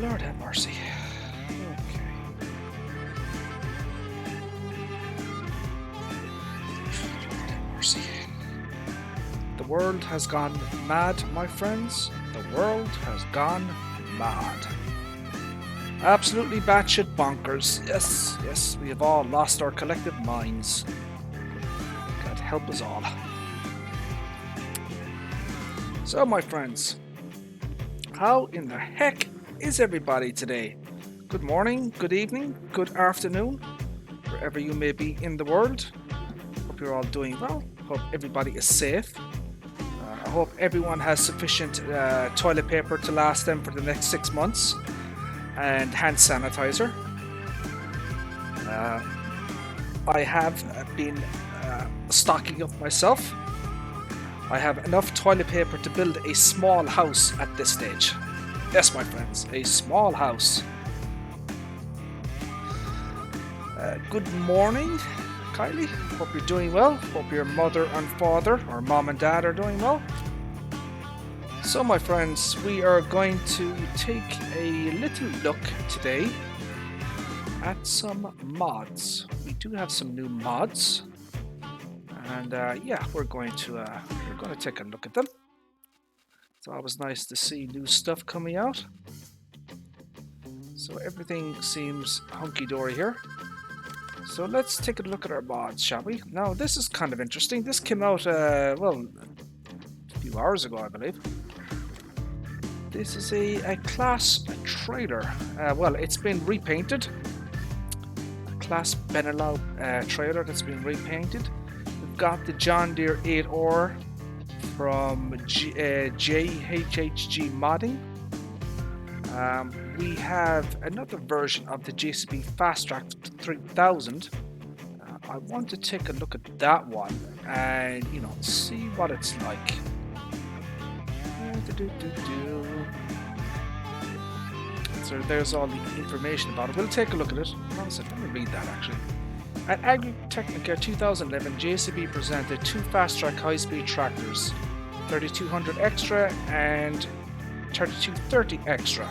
Lord have mercy. Okay. Lord have mercy. The world has gone mad, my friends. The world has gone mad. Absolutely batshit bonkers. Yes, yes, we have all lost our collective minds. God help us all. So, my friends, how in the heck is everybody today? Good morning, good evening, good afternoon, wherever you may be in the world. Hope you're all doing well. Hope everybody is safe. I hope everyone has sufficient toilet paper to last them for the next 6 months and hand sanitizer. I have been stocking up myself. I have enough toilet paper to build a small house at this stage. Yes, my friends, a small house. Good morning, Kylie. Hope you're doing well. Hope your mother and father, or mom and dad, are doing well. So, my friends, we are going to take a little look today at some mods. We do have some new mods, and yeah, we're going to take a look at them. It's always nice to see new stuff coming out. So everything seems hunky-dory here. So let's take a look at our mods, shall we? Now, this is kind of interesting. This came out, well, a few hours ago, I believe. This is a class trailer. Well, it's been repainted. A class Benelau trailer that's been repainted. We've got the John Deere 8R from JHHG Modding. We have another version of the JCB Fast Track 3000. I want to take a look at that one and, you know, see what it's like. So there's all the information about it. We'll take a look at it. Let me read that actually. At Agritechnica 2011, JCB presented two Fast Track high-speed tractors, 3200 Extra and 3230 Extra,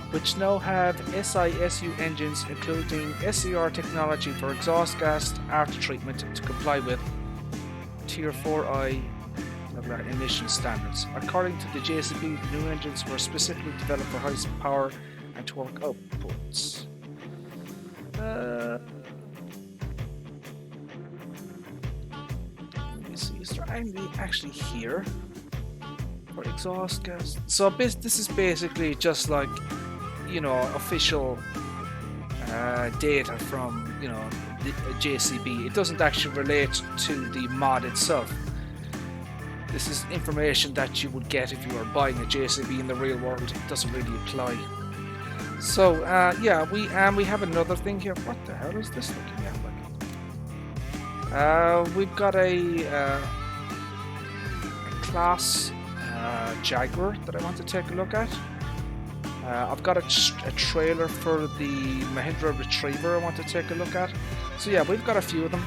which now have SISU engines including SCR technology for exhaust gas after treatment to comply with Tier 4i emission standards. According to the JCB, the new engines were specifically developed for high power and torque outputs. Let me see, is there anything actually here for exhaust gas? So this is basically just like, you know, official data from, you know, the JCB. It doesn't actually relate to the mod itself. This is information that you would get if you were buying a JCB in the real world. It doesn't really apply. So yeah, we have another thing here. What the hell is this looking at? Like, we've got a class Jaguar that I want to take a look at. I've got a trailer for the Mahindra Retriever I want to take a look at. So yeah, we've got a few of them.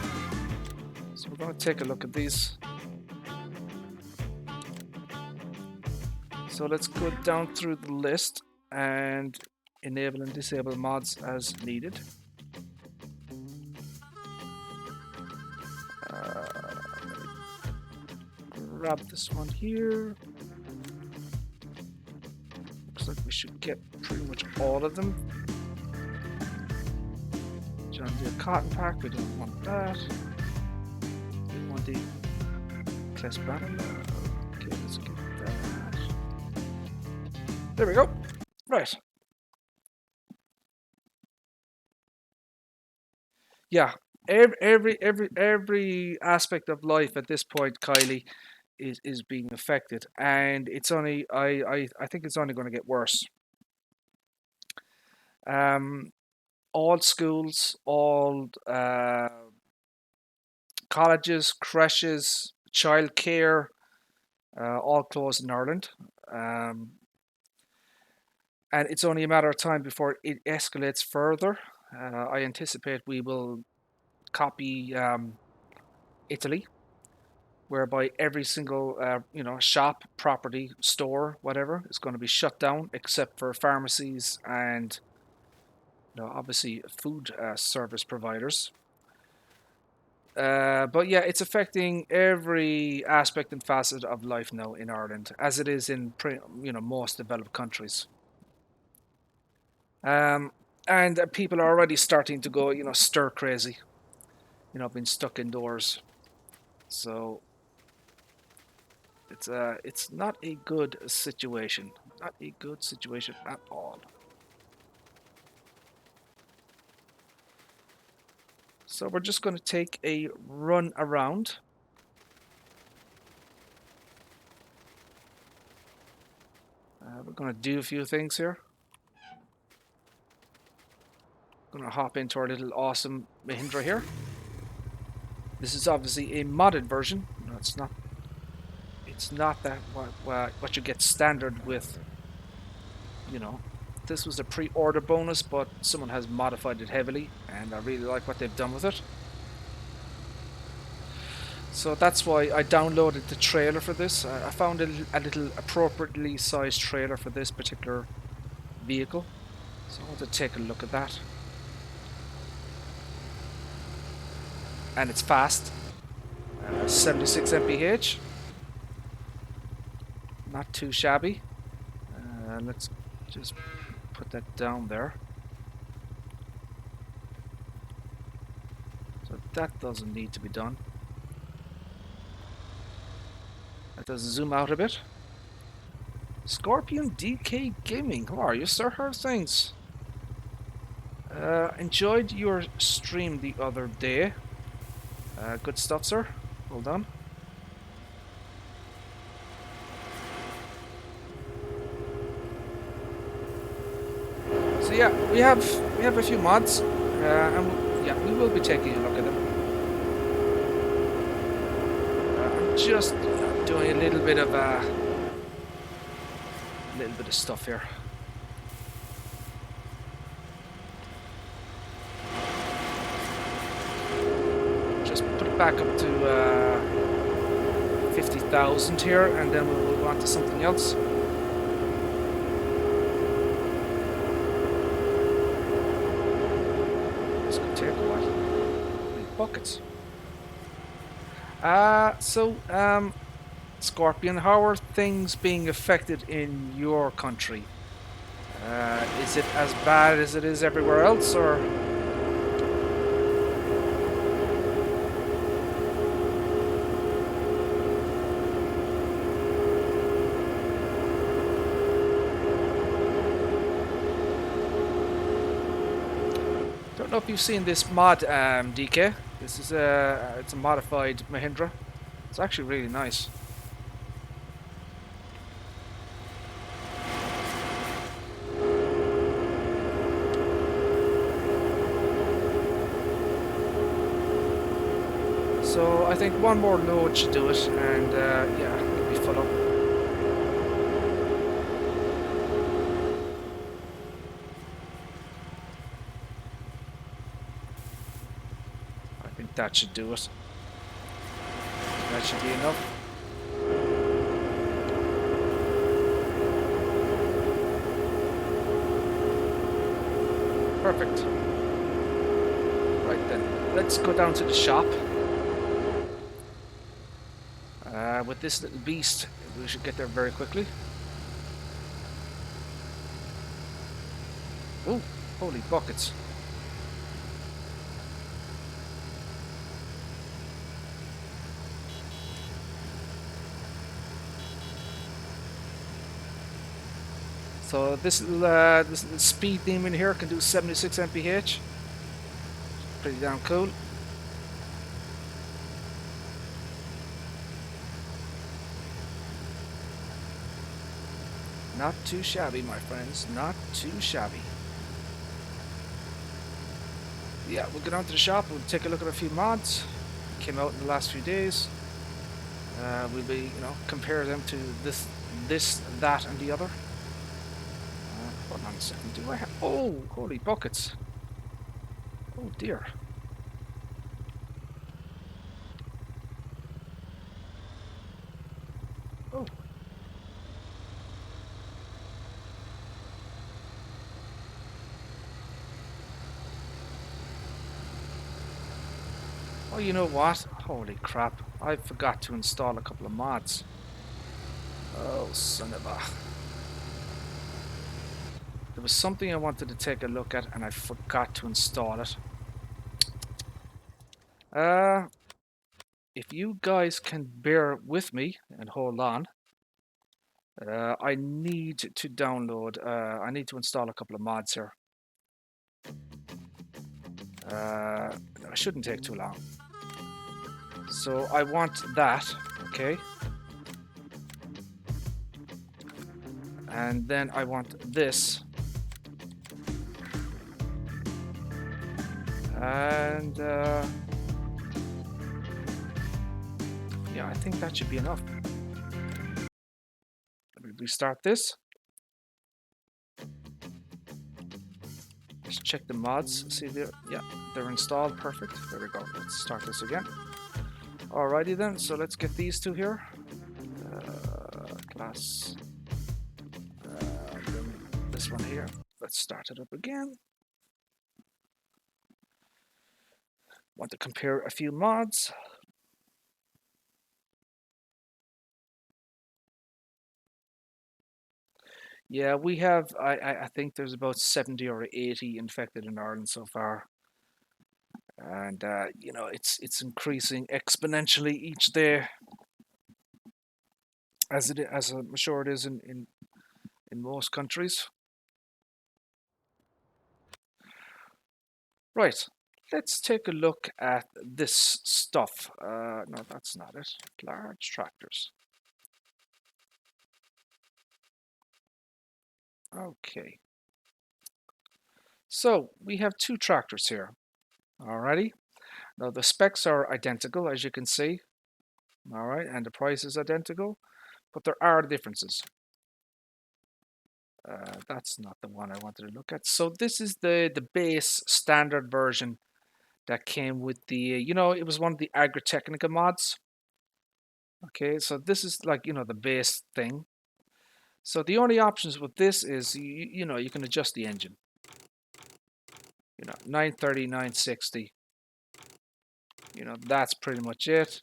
So we're going to take a look at these. So let's go down through the list and enable and disable mods as needed. Grab this one here. Looks like we should get pretty much all of them. John Deere Cotton Pack, we don't want that. We want the Class Banner. Okay, let's get that. There we go. Right. Yeah. Every aspect of life at this point, Kylie, is being affected, and it's only I think it's only going to get worse. All schools, all colleges, creches, childcare, all closed in Ireland. And it's only a matter of time before it escalates further. I anticipate we will copy Italy. whereby every single shop, property, store, whatever is going to be shut down except for pharmacies and obviously food service providers. But yeah, it's affecting every aspect and facet of life now in Ireland, as it is in most developed countries. And people are already starting to go, stir crazy, being stuck indoors. So it's not a good situation, not a good situation at all. So we're just going to take a run around. We're going to do a few things here. Going to hop into our little awesome Mahindra here. This is obviously a modded version. No, it's not. It's not that what you get standard with. This was a pre-order bonus, but someone has modified it heavily, and I really like what they've done with it. So that's why I downloaded the trailer for this. I found a little appropriately sized trailer for this particular vehicle. So I want to take a look at that. And it's fast. 76 mph. Not too shabby. Let's just put that down there. So that doesn't need to be done. That does zoom out a bit. Scorpion DK Gaming, how are you, sir? How's things? Enjoyed your stream the other day. Good stuff, sir. Well done. So yeah, we have a few mods, and yeah, we will be taking a look at them. I'm just doing a little bit of stuff here. Just put it back up to 50,000 here, and then we'll move on to something else. This could take a while. Buckets. Scorpion, how are things being affected in your country? Is it as bad as it is everywhere else, or? Don't know if you've seen this mod, DK. This is it's a modified Mahindra. It's actually really nice. So I think one more load should do it, and yeah, it'll be full up. I think that should do it. That should be enough. Perfect. Right then, let's go down to the shop. With this little beast, we should get there very quickly. Oh, holy buckets. So this little speed demon here can do 76 mph. Pretty damn cool. Not too shabby, my friends. Not too shabby. Yeah, we'll get on to the shop. We'll take a look at a few mods. Came out in the last few days. We'll be, compare them to this, that, and the other. Hold on a second. Do I have? Oh, holy buckets! Oh dear. Oh, you know what? Holy crap. I forgot to install a couple of mods. Oh, son of a... There was something I wanted to take a look at and I forgot to install it. Uh, if you guys can bear with me and hold on, I need to download, I need to install a couple of mods here. It shouldn't take too long. So I want that, okay? And then I want this. And yeah, I think that should be enough. Let me restart this. Let's check the mods. See there, yeah, they're installed. Perfect. There we go. Let's start this again. Alrighty then. So let's get these two here. Class. Then this one here. Let's start it up again. Want to compare a few mods. Yeah, we have, I think there's about 70 or 80 infected in Ireland so far. And, you know, it's increasing exponentially each day, as I'm sure it is in most countries. Right, let's take a look at this stuff. No, that's not it. Large tractors. Okay. So we have two tractors here. Alrighty. Now the specs are identical, as you can see. Alright, and the price is identical, but there are differences. That's not the one I wanted to look at. So this is the base standard version that came with the, you know, it was one of the Agritechnica mods. Okay, so this is like, you know, the base thing. So the only options with this is, you know, you can adjust the engine. You know, 930, 960. You know, that's pretty much it.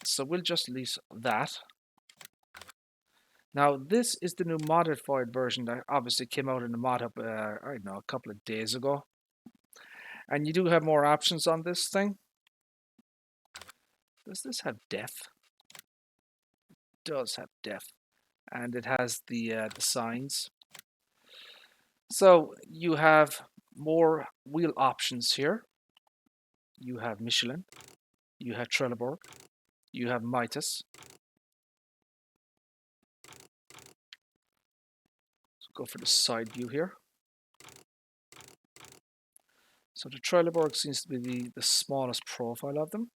So we'll just lease that. Now, this is the new modified version that obviously came out in the mod hub, I don't know, a couple of days ago. And you do have more options on this thing. Does this have def? It does have def. And it has the signs. So you have more wheel options here. You have Michelin. You have Trelleborg. You have Mitas. So go for the side view here. So the Trelleborg seems to be the smallest profile of them.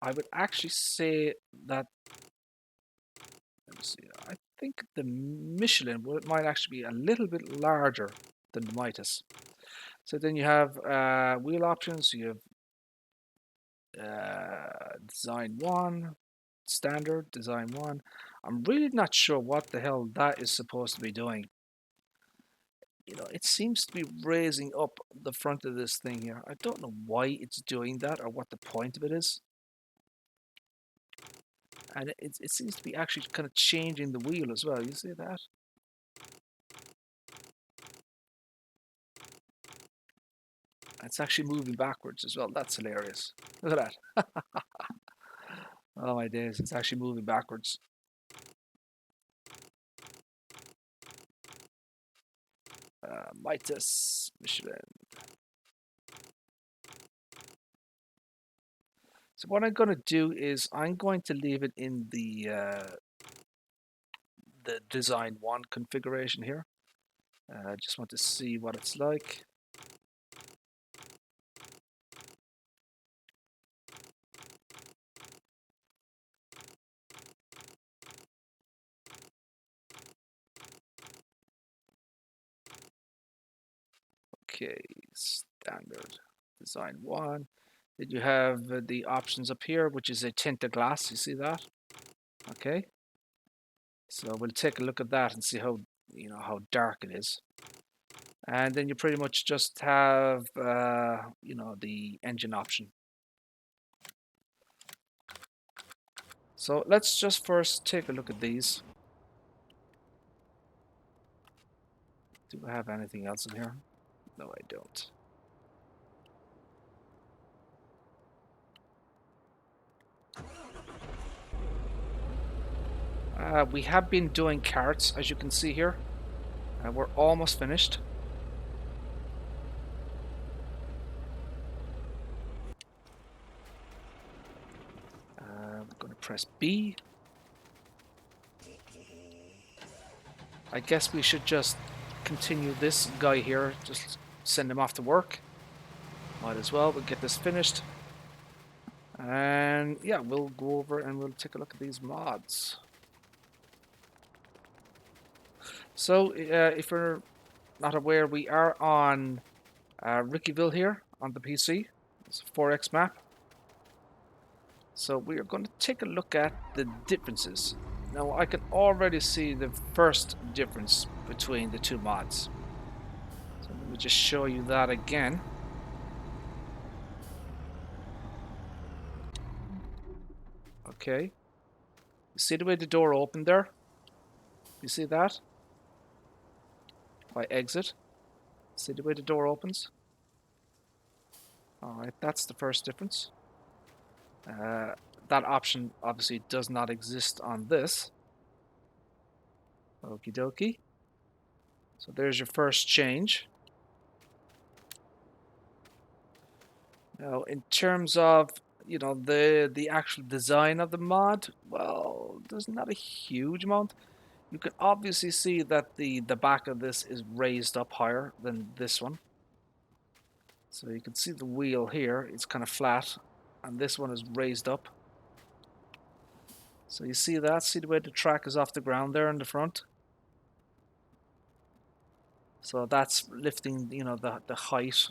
I would actually say that, let me see, I think the Michelin might actually be a little bit larger than the Mitas. So then you have wheel options, you have design 1, standard, design 1. I'm really not sure what the hell that is supposed to be doing. You know, it seems to be raising up the front of this thing here. I don't know why it's doing that or what the point of it is. And it seems to be actually kind of changing the wheel as well. You see that? It's actually moving backwards as well. That's hilarious. Look at that. Oh my days, it's actually moving backwards. Mitas, Michelin. So what I'm going to do is I'm going to leave it in the design 1 configuration here. I just want to see what it's like. Okay, standard design 1. Then you have the options up here, which is a tinted glass. You see that? Okay. So we'll take a look at that and see how, you know, how dark it is. And then you pretty much just have, you know, the engine option. So let's just first take a look at these. Do I have anything else in here? No, I don't. We have been doing carts, as you can see here. We're almost finished. I'm going to press B. I guess we should just continue this guy here. Just send him off to work. Might as well. We'll get this finished. And yeah, we'll go over and we'll take a look at these mods. So, if you're not aware, we are on Ricciville here on the PC. It's a 4X map. So we are going to take a look at the differences. Now I can already see the first difference between the two mods. So let me just show you that again. Okay. You see the way the door opened there? You see that? If I exit, see the way the door opens? Alright, that's the first difference. That option obviously does not exist on this. Okie dokie. So there's your first change. Now, in terms of, you know, the actual design of the mod, well, there's not a huge amount. You can obviously see that the back of this is raised up higher than this one. So you can see the wheel here, it's kind of flat, and this one is raised up. So you see that? See the way the track is off the ground there in the front? So that's lifting, you know, the height.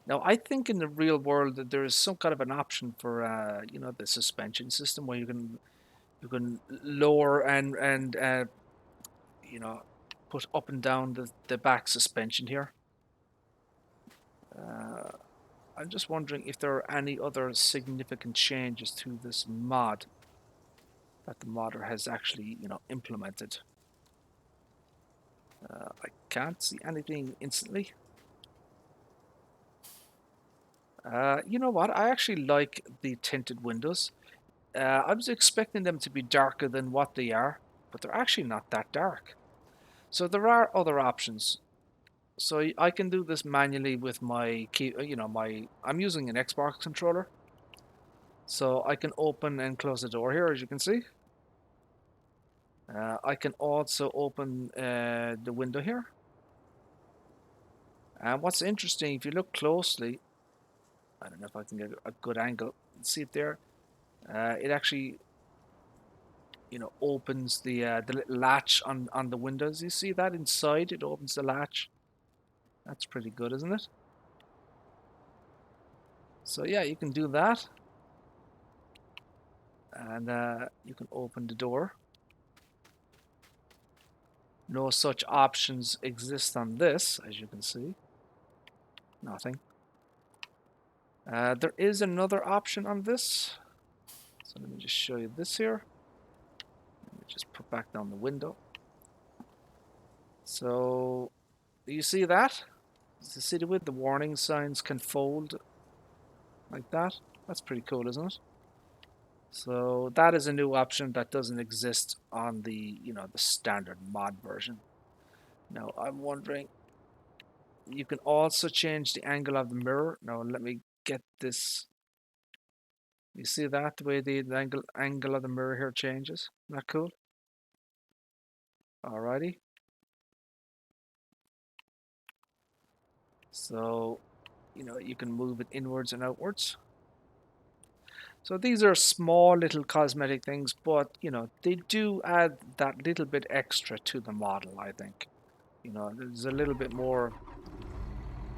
Now, I think in the real world that there is some kind of an option for, you know, the suspension system where you can lower and you know, put up and down the back suspension here. I'm just wondering if there are any other significant changes to this mod that the modder has actually, you know, implemented. I can't see anything instantly. You know what? I actually like the tinted windows. I was expecting them to be darker than what they are, but they're actually not that dark. So there are other options. So I can do this manually with my key, you know, I'm using an Xbox controller. So I can open and close the door here, as you can see. I can also open the window here. And what's interesting, if you look closely, I don't know if I can get a good angle. See it there? It actually, you know, opens the little latch on the windows. You see that inside? It opens the latch. That's pretty good, isn't it? So yeah, you can do that. And you can open the door. No such options exist on this, as you can see. Nothing. There is another option on this. So let me just show you this here. Let me just put back down the window. So, do you see that? You see the way the warning signs can fold like that? That's pretty cool, isn't it? So that is a new option that doesn't exist on the, you know, the standard mod version. Now I'm wondering, you can also change the angle of the mirror. Now let me get this. You see that, the way the angle of the mirror here changes? Isn't that cool? Alrighty. So, you know, you can move it inwards and outwards. So these are small little cosmetic things, but, you know, they do add that little bit extra to the model, I think. You know, there's a little bit more,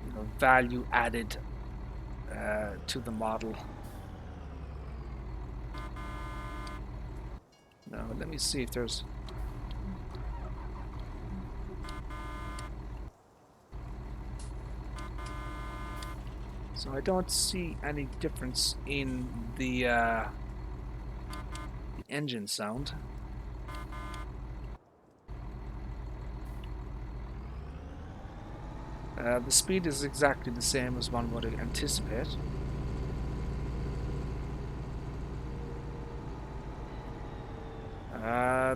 you know, value added to the model. Now, let me see if there's... So I don't see any difference in the engine sound. The speed is exactly the same as one would anticipate.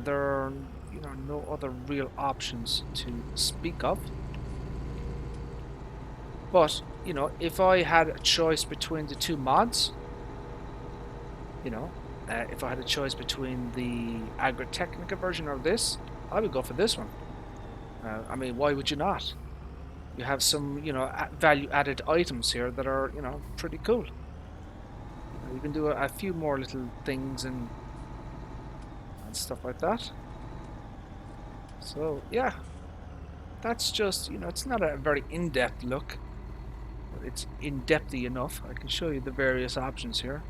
There are, no other real options to speak of. But, if I had a choice between the two mods, if I had a choice between the Agritechnica version or this, I would go for this one. I mean, why would you not? You have some, value-added items here that are, pretty cool. You can do a few more little things and stuff like that. So, yeah, that's just, it's not a very in-depth look, but it's in-depthy enough. I can show you the various options here.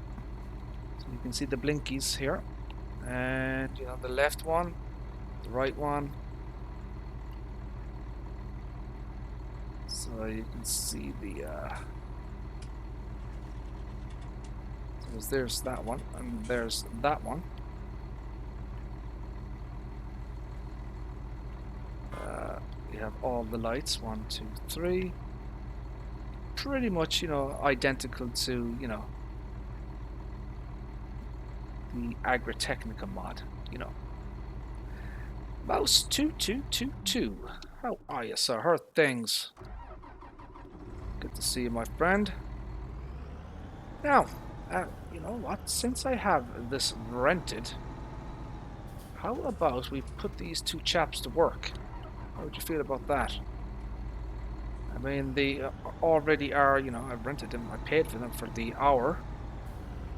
So you can see the blinkies here, and, the left one, the right one. So you can see the, there's that one, and there's that one. You have all the lights, 1, 2, 3. Pretty much, identical to, the Agritechnica mod, Mouse 2222. How are you, sir? How are things? Good to see you, my friend. Now, you know what? Since I have this rented, how about we put these two chaps to work? How would you feel about that? I mean, they already are, I rented them, I paid for them for the hour.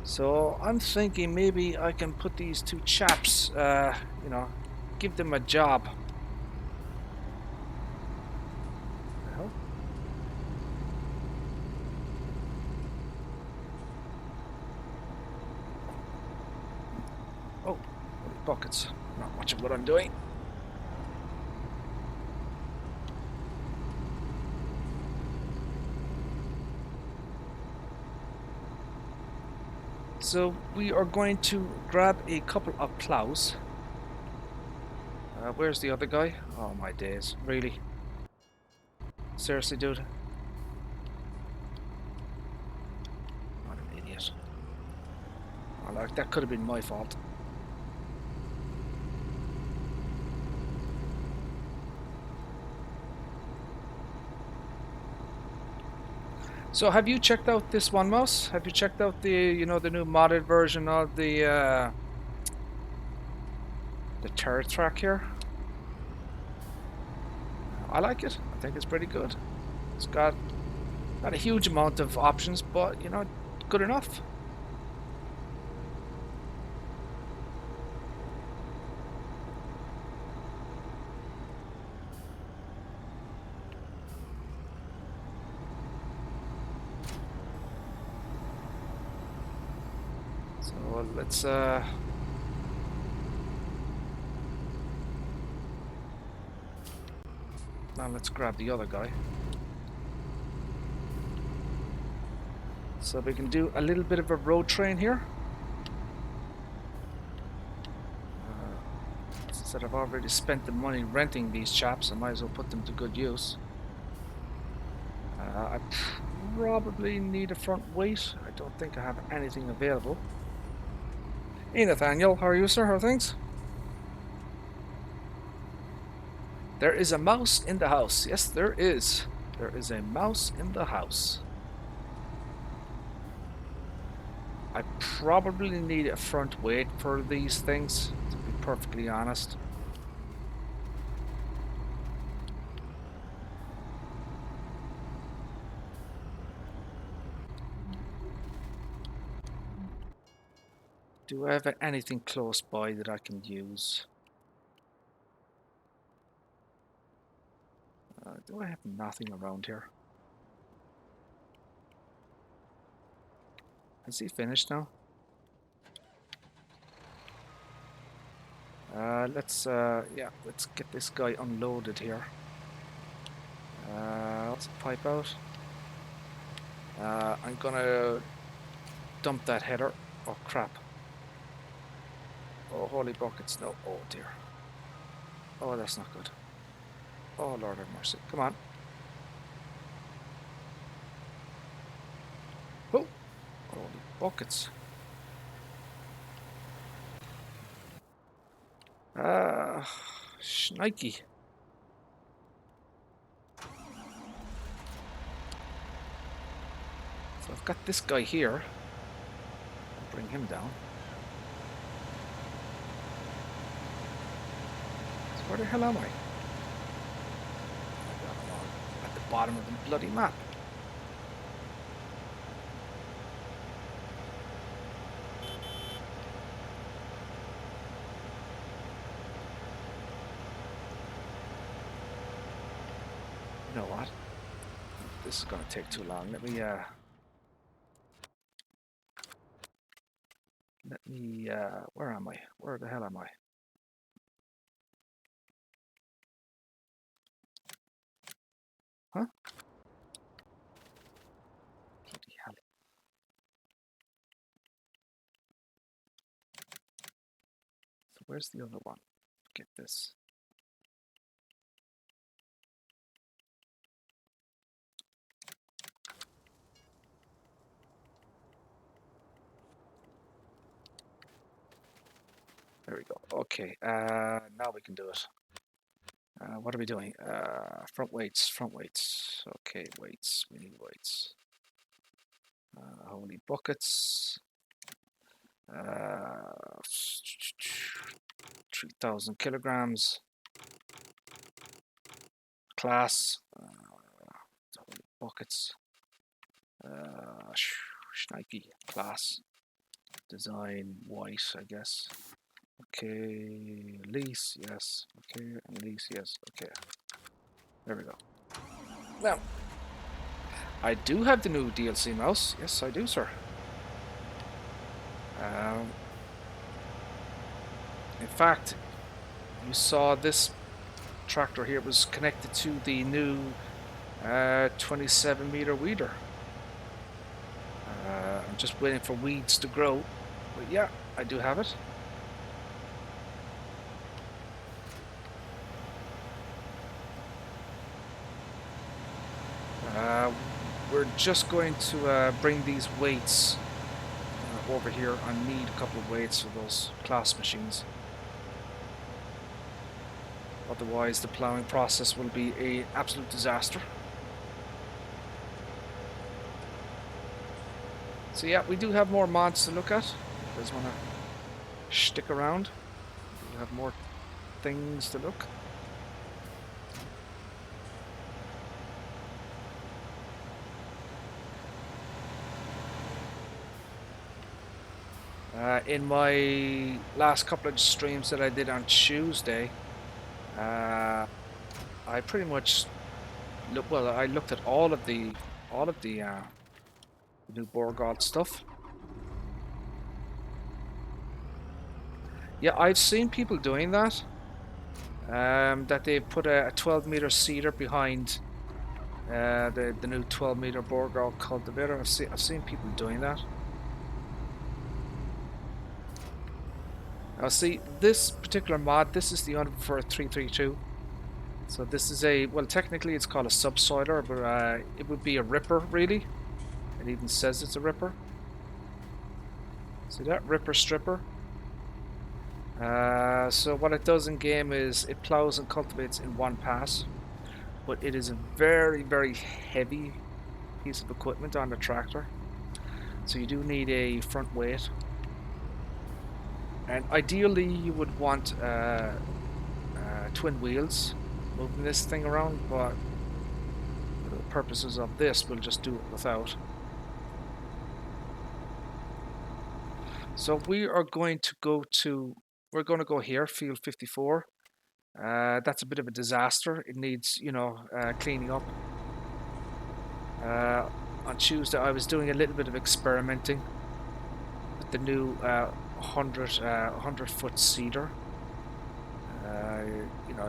So I'm thinking maybe I can put these two chaps, give them a job. Well, oh, buckets. Not much of what I'm doing. So we are going to grab a couple of plows. Where's the other guy? Oh my days, really? Seriously, dude? What an idiot. Oh, like, that could have been my fault. So have you checked out this one, Mouse? Have you checked out the, the new modded version of the turret track here? I like it. I think it's pretty good. It's got not a huge amount of options, but, good enough. So let's now let's grab the other guy. So we can do a little bit of a road train here. Since I've already spent the money renting these chaps, I might as well put them to good use. I probably need a front weight. I don't think I have anything available. Hey Nathaniel, how are you, sir? How are things? There is a mouse in the house. Yes, there is. There is a mouse in the house. I probably need a front weight for these things, to be perfectly honest. Do I have anything close by that I can use? Do I have nothing around here? Has he finished now? Let's get this guy unloaded here. Let's pipe out. I'm gonna dump that header. Oh crap. Oh holy buckets, no. Oh dear. Oh, that's not good. Oh Lord have mercy. Come on. Oh, holy buckets. Shnikey. So I've got this guy here. I'll bring him down. So where the hell am I? Oh God, I'm all at the bottom of the bloody map. You know what? This is going to take too long. Let me, where am I? Where the hell am I? Huh? Bloody hell. So where's the other one? Get this. There we go. Okay, now we can do it. What are we doing? Front weights, front weights. Okay, weights, we need weights. Holy buckets. 3,000 kilograms. Class. Holy buckets. Schneike. Class. Design white, I guess. Okay, lease, yes. Okay, and lease, yes. Okay. There we go. Now, I do have the new DLC mouse. Yes, I do, sir. In fact, you saw this tractor here was connected to the new 27-meter weeder. I'm just waiting for weeds to grow. But yeah, I do have it. We're just going to bring these weights over here. I need a couple of weights for those class machines. Otherwise, the ploughing process will be an absolute disaster. So yeah, we do have more mods to look at. If you guys want to stick around, we have more things to look. In my last couple of streams that I did on Tuesday, I pretty much I looked at all of the new Borgard stuff. Yeah, I've seen people doing that. That they put a 12-meter seeder behind the new 12-meter Borgard cultivator. I've seen people doing that. Now see, this particular mod, this is the one for 332. So this is well, technically it's called a subsoiler, but it would be a ripper, really. It even says it's a ripper. See that? Ripper stripper. So what it does in game is it plows and cultivates in one pass, but it is a very, very heavy piece of equipment on the tractor. So you do need a front weight. And ideally you would want twin wheels moving this thing around, but for the purposes of this we'll just do it without. So we are going to go here, field 54. That's a bit of a disaster. It needs, cleaning up. On Tuesday I was doing a little bit of experimenting with the new 100-foot seeder.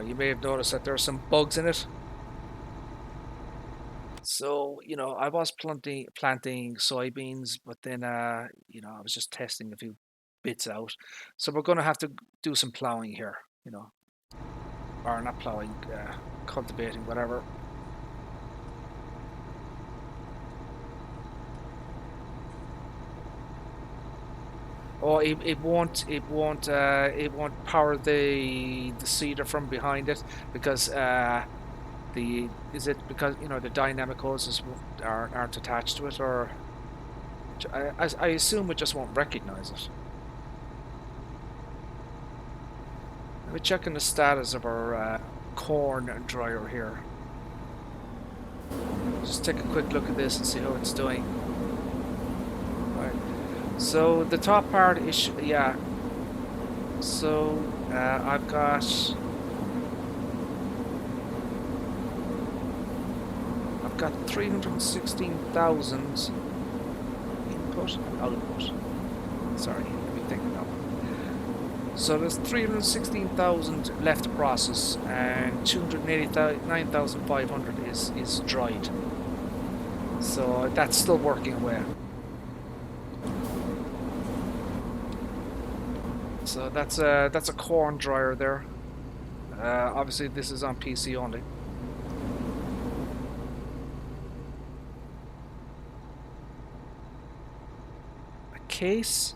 You may have noticed that there are some bugs in it. So, I was planting soybeans, but then I was just testing a few bits out. So we're gonna have to do some plowing here, or not plowing, cultivating, whatever. Oh, it won't power the seeder from behind it because is it because the dynamic hoses aren't attached to it, or I assume it just won't recognize it. Let me check on the status of our corn dryer here. Just take a quick look at this and see how it's doing. Right. So the top part is yeah. So I've got 316,000 input and output. Sorry, let me think now. So there's 316,000 left to process, and 289,500 is dried. So that's still working away. So that's a corn dryer there. Obviously this is on PC only. A case.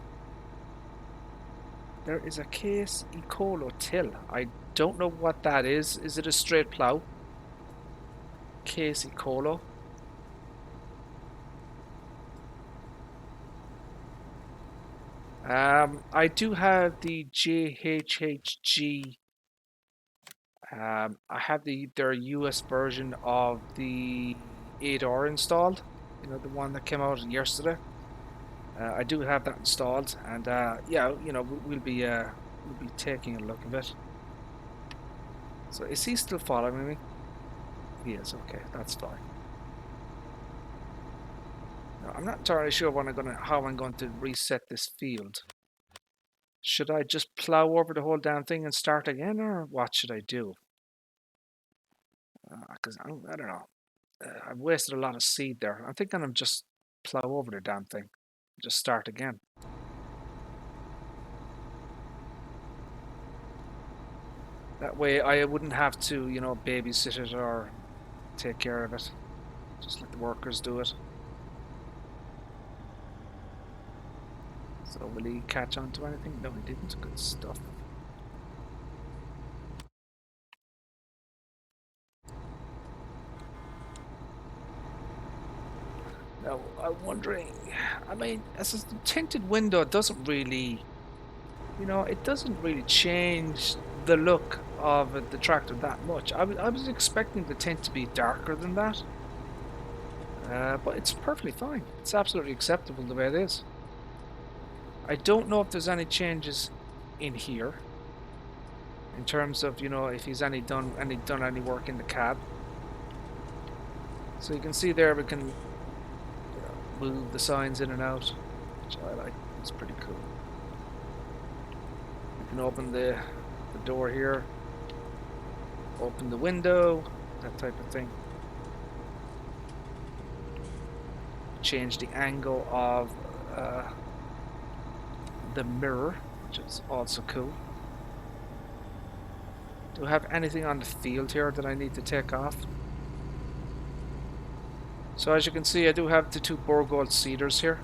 There is a case Ecolo till. I don't know what that is. Is it a straight plow? Case Ecolo. I do have the JHHG. I have their US version of the 8R installed. The one that came out yesterday. I do have that installed, and yeah, we'll be taking a look at it. So is he still following me? He is. Okay, that's fine. Now, I'm not entirely sure how I'm going to reset this field. Should I just plow over the whole damn thing and start again, or what should I do? Because I don't know. I've wasted a lot of seed there. I'm thinking I'm just plow over the damn thing, just start again. That way I wouldn't have to, babysit it or take care of it. Just let the workers do it. So will he catch on to anything? No, he didn't. Good stuff. Now, I'm wondering, as a tinted window doesn't really, it doesn't really change the look of the tractor that much. I was expecting the tint to be darker than that. But it's perfectly fine. It's absolutely acceptable the way it is. I don't know if there's any changes in here in terms of, if he's done any work in the cab. So you can see there we can move the signs in and out, which I like. It's pretty cool. You can open the door here, open the window, that type of thing. Change the angle of the mirror, which is also cool. Do I have anything on the field here that I need to take off? So as you can see, I do have the 2 Borgold seeders here.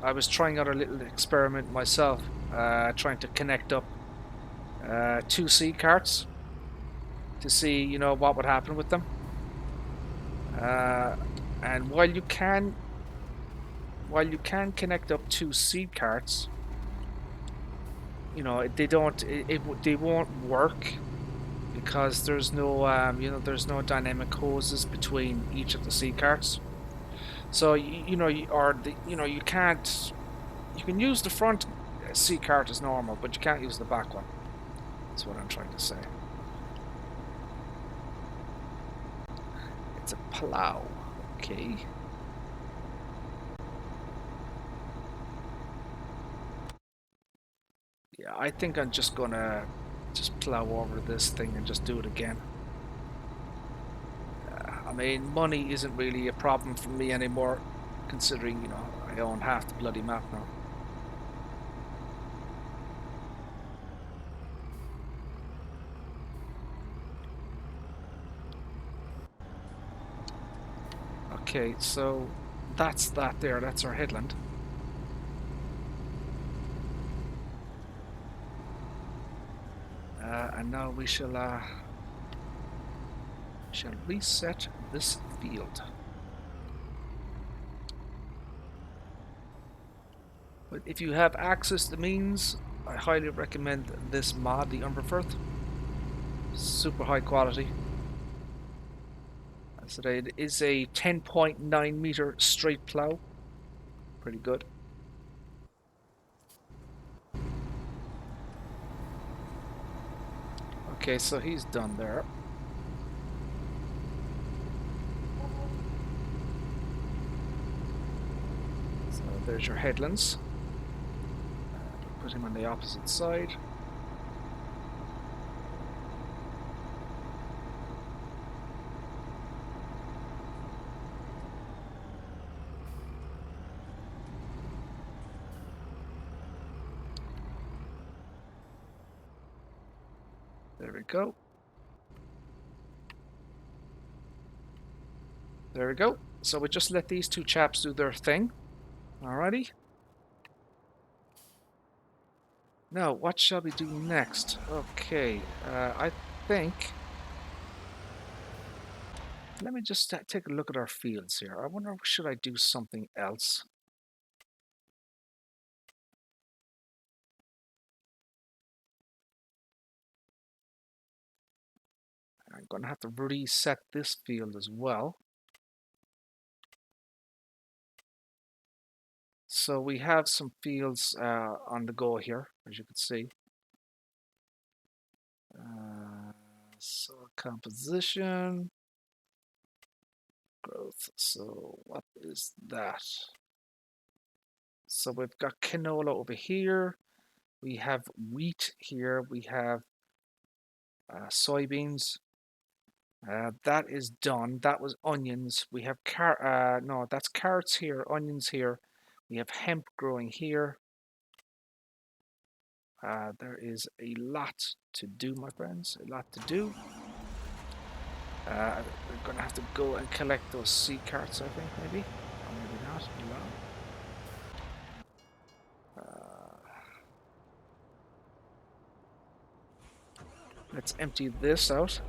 I was trying out a little experiment myself, trying to connect up 2 seed carts to see, what would happen with them. And while you can connect up 2 seed carts, they won't work because there's no there's no dynamic hoses between each of the seed carts. So you can't. You can use the front seed cart as normal, but you can't use the back one. That's what I'm trying to say. It's a plow, okay. Yeah, I think I'm just gonna plow over this thing and just do it again. I mean, money isn't really a problem for me anymore, considering, you know, I own half the bloody map now. Okay, so that's that there. That's our headland. And now we shall reset this field. But if you have access to the means, I highly recommend this mod, the Umberfirth. Super high quality. As I said, it is a 10.9 meter straight plow. Pretty good. Okay, so he's done there. So there's your headlands. Put him on the opposite side. There we go. There we go. So we just let these two chaps do their thing. Alrighty. Now, what shall we do next? Okay, I think... Let me just take a look at our fields here. I wonder, should I do something else? I'm going to have to reset this field as well. So we have some fields on the go here, as you can see. Soil composition, growth. So what is that? So we've got canola over here. We have wheat here. We have soybeans. That is done. That was onions. We have no, that's carrots here, onions here. We have hemp growing here. There is a lot to do, my friends. A lot to do. We're gonna have to go and collect those seed carts, I think, maybe. Or maybe not. Let's empty this out.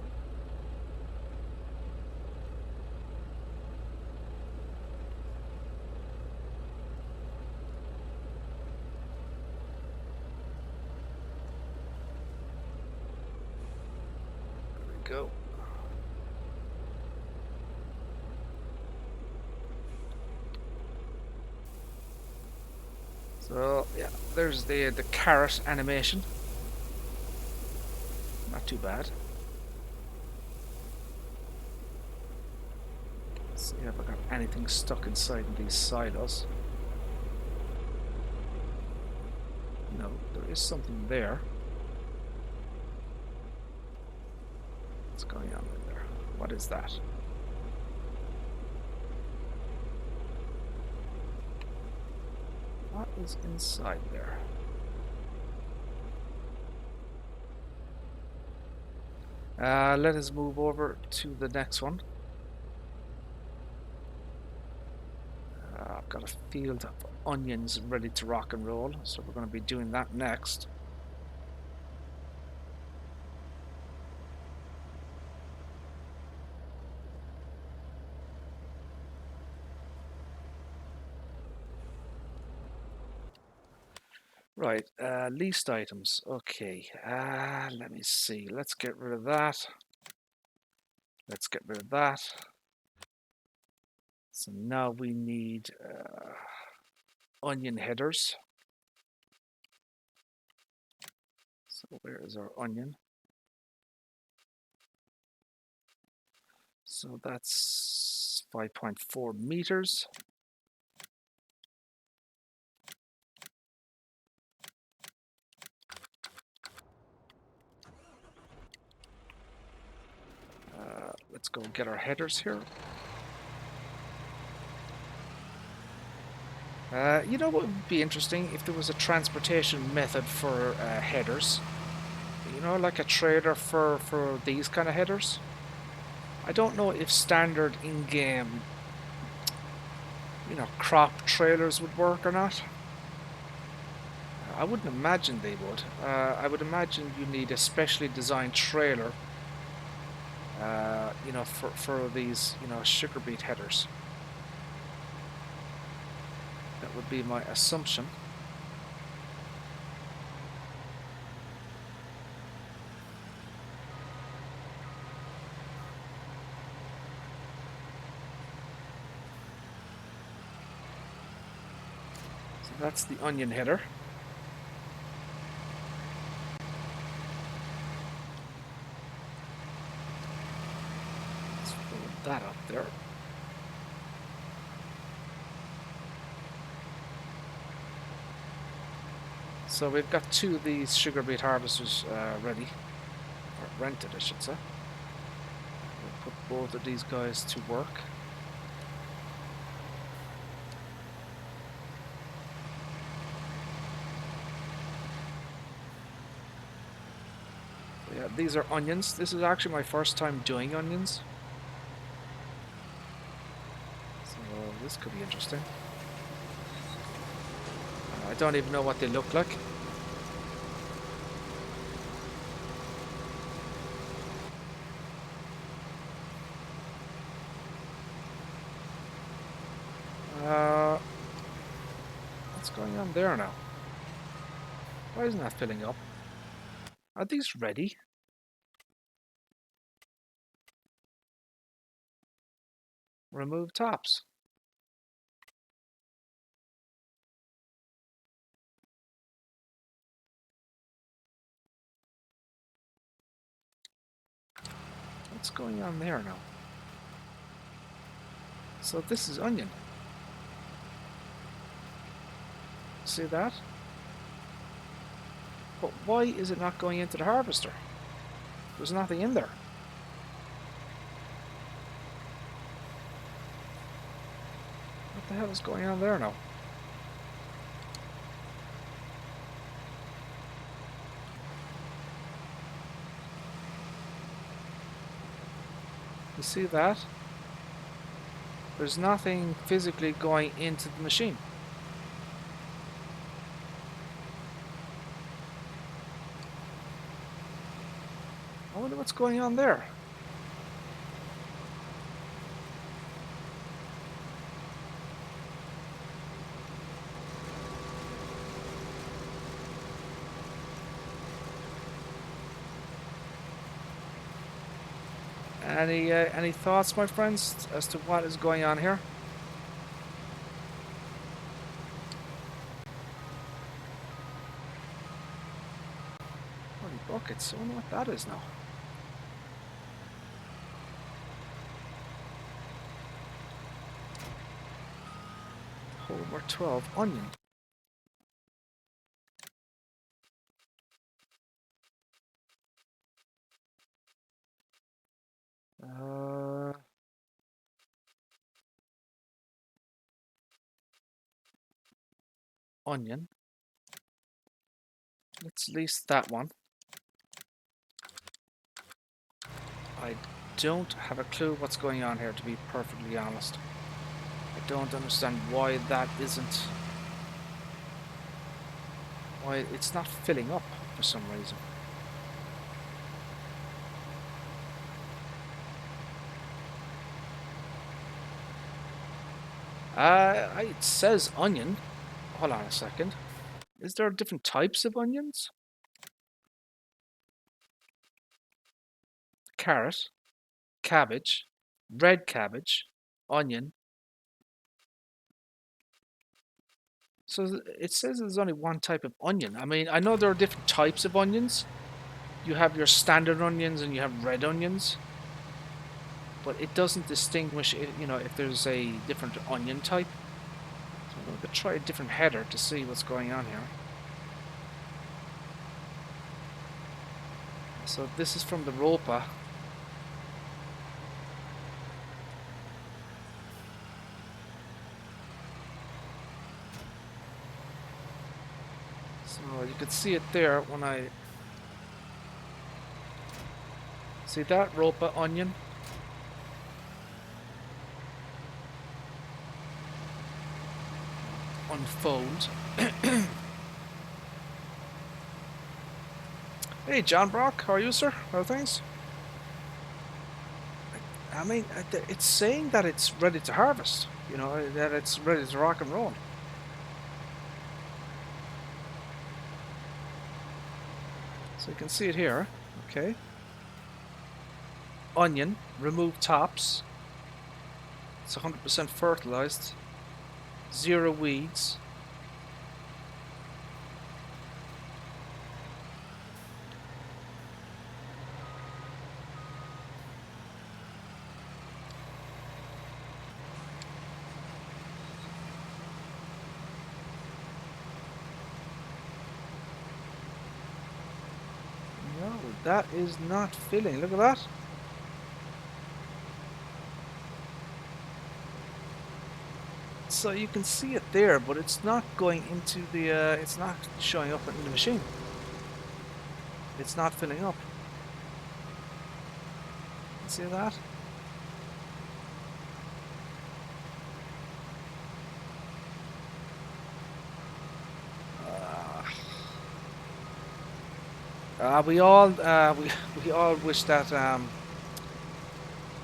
There we go. So yeah, there's the carrot animation. Not too bad. Let's see if I got anything stuck inside of these silos. No, there is something there. What's going on in there? What is that? What is inside there? Let us move over to the next one. I've got a field of onions ready to rock and roll, so we're going to be doing that next. Right, leased items. Okay, let me see. Let's get rid of that. Let's get rid of that. So now we need onion headers. So where is our onion? So that's 5.4 meters. let's go get our headers here. You know what would be interesting if there was a transportation method for headers. You know, like a trailer for these kind of headers. I don't know if standard in-game, you know, crop trailers would work or not. I wouldn't imagine they would. I would imagine you need a specially designed trailer, you know, for these, you know, sugar beet headers. That would be my assumption. So that's the onion header. Let's fold that up there. So we've got 2 of these sugar beet harvesters ready, or rented I should say. We'll put both of these guys to work. So yeah, these are onions. This is actually my first time doing onions. So this could be interesting. I don't even know what they look like. What's going on there now? Why isn't that filling up? Are these ready? Remove tops. What's going on there now? So this is onion. See that? But why is it not going into the harvester? There's nothing in there. What the hell is going on there now? You see that? There's nothing physically going into the machine. I wonder what's going on there. Any thoughts, my friends, as to what is going on here? Holy buckets! I wonder what that is now. Hole number 12, onion. Onion. Let's lease that one. I don't have a clue what's going on here, to be perfectly honest. I don't understand why that isn't... why it's not filling up for some reason. It says onion. Hold on a second. Is there different types of onions? Carrot, cabbage, red cabbage, onion. So it says there's only one type of onion. I mean, I know there are different types of onions. You have your standard onions and you have red onions. But it doesn't distinguish, you know, if there's a different onion type. So I'm going to try a different header to see what's going on here. So this is from the Ropa. could see it there when I see that ropa onion. Unfold. Hey, John Brock, how are you, sir? How are things? I mean, it's saying that it's ready to harvest. You know, that it's ready to rock and roll. So you can see it here. Okay. Onion, remove tops. It's 100% fertilized. 0 weeds. No, that is not filling. Look at that. So you can see it there, but it's not going into the, it's not showing up in the machine. It's not filling up. See that? We all wish that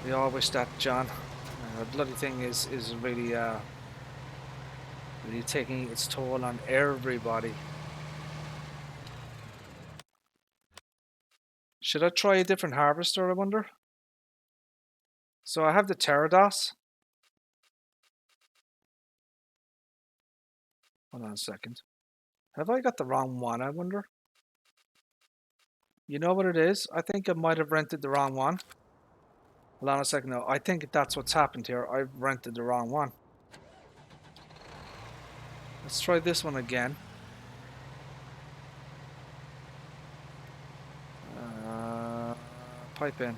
we all wish that, John. The bloody thing is really really taking its toll on everybody. Should I try a different harvester, I wonder? So I have the Pterodos. Hold on a second. Have I got the wrong one, I wonder? You know what it is? I think I might have rented the wrong one. Hold on a second. No, I think that's what's happened here. I've rented the wrong one. Let's try this one again. Pipe in.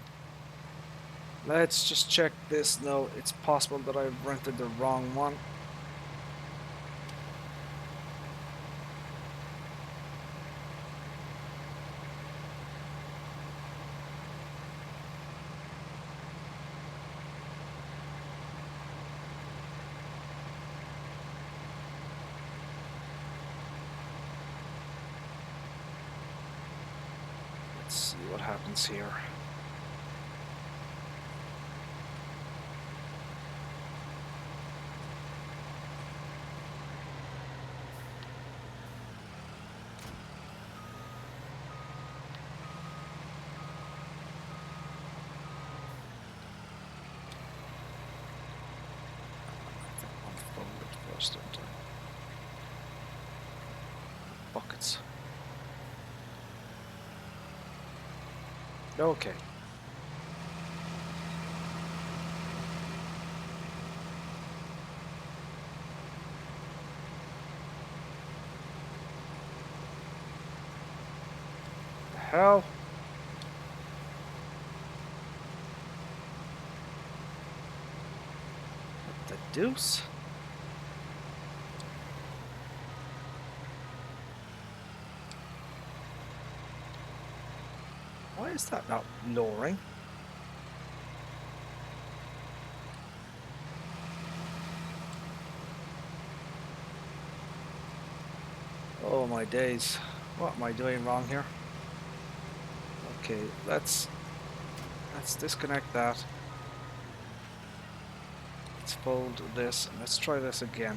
Let's just check this. No, it's possible that I've rented the wrong one. Let's see what happens here. Buckets. Okay. The hell? What the deuce? Why is that not lowering? Oh my days. What am I doing wrong here? Okay, let's disconnect that. Let's fold this and let's try this again.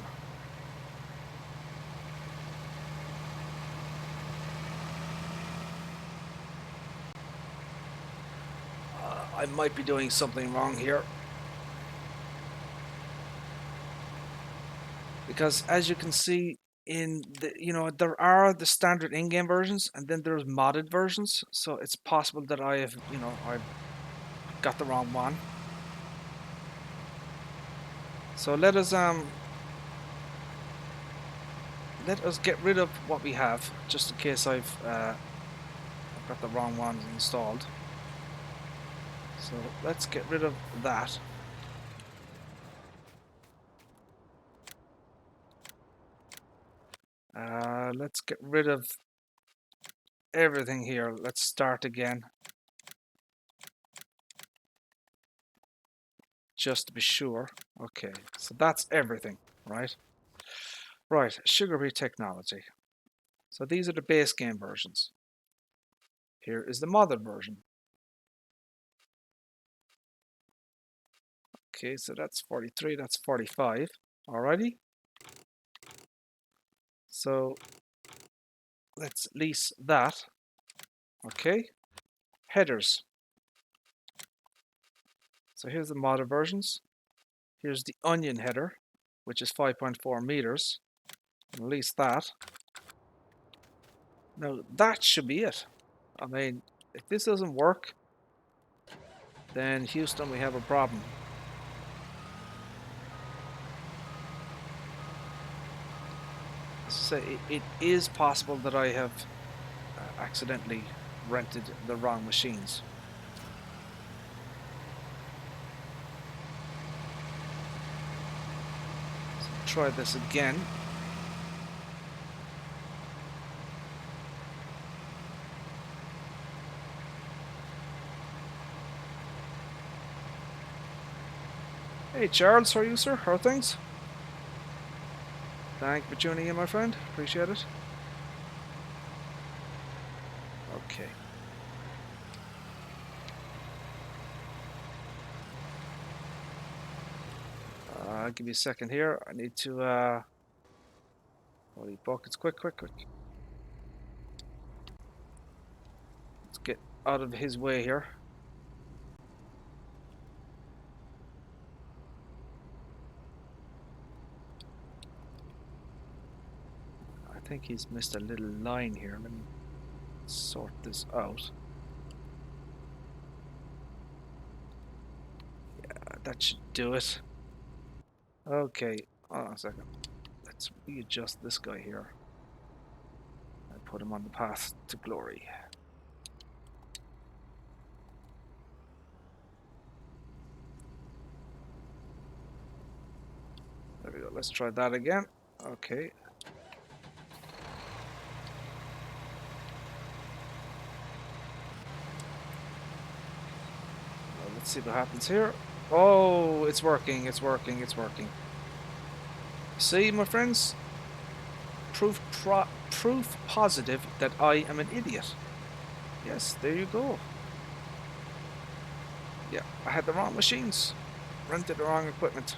I might be doing something wrong here. Because as you can see in the, you know, there are the standard in-game versions and then there's modded versions. So it's possible that I have, you know, I've got the wrong one. So let us get rid of what we have, just in case I've got the wrong one installed. So let's get rid of that. Let's get rid of everything here. Let's start again. Just to be sure. Okay, so that's everything, right? Right, sugar-free technology. So these are the base game versions. Here is the modded version. Okay, so that's 43, that's 45. Alrighty. So let's lease that. Okay. Headers. So here's the modded versions. Here's the onion header, which is 5.4 meters. Lease that. Now that should be it. I mean, if this doesn't work, then Houston, we have a problem. So it is possible that I have accidentally rented the wrong machines. So try this again. Hey Charles, how are you, sir? How are things? Thank you for tuning in, my friend. Appreciate it. Okay. I'll give you a second here. I need to holy buckets, quick. Let's get out of his way here. I think he's missed a little line here. Let me sort this out. Yeah, that should do it. Okay, hold on a second. Let's readjust this guy here and put him on the path to glory. There we go. Let's try that again. Okay. Well, let's see what happens here. Oh, it's working. See, my friends? Proof positive that I am an idiot. Yes, there you go. Yeah, I had the wrong machines. Rented the wrong equipment.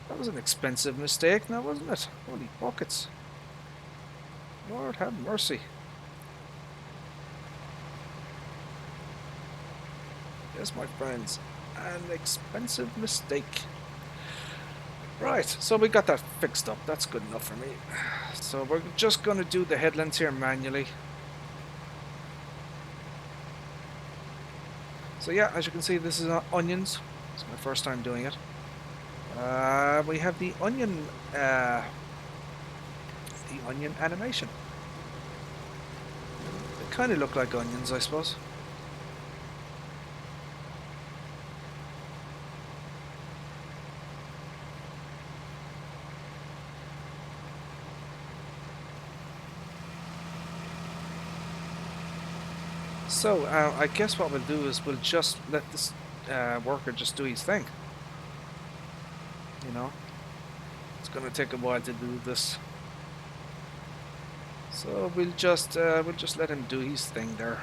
That was an expensive mistake now, wasn't it? Holy buckets. Lord have mercy. Yes, my friends, an expensive mistake. Right, so we got that fixed up. That's good enough for me. So we're just going to do the headlands here manually. So yeah, as you can see, this is onions. It's my first time doing it. We have the onion animation. They kind of look like onions, I suppose. So I guess what we'll do is we'll just let this worker just do his thing. You know, it's going to take a while to do this. So we'll just let him do his thing there.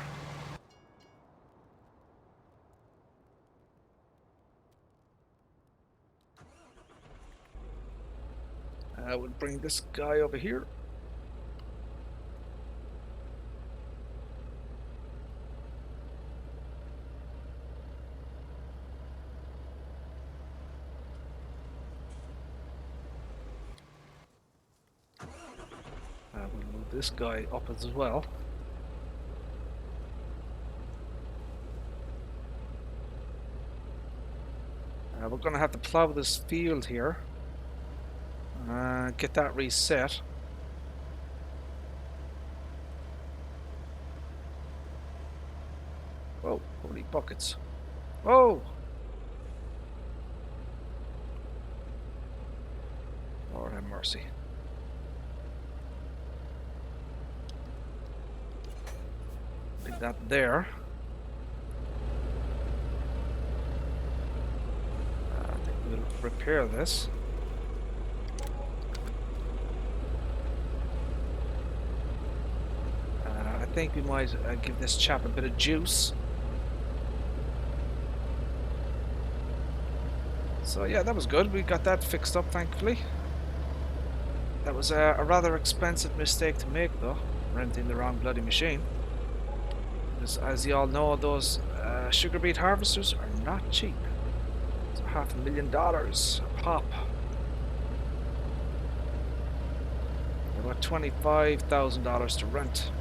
We'll bring this guy over here. We'll move this guy up as well. We're going to have to plow this field here. Get that reset. Whoa, holy buckets. Whoa! Lord have mercy. that there. I think we'll repair this. I think we might give this chap a bit of juice. So yeah, that was good. We got that fixed up, thankfully. That was a rather expensive mistake to make, though, renting the wrong bloody machine. As you all know, those sugar beet harvesters are not cheap. It's $500,000 a pop. About $25,000 to rent.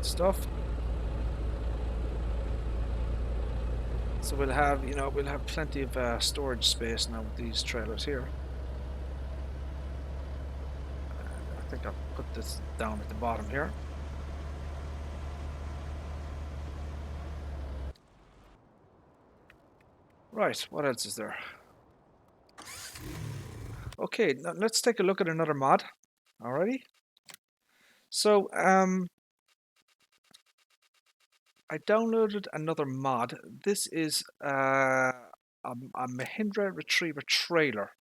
Stuff. So we'll have, we'll have plenty of storage space now with these trailers here. I think I'll put this down at the bottom here. Right, what else is there? Okay, now let's take a look at another mod. Alrighty. So, I downloaded another mod. This is a Mahindra Retriever trailer.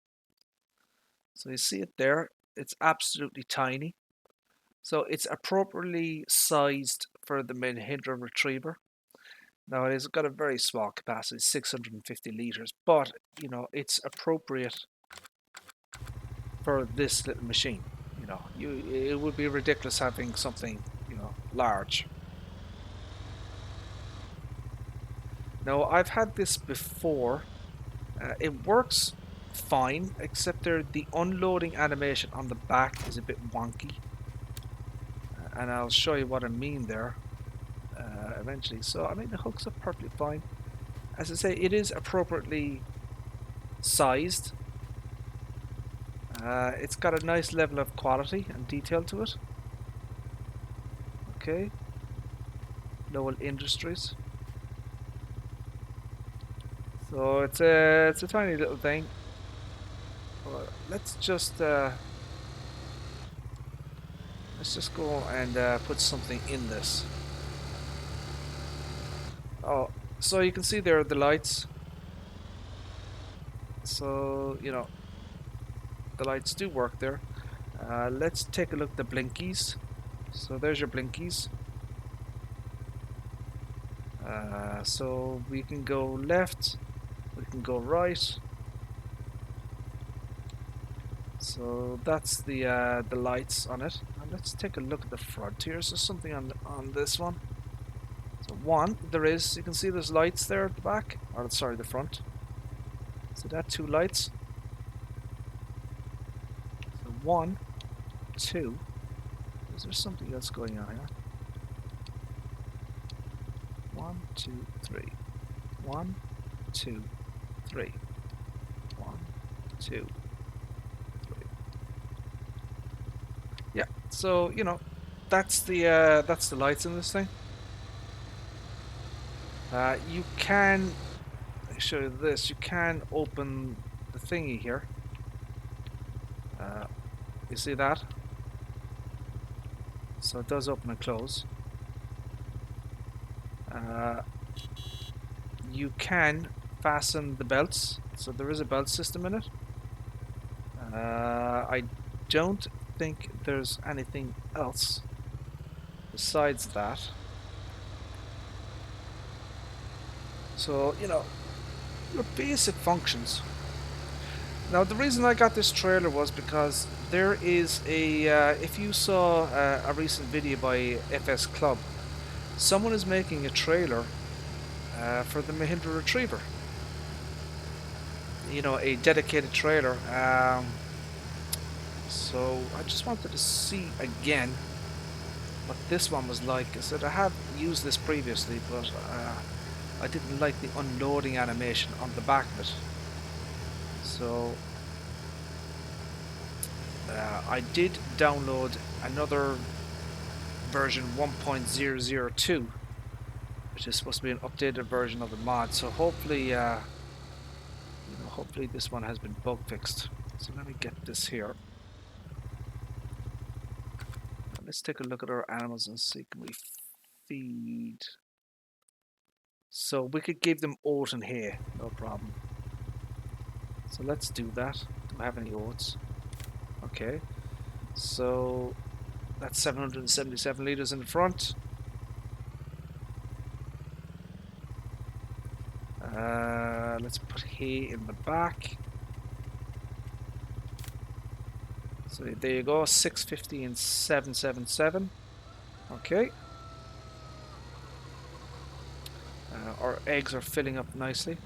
So you see it there. It's absolutely tiny. So it's appropriately sized for the Mahindra Retriever. Now it has got a very small capacity, 650 liters, but it's appropriate for this little machine. It would be ridiculous having something large. Now, I've had this before. It works fine, except the unloading animation on the back is a bit wonky. And I'll show you what I mean there eventually. So, I mean, it hooks up perfectly fine. As I say, it is appropriately sized. It's got a nice level of quality and detail to it. Okay. Lowell Industries. So it's a tiny little thing. Let's just go and put something in this. Oh, so you can see there are the lights. So the lights do work there. Let's take a look at the blinkies. So there's your blinkies. So we can go left. We can go right. So that's the lights on it. And let's take a look at the front here. So something on this one. So there is. You can see there's lights there at the back, or sorry, the front. So that 2 lights. So 1, 2. Is there something else going on here? 1, 2, 3. 1, 2, 3. 1, 2, 3. Yeah. So that's the lights in this thing. You can show you this. You can open the thingy here. You see that? So it does open and close. You can fasten the belts, so there is a belt system in it. I don't think there's anything else besides that. So, your basic functions. Now, the reason I got this trailer was because there is if you saw a recent video by FS Club, someone is making a trailer for the Mahindra Retriever. A dedicated trailer. So I just wanted to see again what this one was like. I said I have used this previously, but I didn't like the unloading animation on the back of it. So I did download another version 1.002 which is supposed to be an updated version of the mod. So hopefully, hopefully this one has been bug fixed. So let me get this here. Let's take a look at our animals and see, can we feed? So we could give them oat and hay, no problem. So let's do that. Do I have any oats? Okay. So that's 777 litres in the front. Let's put hay in the back. So there you go, 650 and 777. Okay. Our eggs are filling up nicely.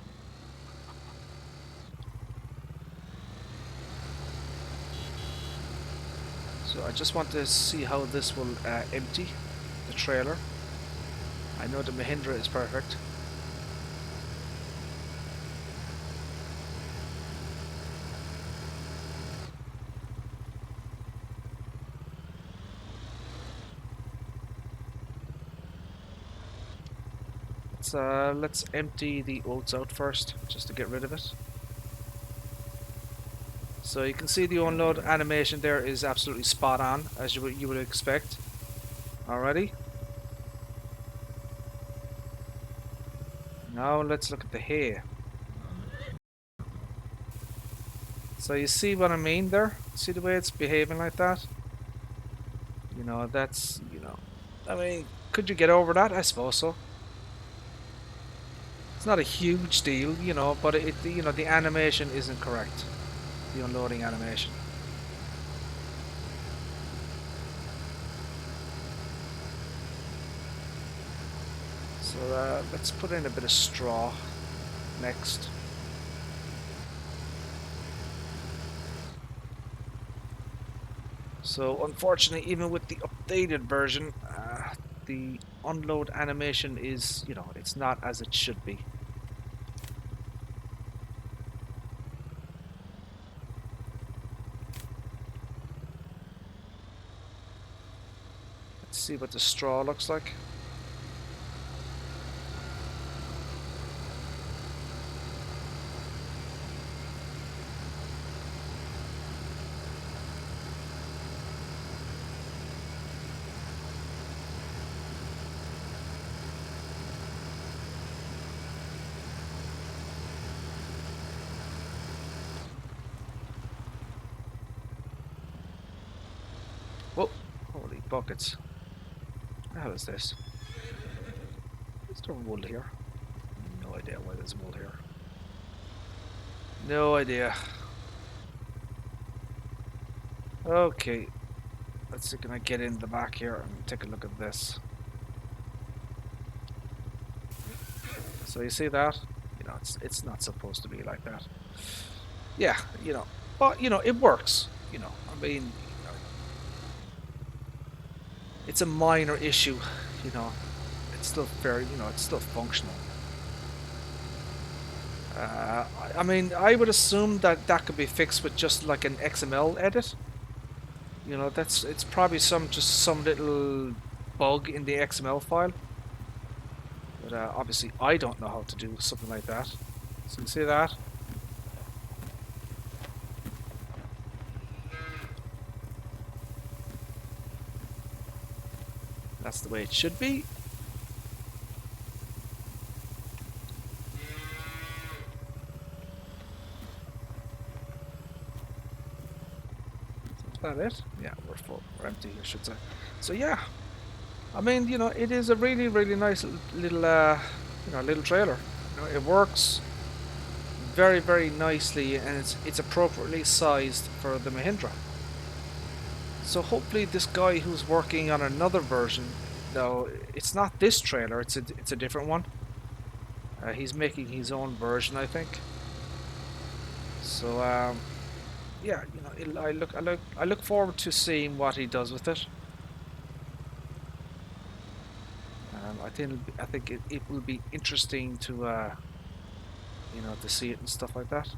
So I just want to see how this will empty the trailer. I know the Mahindra is perfect. Let's empty the oats out first, just to get rid of it. So you can see the unload animation there is absolutely spot on, as you would expect. Alrighty. Now let's look at the hay. So you see what I mean there? See the way it's behaving like that? You know, that's, I mean, could you get over that? I suppose so. It's not a huge deal, but the animation isn't correct. The unloading animation. So let's put in a bit of straw next. So unfortunately, even with the updated version, the unload animation is, it's not as it should be. Let's see what the straw looks like. Whoa, holy buckets. What the hell is this? Is there wool here? No idea why there's wool here. No idea. Okay. Let's see, can I get in the back here and take a look at this? So you see that? It's not supposed to be like that. Yeah, but it works. I mean, it's a minor issue. It's still fair. It's still functional. I mean, I would assume that could be fixed with just like an XML edit. It's probably just some little bug in the XML file. But obviously, I don't know how to do something like that. So you see that? That's the way it should be. Is that it? Yeah, we're full. We're empty, I should say. So yeah, I mean, it is a really, really nice little, little trailer. It works very, very nicely, and it's appropriately sized for the Mahindra. So hopefully, this guy who's working on another version, though it's not this trailer, it's a different one. He's making his own version, I think. So yeah, I look forward to seeing what he does with it. I think it will be interesting to to see it and stuff like that.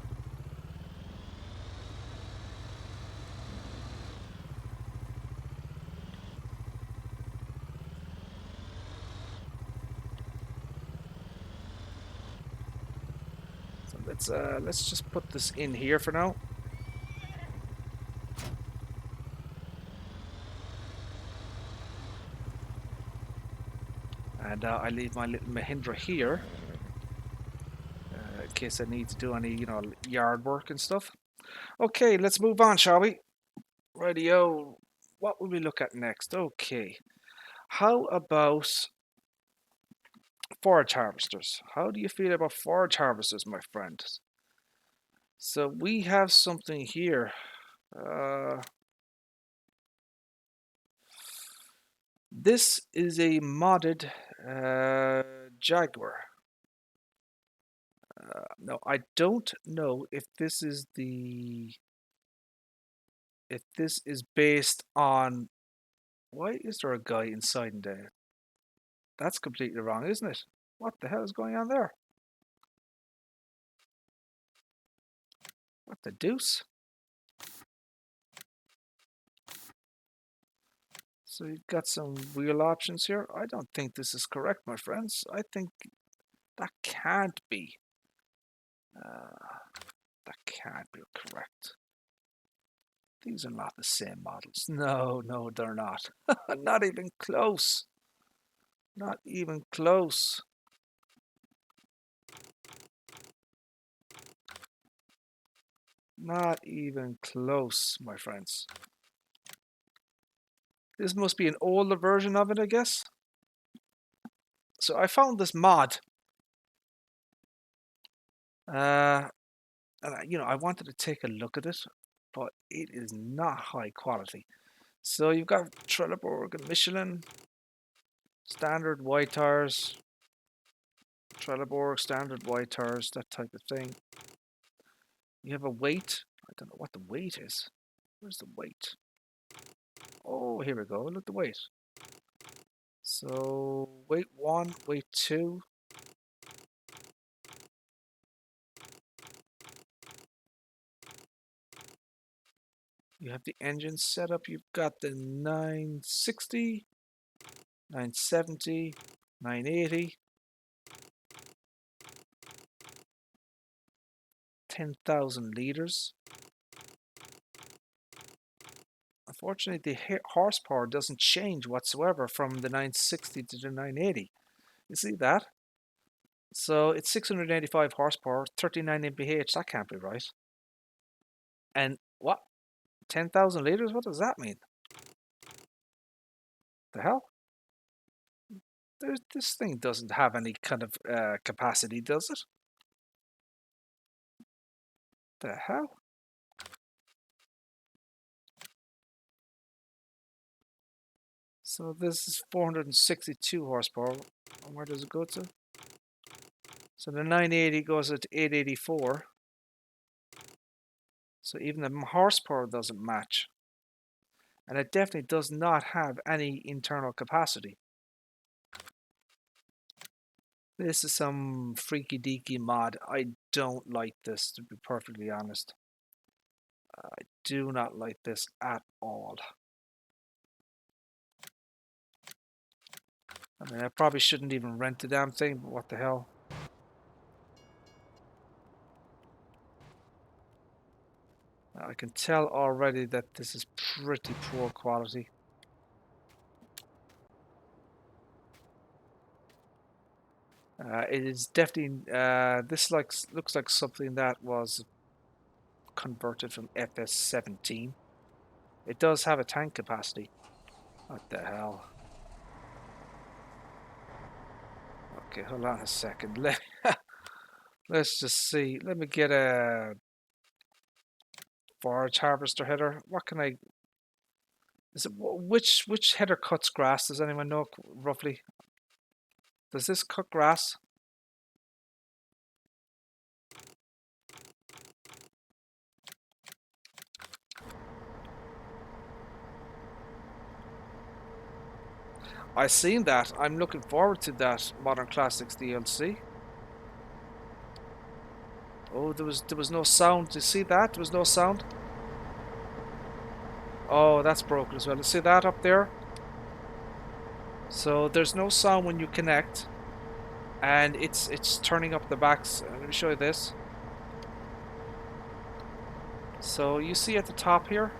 So let's just put this in here for now. And I leave my little Mahindra here in case I need to do any, yard work and stuff. Okay, let's move on, shall we? Radio. What will we look at next? Okay. How about forage harvesters? How do you feel about forage harvesters, my friend? So we have something here. This is a modded Jaguar. No, I don't know if this is based on. Why is there a guy inside in there? That's completely wrong, isn't it? What the hell is going on there? What the deuce? So you've got some wheel options here. I don't think this is correct, my friends. I think that can't be. That can't be correct. These are not the same models. No, no, they're not. Not even close. Not even close. Not even close, my friends. This must be an older version of it, I guess. So I found this mod. And I wanted to take a look at it, but it is not high quality. So you've got Trelleborg and Michelin, standard white tires, Trelleborg, standard white tires, that type of thing. You have a weight. I don't know what the weight is. Where's the weight? Oh, here we go. Look at the weight. So weight 1, weight 2. You have the engine setup. You've got the 960, 970, 980, 10,000 liters. Unfortunately, the horsepower doesn't change whatsoever from the 960 to the 980. You see that? So it's 685 horsepower, 39 mph. That can't be right. And what? 10,000 liters? What does that mean? The hell? This thing doesn't have any kind of capacity, does it? The hell? So this is 462 horsepower. And where does it go to? So the 980 goes at 884. So even the horsepower doesn't match. And it definitely does not have any internal capacity. This is some freaky deaky mod. I don't like this, to be perfectly honest. I do not like this at all. I mean, I probably shouldn't even rent the damn thing, but what the hell? I can tell already that this is pretty poor quality. It is definitely, this looks like something that was converted from FS17. It does have a tank capacity. What the hell? Okay, hold on a second. Let's just see. Let me get a forage harvester header. What can I? Is it which header cuts grass? Does anyone know roughly? Does this cut grass? I seen that. I'm looking forward to that Modern Classics DLC. Oh, there was no sound. Do you see that? There was no sound. Oh, that's broken as well. You see that up there? So there's no sound when you connect, and it's turning up the backs. Let me show you this. So you see at the top here,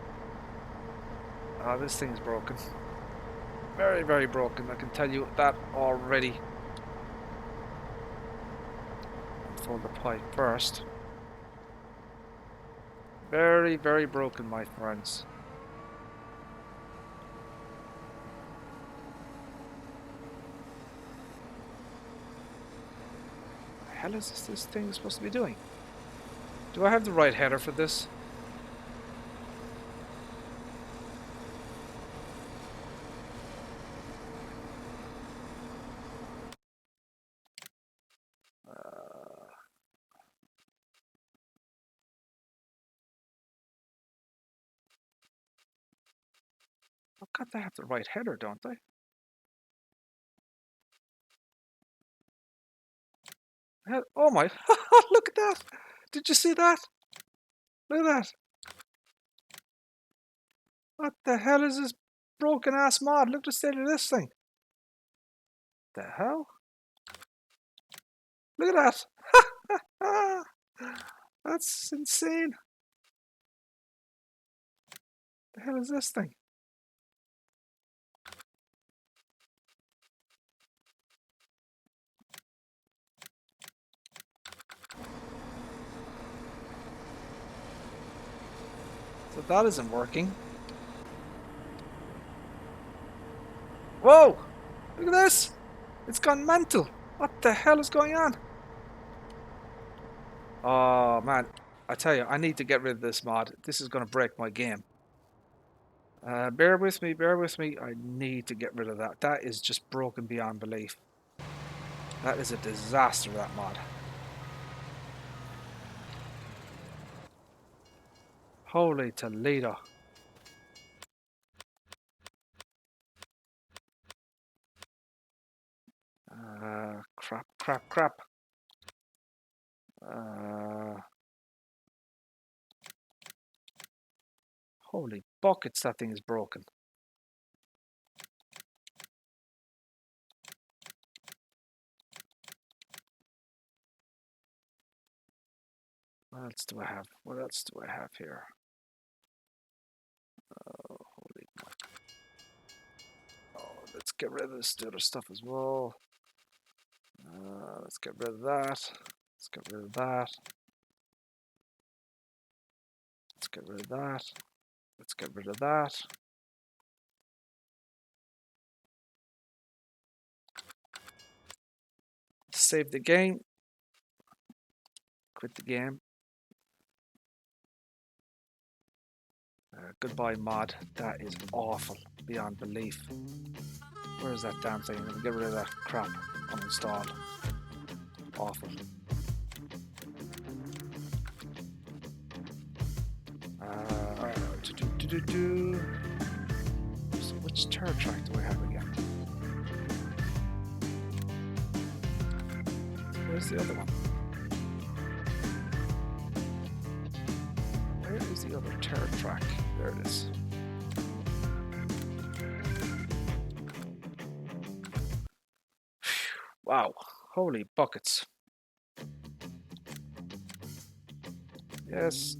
this thing's broken. Very, very broken. I can tell you that already. Unfold the pipe first. Very, very broken, my friends. What the hell is this thing supposed to be doing? Do I have the right header for this? I've got to have the right header, don't I? Oh my, look at that! Did you see that? Look at that! What the hell is this broken ass mod? Look at the state of this thing. The hell? Look at that! That's insane. The hell is this thing? So that isn't working. Whoa! Look at this! It's gone mental. What the hell is going on? Oh man, I tell you, I need to get rid of this mod. This is going to break my game. Bear with me, bear with me. I need to get rid of that. That is just broken beyond belief. That is a disaster, that mod. Holy Toledo. Crap, crap, crap. Holy buckets, that thing is broken. What else do I have? What else do I have here? Oh, holy. Oh, let's get rid of this other stuff as well. Let's get rid of that. Let's get rid of that. Let's get rid of that. Let's get rid of that. Save the game. Quit the game. Goodbye mod. That is awful beyond belief. Where is that damn thing? I'm gonna get rid of that crap. Uninstall. Awful. So which turret track do I have again? Where's the other one? Where is the other turret track? There it is. Wow, holy buckets. Yes.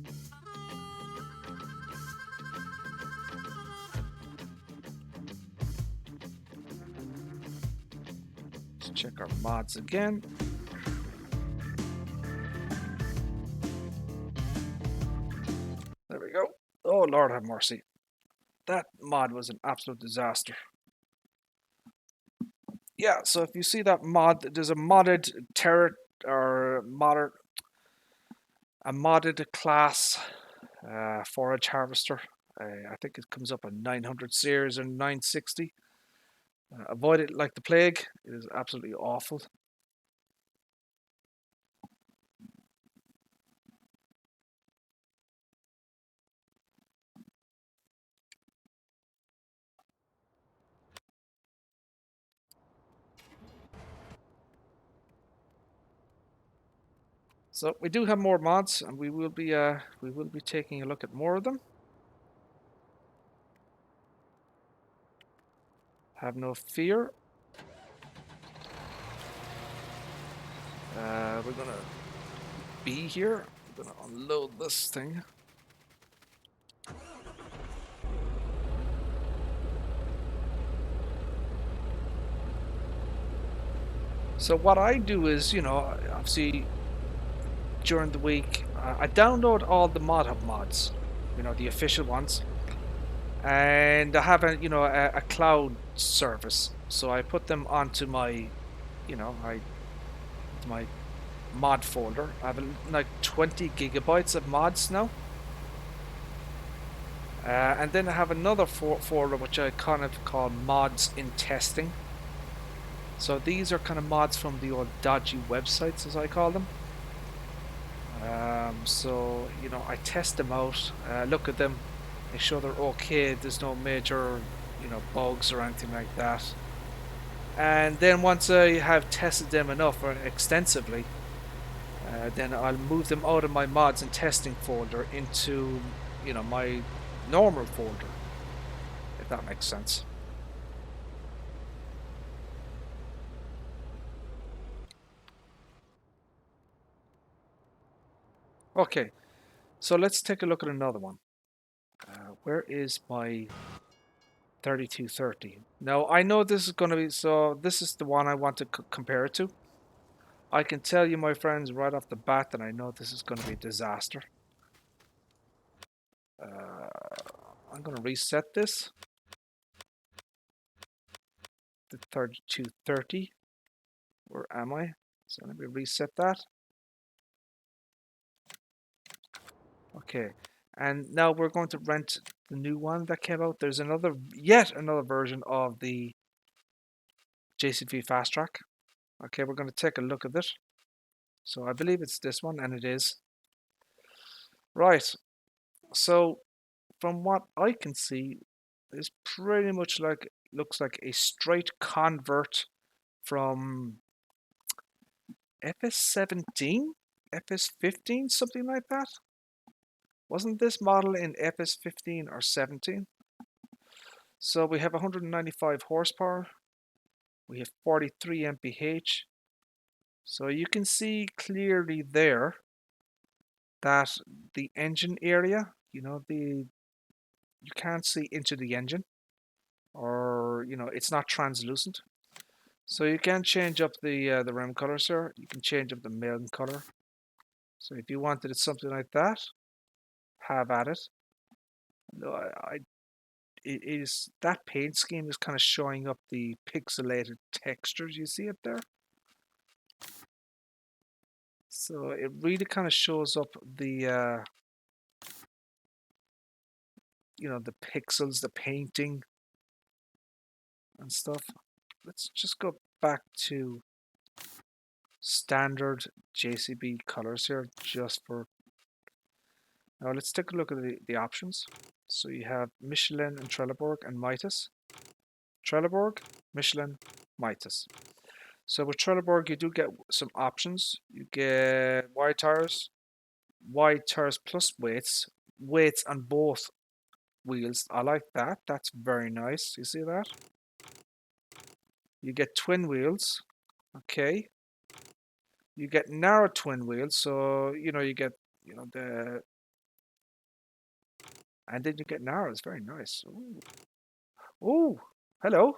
Let's check our mods again. There we go. Oh, Lord have mercy. That mod was an absolute disaster. Yeah, so if you see that mod, there's a modded turret or a modded class forage harvester. I think it comes up at 900 series and 960. Avoid it like the plague. It is absolutely awful. So we do have more mods, and we will be taking a look at more of them. Have no fear. We're gonna be here. We're gonna unload this thing. So what I do is, you know, obviously during the week, I download all the Mod Hub mods, you know, the official ones, and I have a, you know, a cloud service. So I put them onto my, you know, my mod folder. I have like 20 gigabytes of mods now. And then I have another folder which I kind of call mods in testing. So these are kind of mods from the old dodgy websites, as I call them. So, you know, I test them out, look at them, make sure they're okay, there's no major, you know, bugs or anything like that. And then once I have tested them enough or extensively, then I'll move them out of my mods and testing folder into, you know, my normal folder, if that makes sense. Okay, so let's take a look at another one. Where is my 3230? Now, I know this is going to be, so this is the one I want to compare it to. I can tell you, my friends, right off the bat that I know this is going to be a disaster. I'm going to reset this. The 3230. Where am I? So let me reset that. Okay. And now we're going to rent the new one that came out. There's yet another version of the JCV Fast Track. Okay, we're going to take a look at it. So I believe it's this one, and it is. Right. So from what I can see, it's pretty much like, looks like a straight convert from FS17, FS15, something like that. Wasn't this model in FS15 or 17? So we have 195 horsepower. We have 43 mph. So you can see clearly there that the engine area, you know, you can't see into the engine, or you know, it's not translucent. So you can change up the rim color, sir. You can change up the main color. So if you wanted it something like that, have at it. No, it is, that paint scheme is kind of showing up the pixelated textures. You see it there? So it really kind of shows up the you know, the pixels, the painting and stuff. Let's just go back to standard JCB colors here, just for now. Let's take a look at the options. So you have Michelin and Trelleborg and Mitas. Trelleborg, Michelin, Mitas. So with Trelleborg, you do get some options. You get wide tires plus weights on both wheels. I like that. That's very nice. You see that? You get twin wheels. Okay. You get narrow twin wheels. So, you know, you get, you know, and then you get narrow. It's very nice. Ooh. Ooh. Hello.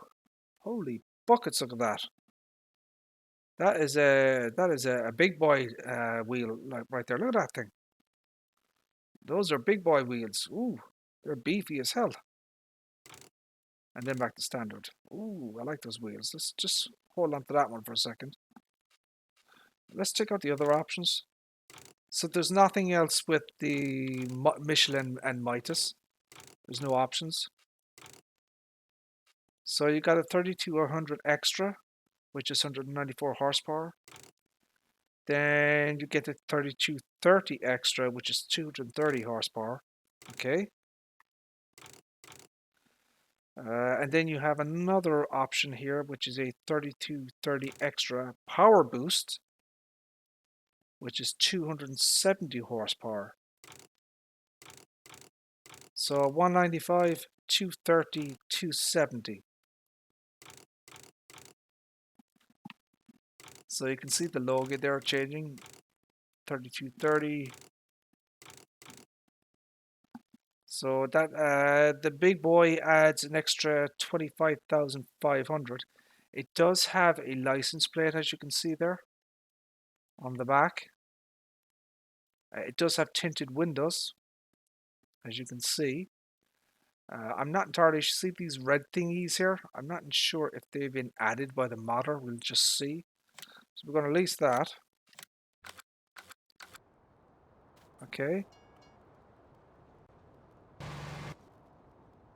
Holy buckets, look at that. That is a big boy wheel, like right there. Look at that thing. Those are big boy wheels. Ooh, they're beefy as hell. And then back to standard. Ooh, I like those wheels. Let's just hold on to that one for a second. Let's check out the other options. So there's nothing else with the Michelin and Mitas. There's no options. So you got a 3200 extra, which is 194 horsepower. Then you get the 3230 extra, which is 230 horsepower. Okay. And then you have another option here, which is a 3230 extra power boost, which is 270 horsepower. So 195, 230, 270. So you can see the logo there changing. 3230. So that the big boy adds an extra 25,500. It does have a license plate, as you can see there on the back. It does have tinted windows, as you can see. I'm not entirely sure. See these red thingies here? I'm not sure if they've been added by the modder. We'll just see. So we're going to release that. Okay.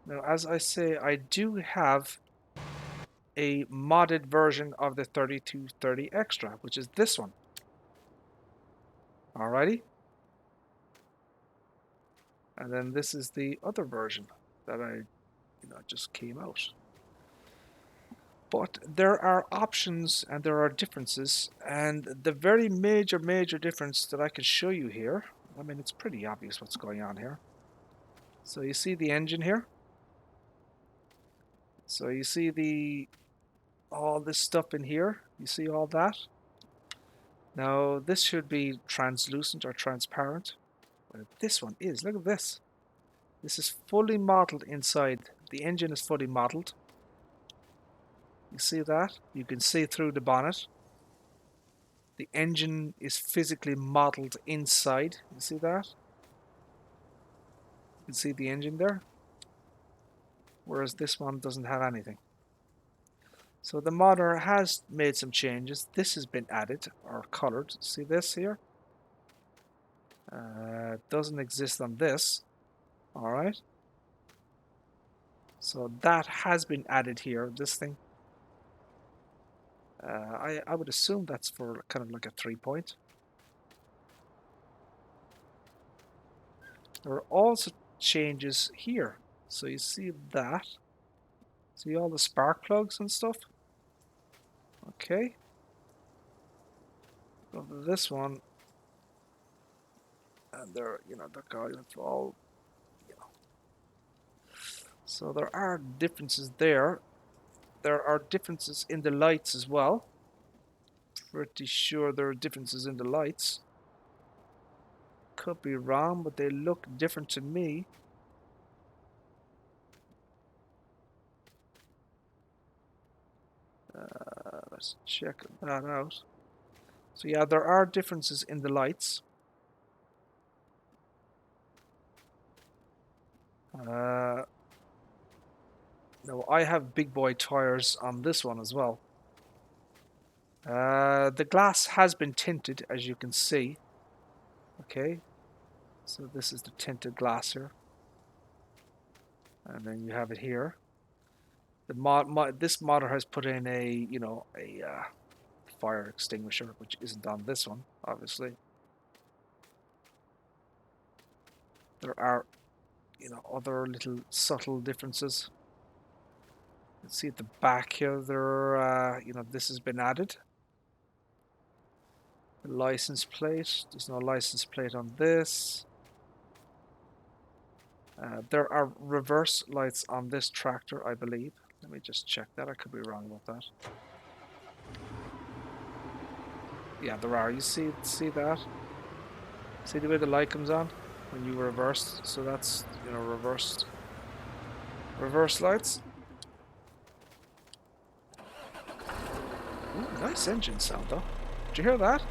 Now, as I say, I do have a modded version of the 3230 Extra, which is this one. Alrighty. And then this is the other version that just came out. But there are options and there are differences, and the very major difference that I can show you here, I mean, it's pretty obvious what's going on here. So you see the engine here. So you see all this stuff in here. You see all that. Now this should be translucent or transparent. But this one is. Look at this. This is fully modeled inside. The engine is fully modeled. You see that? You can see through the bonnet. The engine is physically modeled inside. You see that? You can see the engine there. Whereas this one doesn't have anything. So the modder has made some changes. This has been added or colored. See this here? Doesn't exist on this. Alright. So that has been added here, this thing. I would assume that's for kind of like a 3-point. There are also changes here. So you see that. See all the spark plugs and stuff? Okay. Go to this one. And they're, they're going all, So there are differences there. There are differences in the lights as well. Pretty sure there are differences in the lights. Could be wrong, but they look different to me. Let's check that out. So yeah, there are differences in the lights. No, I have big boy tires on this one as well. The glass has been tinted, as you can see. Okay, so this is the tinted glass here, and then you have it here. This modder has put in a fire extinguisher, which isn't on this one, obviously. There are other little subtle differences. You can see at the back here there this has been added. The license plate, there's no license plate on this. There are reverse lights on this tractor, I believe. Let me just check that. I could be wrong about that. Yeah, there are. You see that? See the way the light comes on when you reverse? So that's, reversed. Reverse lights. Ooh, nice engine sound, though. Did you hear that?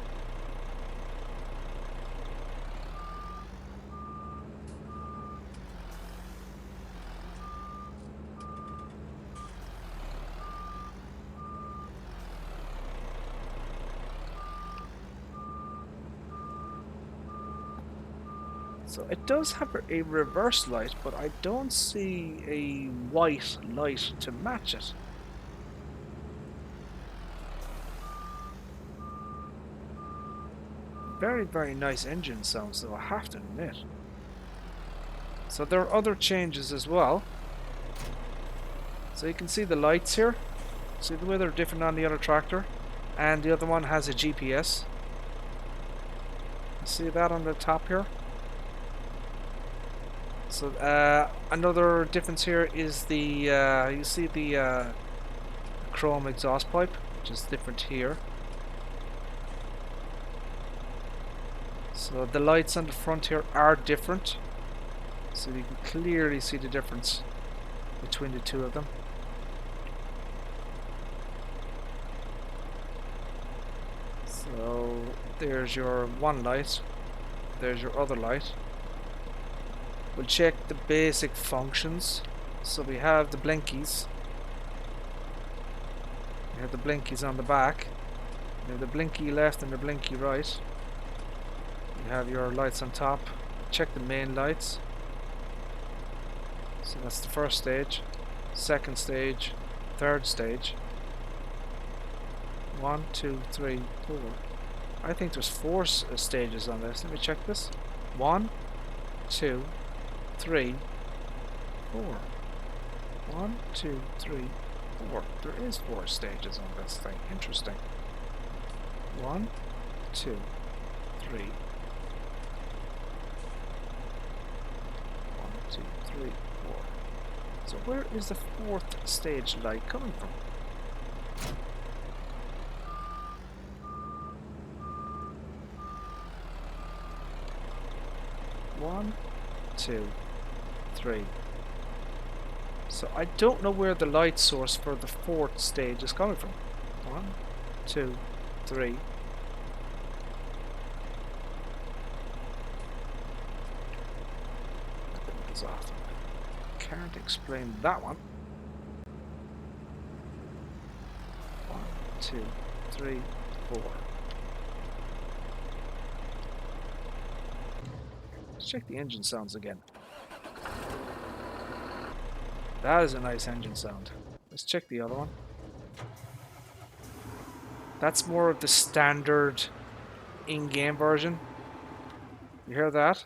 So it does have a reverse light, but I don't see a white light to match it. Very, very nice engine sounds, though, I have to admit. So there are other changes as well. So you can see the lights here. See the way they're different on the other tractor? And the other one has a GPS. You see that on the top here? So another difference here is the you see the chrome exhaust pipe, which is different here. So the lights on the front here are different, so you can clearly see the difference between the two of them. There's your one light. There's your other light. We'll check the basic functions. So we have the blinkies. We have the blinkies on the back. We have the blinky left and the blinky right. You have your lights on top. Check the main lights. So that's the first stage, second stage, third stage. 1, 2, 3, 4. I think there's 4 stages on this. Let me check this. 1, 2, 3, 4. 1, 2, 3, 4. There is 4 stages on this thing. Interesting. 1, 2, 3. 1, 2, 3, 4. So where is the 4th stage light coming from? One, 2, 3. So I don't know where the light source for the 4th stage is coming from. 1, 2, 3. That is off. Can't explain that one. 1, 2, 3, 4. Let's check the engine sounds again. That is a nice engine sound. Let's check the other one. That's more of the standard in-game version. You hear that?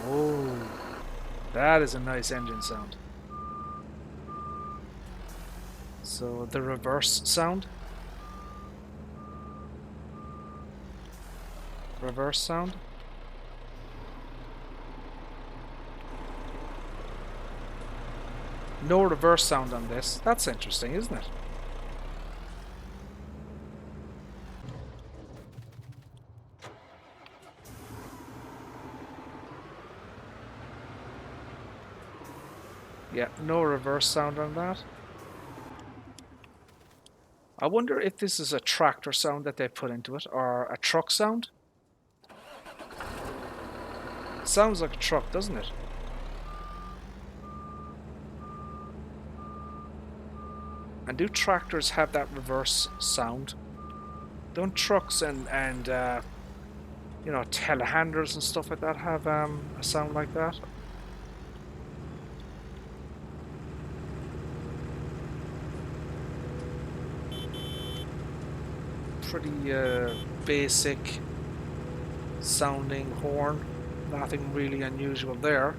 Oh, that is a nice engine sound. So the reverse sound. Reverse sound. No reverse sound on this. That's interesting, isn't it? Yeah, no reverse sound on that. I wonder if this is a tractor sound that they put into it, or a truck sound. It sounds like a truck, doesn't it? And do tractors have that reverse sound? Don't trucks and you know, telehandlers and stuff like that have a sound like that? Pretty basic sounding horn. Nothing really unusual there.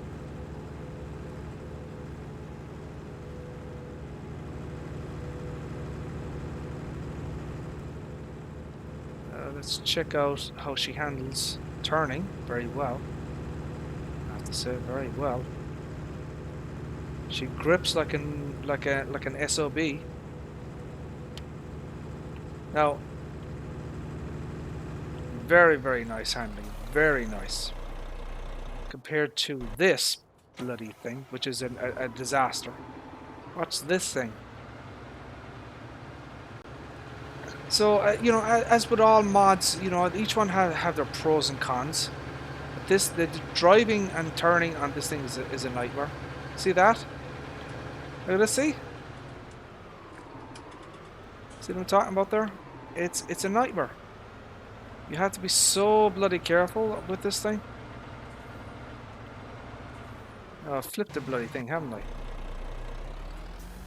Let's check out how she handles turning. Very well. I have to say, very well. She grips like an SOB. Now, very, very nice handling. Very nice. Compared to this bloody thing, which is a disaster. What's this thing? So, you know, as with all mods, you know, each one have their pros and cons. But the driving and turning on this thing is a nightmare. See that? Look at this, see? See what I'm talking about there? It's a nightmare. You have to be so bloody careful with this thing. Oh, I've flipped the bloody thing, haven't I?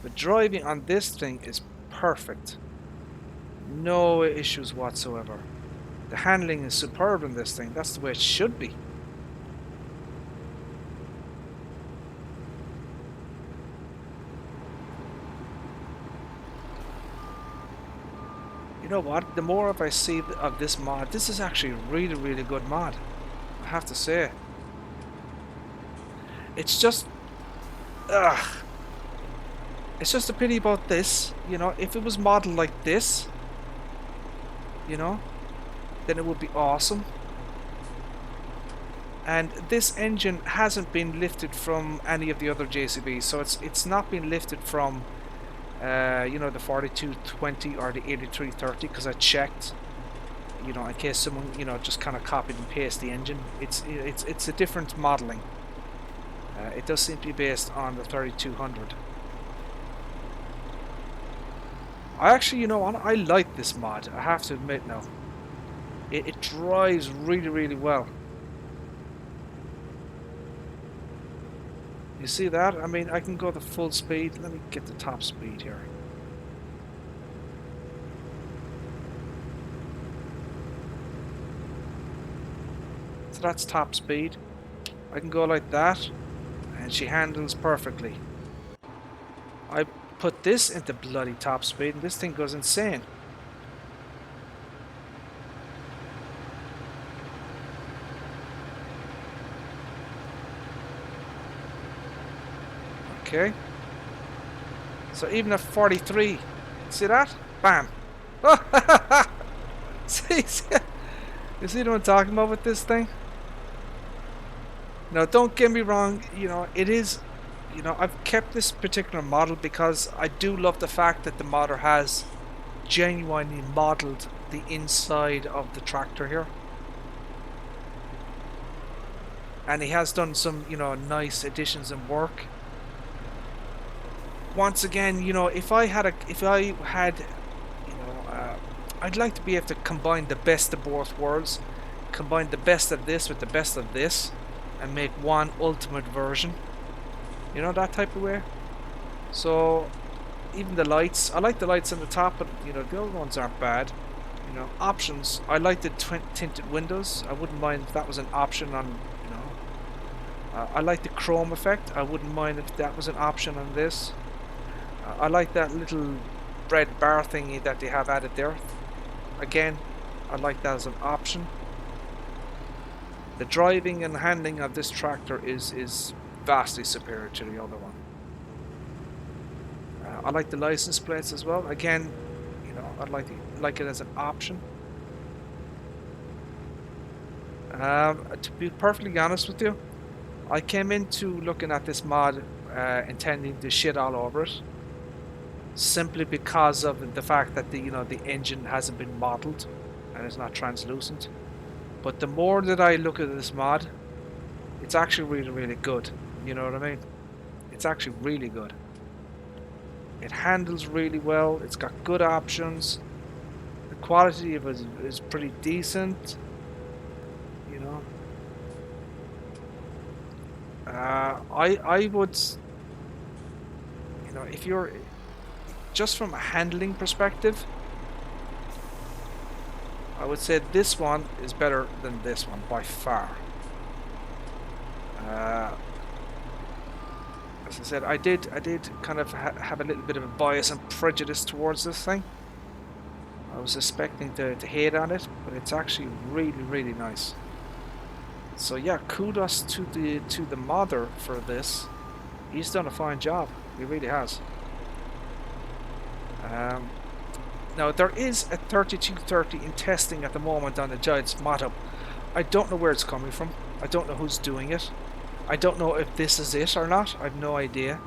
The driving on this thing is perfect. No issues whatsoever. The handling is superb in this thing. That's the way it should be. You know what? The more I see of this mod, this is actually a really, really good mod. I have to say. It's just... it's just a pity about this. You know, if it was modeled like this, you know, then it would be awesome. And this engine hasn't been lifted from any of the other JCBs, so it's not been lifted from you know, the 4220 or the 8330, because I checked, you know, in case someone, you know, just kind of copied and pasted the engine. It's a different modeling. It does seem to be based on the 3200. I actually, you know, I like this mod, I have to admit now. It drives really well. You see that? I mean, I can go the full speed. Let me get the top speed here. So that's top speed. I can go like that, and she handles perfectly. I put this into bloody top speed, and this thing goes insane. Okay. So even at 43, see that? Bam! see, you see what I'm talking about with this thing? Now, don't get me wrong, you know, it is, you know, I've kept this particular model because I do love the fact that the modder has genuinely modeled the inside of the tractor here. And he has done some, you know, nice additions and work. Once again, you know, if I had, you know, I'd like to be able to combine the best of both worlds, combine the best of this with the best of this, and make one ultimate version. You know, that type of way. So, even the lights, I like the lights on the top, but, you know, the other ones aren't bad. You know, options, I like the tinted windows. I wouldn't mind if that was an option on, you know. I like the chrome effect. I wouldn't mind if that was an option on this. I like that little red bar thingy that they have added there. Again, I like that as an option. The driving and handling of this tractor is vastly superior to the other one. I like the license plates as well. Again, you know, I'd like it as an option. To be perfectly honest with you, I came into looking at this mod intending to shit all over it, simply because of the fact that the engine hasn't been modeled and it's not translucent. But the more that I look at this mod, it's actually really good. You know what I mean? It's actually really good. It handles really well. It's got good options. The quality of it is pretty decent. You know, I would, you know, if you're just from a handling perspective, I would say this one is better than this one by far. As I said, I did kind of have a little bit of a bias and prejudice towards this thing. I was expecting to hate on it, but it's actually really nice. So yeah, kudos to the modder for this. He's done a fine job. He really has. Now there is a 3230 in testing at the moment on the Giants mod hub. I don't know where it's coming from. I don't know who's doing it. I don't know if this is it or not. I have no idea.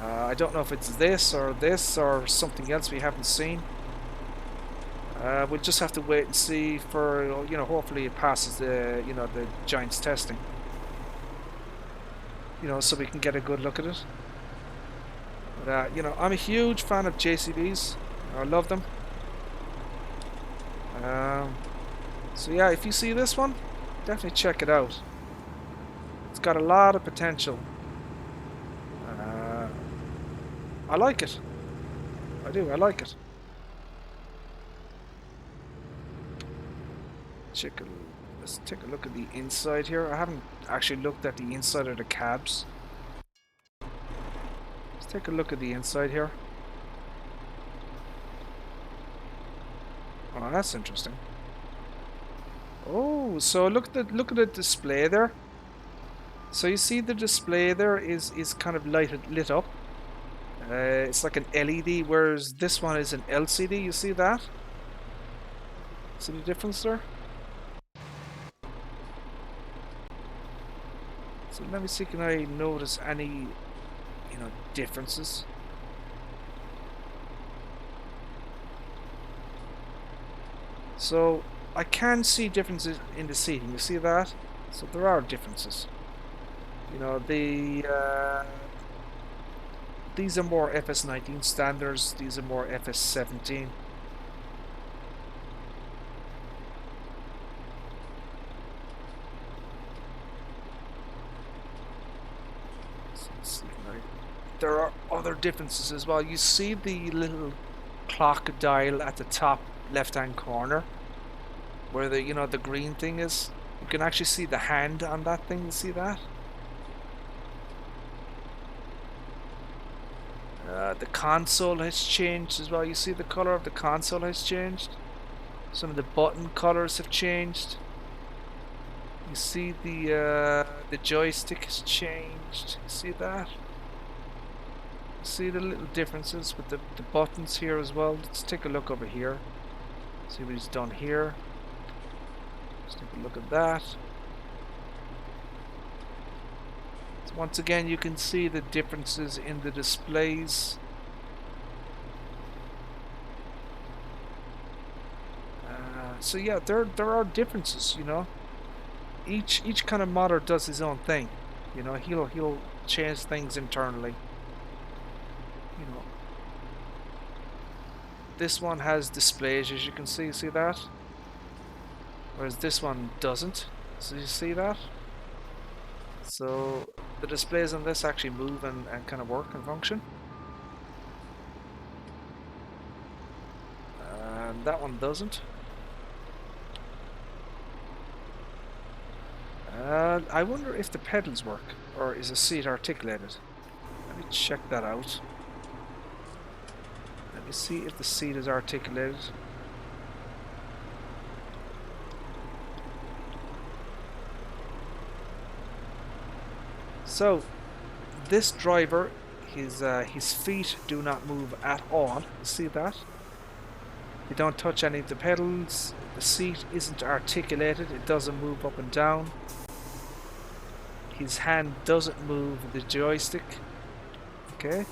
I don't know if it's this or something else we haven't seen. We'll just have to wait and see for, you know, hopefully it passes the, you know, the Giants testing. You know, so we can get a good look at it. But, you know, I'm a huge fan of JCBs. I love them. So yeah, if you see this one, definitely check it out. It's got a lot of potential. I like it. I do, I like it. Let's take a look at the inside here. I haven't actually looked at the inside of the cabs. Let's take a look at the inside here. Oh, that's interesting. Oh, so look at the display there. So you see the display there is kind of lit up. It's like an LED, whereas this one is an LCD. You see that? See the difference there? So let me see, can I notice any, differences? So I can see differences in the seating. You see that? So there are differences. These are more FS19 standards. These are more FS17. There are other differences as well. You see the little clock dial at the top left-hand corner, where the green thing is. You can actually see the hand on that thing. You see that? The console has changed as well. You see the color of the console has changed. Some of the button colors have changed. You see the joystick has changed. You see that? You see the little differences with the buttons here as well. Let's take a look over here. See what he's done here. Let's take a look at that. So once again, you can see the differences in the displays. So yeah, there are differences. Each kind of modder does his own thing. He'll change things internally. This one has displays, as you can see that? Whereas this one doesn't. So you see that? So the displays on this actually move and kind of work and function. And that one doesn't. I wonder if the pedals work, or is the seat articulated? Let me check that out. Let me see if the seat is articulated. So, this driver, his feet do not move at all. You see that? They don't touch any of the pedals. The seat isn't articulated. It doesn't move up and down. His hand doesn't move the joystick. Okay,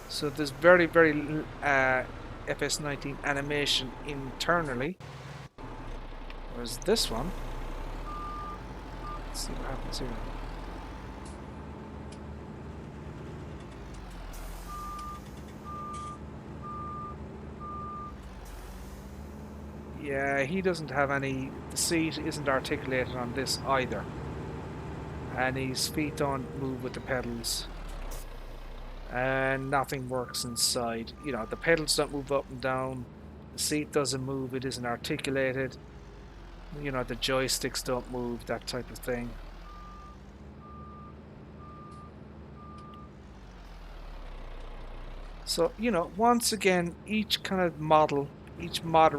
so there's very, very little FS19 animation internally. Whereas this one, let's see what happens here. Yeah, he doesn't have any. The seat isn't articulated on this either. And his feet don't move with the pedals, and nothing works inside. The pedals don't move up and down, the seat doesn't move, it isn't articulated, the joysticks don't move, that type of thing. So once again, each kind of model, each modder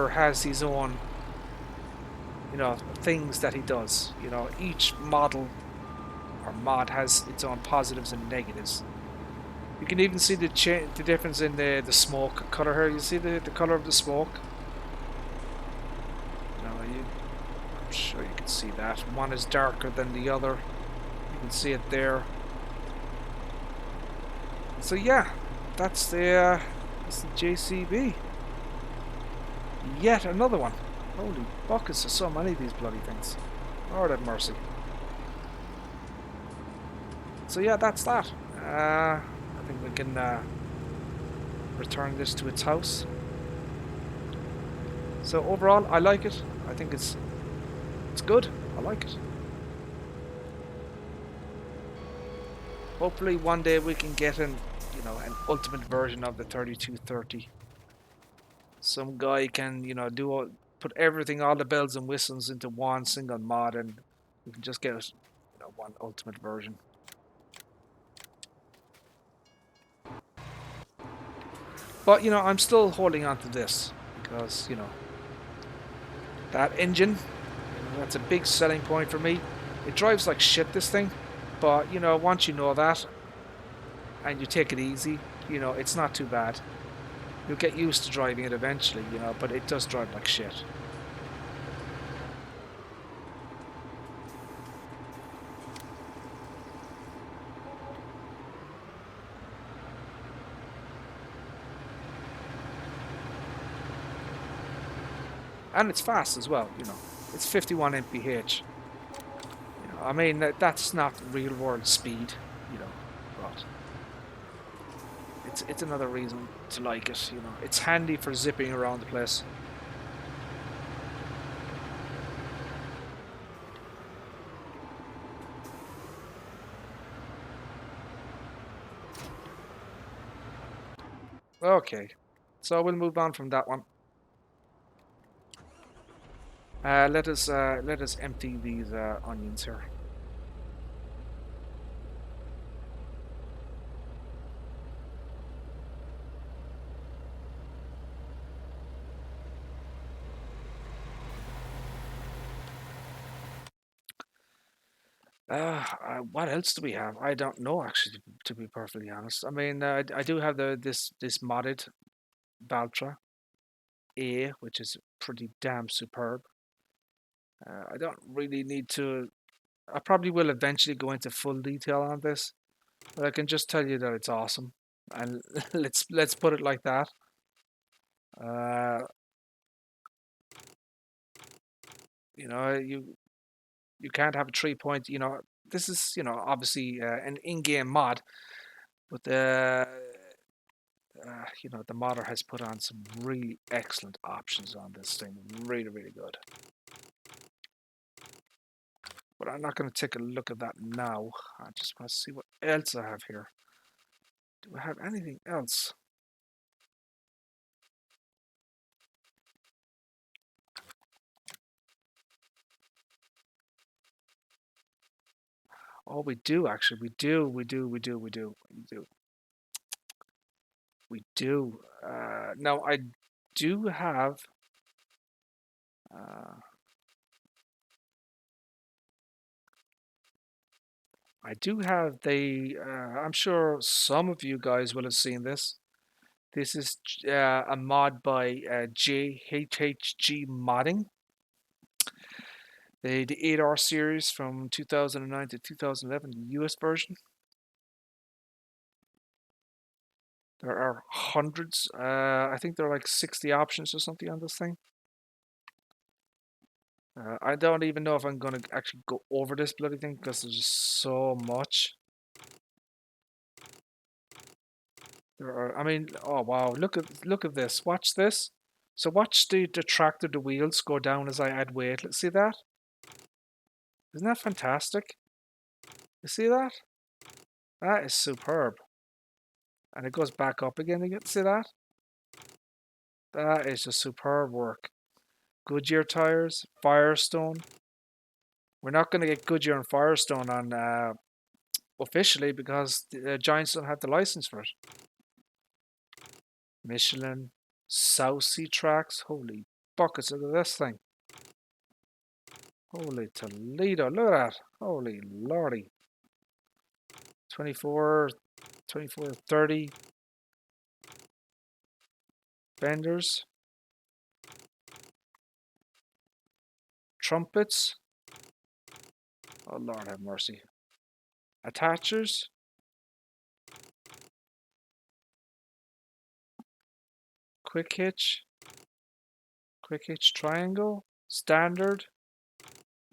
has his own things that he does. Each model or mod has its own positives and negatives. You can even see the difference in the smoke color here. You see the color of the smoke? I'm sure you can see that. One is darker than the other. You can see it there. So yeah, that's the JCB. Yet another one. Holy buckets, there's so many of these bloody things. Lord have mercy. So yeah, that's that. I think we can return this to its house. So overall, I like it. I think it's good. I like it. Hopefully one day we can get an ultimate version of the 3230. Some guy can put everything, all the bells and whistles into one single mod, and we can just get one ultimate version. But I'm still holding on to this because that engine, that's a big selling point for me. It drives like shit, this thing, but once you know that and you take it easy, it's not too bad. You'll get used to driving it eventually, but it does drive like shit. and it's fast as well. You know, it's 51 mph. You know, I mean that's not real world speed. You know, but it's another reason to like it. You know, it's handy for zipping around the place. Okay, so we'll move on from that one. Let us empty these onions here. What else do we have? I don't know actually, to be perfectly honest. I mean, I do have this modded Valtra A, which is pretty damn superb. I don't really need to. I probably will eventually go into full detail on this, but I can just tell you that it's awesome, and let's put it like that. Uh, you know, you can't have a 3 point. You know, this is obviously an in-game mod, but you know, the modder has put on some really excellent options on this thing. Really, really good. But I'm not going to take a look at that now. I just want to see what else I have here. Do I have anything else? Oh, we do actually. We do. We do. We do. We do. We do. We do. Now I do have. Uh, I do have the. I'm sure some of you guys will have seen this. This is a mod by JHHG Modding. The 8R series from 2009 to 2011, the US version. There are hundreds. I think there are like 60 options or something on this thing. I don't even know if I'm going to actually go over this bloody thing because there's just so much. There are. I mean, oh wow! Look at this. Watch this. So watch the tractor, the wheels go down as I add weight. Let's see that. Isn't that fantastic? You see that? That is superb. And it goes back up again. You see that? That is just superb work. Goodyear tires, Firestone. We're not going to get Goodyear and Firestone on officially because the Giants don't have the license for it. Michelin, South Sea Tracks. Holy buckets, look at this thing. Holy Toledo, look at that. Holy lordy. 24, 24, 30 benders. Trumpets. Oh, Lord have mercy. Attachers. Quick hitch. Quick hitch triangle. Standard.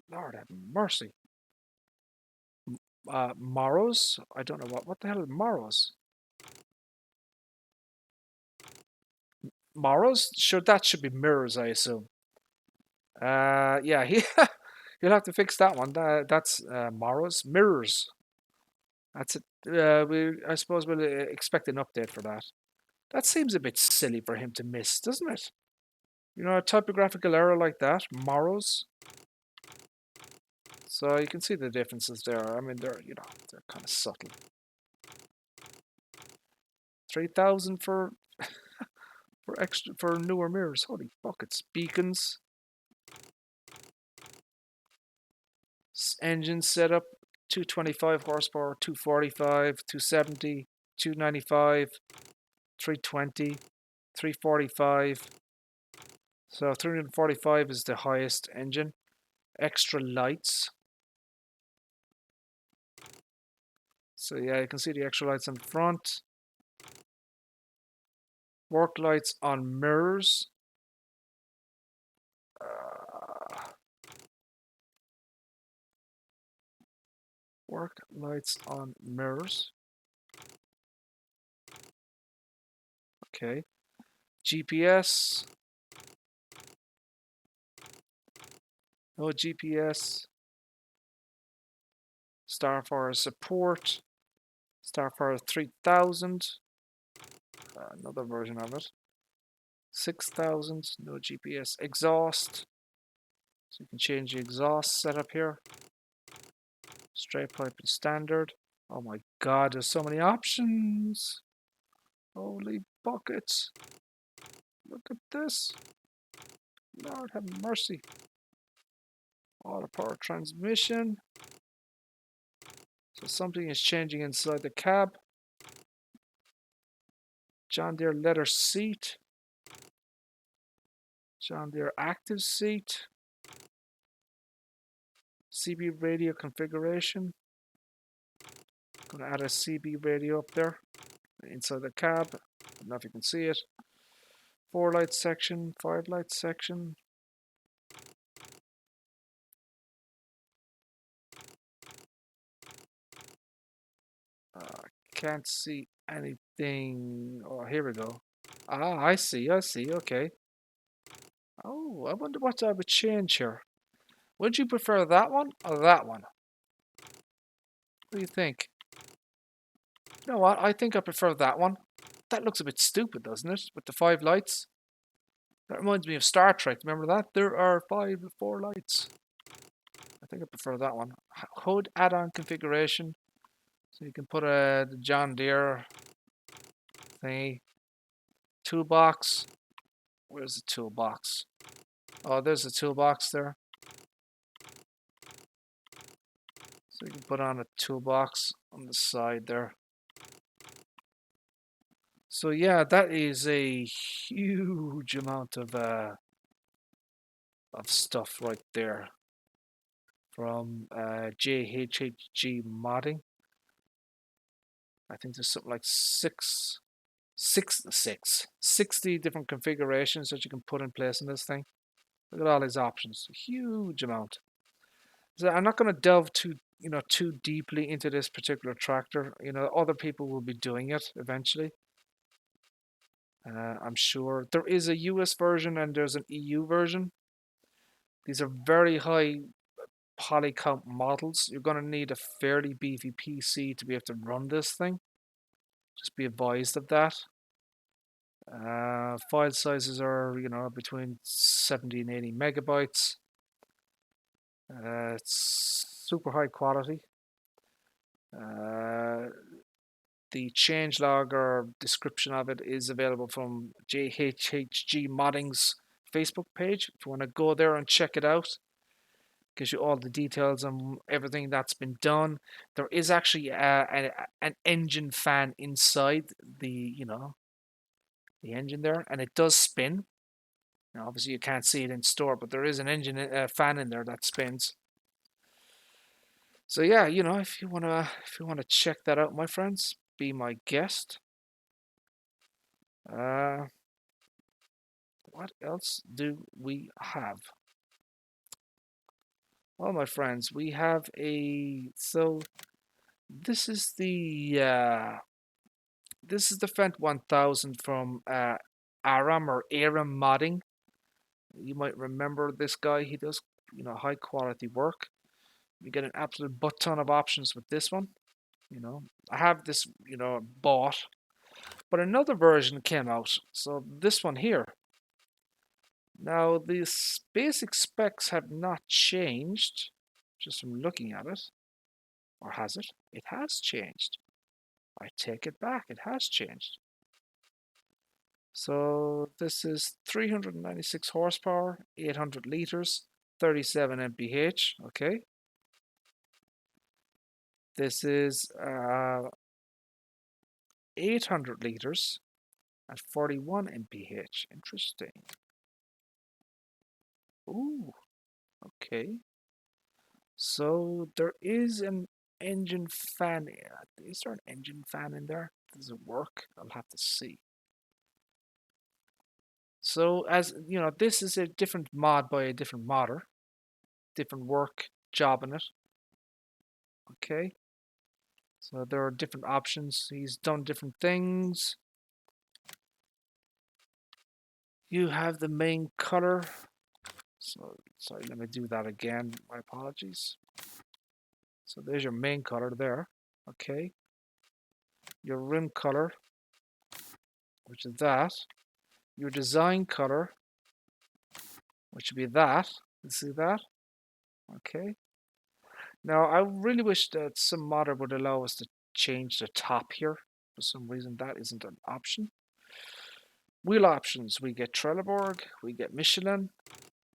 Lord have mercy. Morrows. I don't know what the hell are Morrows. Morrows? Sure, that should be mirrors, I assume. Yeah, you'll have to fix that one. That's Morrows. Mirrors. That's it. I suppose we'll expect an update for that. That seems a bit silly for him to miss, doesn't it? You know, a typographical error like that, Morrows. So you can see the differences there. I mean, they're kind of subtle. 3,000 for for newer mirrors. Holy buckets! Beacons. Engine setup: 225 horsepower, 245, 270, 295, 320, 345. So 345 is the highest engine. Extra lights. So yeah, you can see the extra lights on the front. Work lights on mirrors. Work lights on mirrors. Okay. GPS. No GPS. Starfire support. Starfire 3000. Another version of it. 6000. No GPS. Exhaust. So you can change the exhaust setup here. Straight pipe and standard. Oh my god, there's so many options. Holy buckets. Look at this. Lord have mercy. Auto power transmission. So something is changing inside the cab. John Deere leather seat. John Deere active seat. CB radio configuration. Gonna add a CB radio up there inside the cab. I don't know if you can see it. 4 light section, 5 light section. Can't see anything. Oh, here we go. Ah, I see, okay. Oh, I wonder what I would change here. Would you prefer that one or that one? What do you think? You know what? I think I prefer that one. That looks a bit stupid, doesn't it? With the 5 lights. That reminds me of Star Trek. Remember that? There are 4 lights. I think I prefer that one. Hood add-on configuration. So you can put the John Deere thingy. Toolbox. Where's the toolbox? Oh, there's a toolbox there. So you can put on a toolbox on the side there. So yeah, that is a huge amount of stuff right there from JHHG modding. I think there's something like 60 different configurations that you can put in place in this thing. Look at all these options, a huge amount. So I'm not going to delve too deeply into this particular tractor. Other people will be doing it eventually. I'm sure there is a US version and there's an EU version. These are very high poly count models. You're going to need a fairly beefy PC to be able to run this thing. Just be advised of that. File sizes are, between 70 and 80 megabytes. It's super high quality. The changelog or description of it is available from JHHG Modding's Facebook page. If you want to go there and check it out, gives you all the details on everything that's been done. There is actually an engine fan inside the engine there, and it does spin. Now, obviously, you can't see it in store, but there is an engine fan in there that spins. So yeah, if you wanna check that out, my friends, be my guest. What else do we have? Well, my friends, we have this is the Fendt 1000 from Aram Modding. You might remember this guy. He does high quality work. You get an absolute butt ton of options with this one. I have this bought, but another version came out. So this one here. Now these basic specs have not changed, just from looking at it. Or has it? It has changed. I take it back. It has changed. So this is 396 horsepower, 800 liters, 37 mph. Okay. This is 800 liters at 41 mph. Interesting. Ooh. Okay. So there is an engine fan. Is there an engine fan in there? Does it work? I'll have to see. So as you know, this is a different mod by a different modder, different work job in it. Okay. So there are different options. He's done different things. You have the main color. So, sorry, let me do that again. My apologies. So there's your main color there. Okay. Your rim color, which is that. Your design color, which would be that. You see that? Okay. Now, I really wish that some modder would allow us to change the top here. For some reason, that isn't an option. Wheel options. We get Trelleborg. We get Michelin.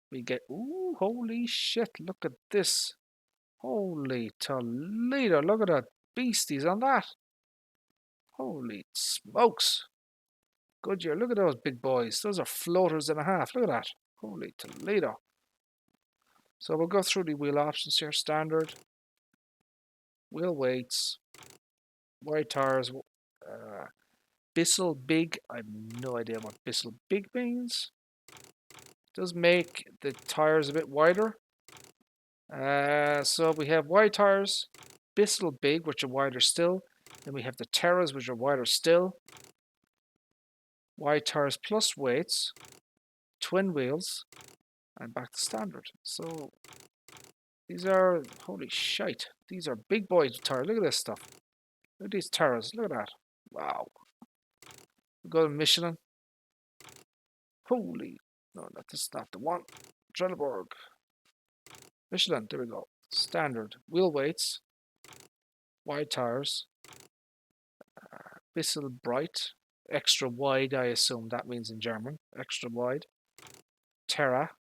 We get... Ooh, holy shit. Look at this. Holy Toledo. Look at that beasties on that. Holy smokes. Goodyear. Look at those big boys. Those are floaters and a half. Look at that. Holy Toledo. So we'll go through the wheel options here. Standard. Wheel weights. Wide tires. Bissell Big. I have no idea what Bissell Big means. It does make the tires a bit wider. So we have wide tires, Bissell Big, which are wider still. Then we have the Terras, which are wider still. Wide tires plus weights, twin wheels, and back to standard. So these are, holy shite, these are big boy tires. Look at this stuff. Look at these Terras. Look at that. Wow. We go to Michelin. Holy, no, that's not the one. Trelleborg. Michelin, there we go. Standard. Wheel weights. Wide tires. Bissell Bright. Extra wide, I assume that means in German. Extra wide. Terra.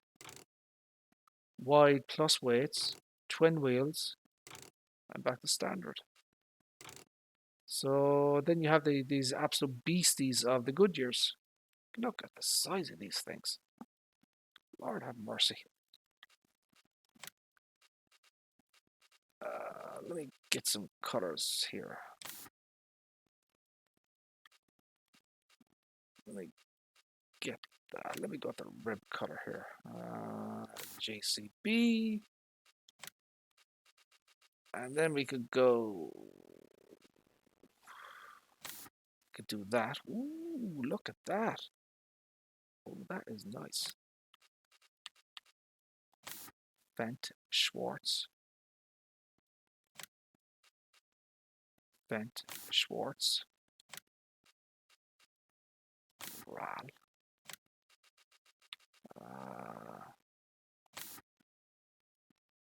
Wide plus weights. Twin wheels. And back to standard. So then you have these absolute beasties of the Goodyears. Look at the size of these things. Lord have mercy. Let me get some colors here. Let me get that. Let me go with the red color here. JCB. And then we could go. Could do that. Ooh, look at that. Oh, that is nice. Fendt Schwartz. Fendt Schwartz. Ral.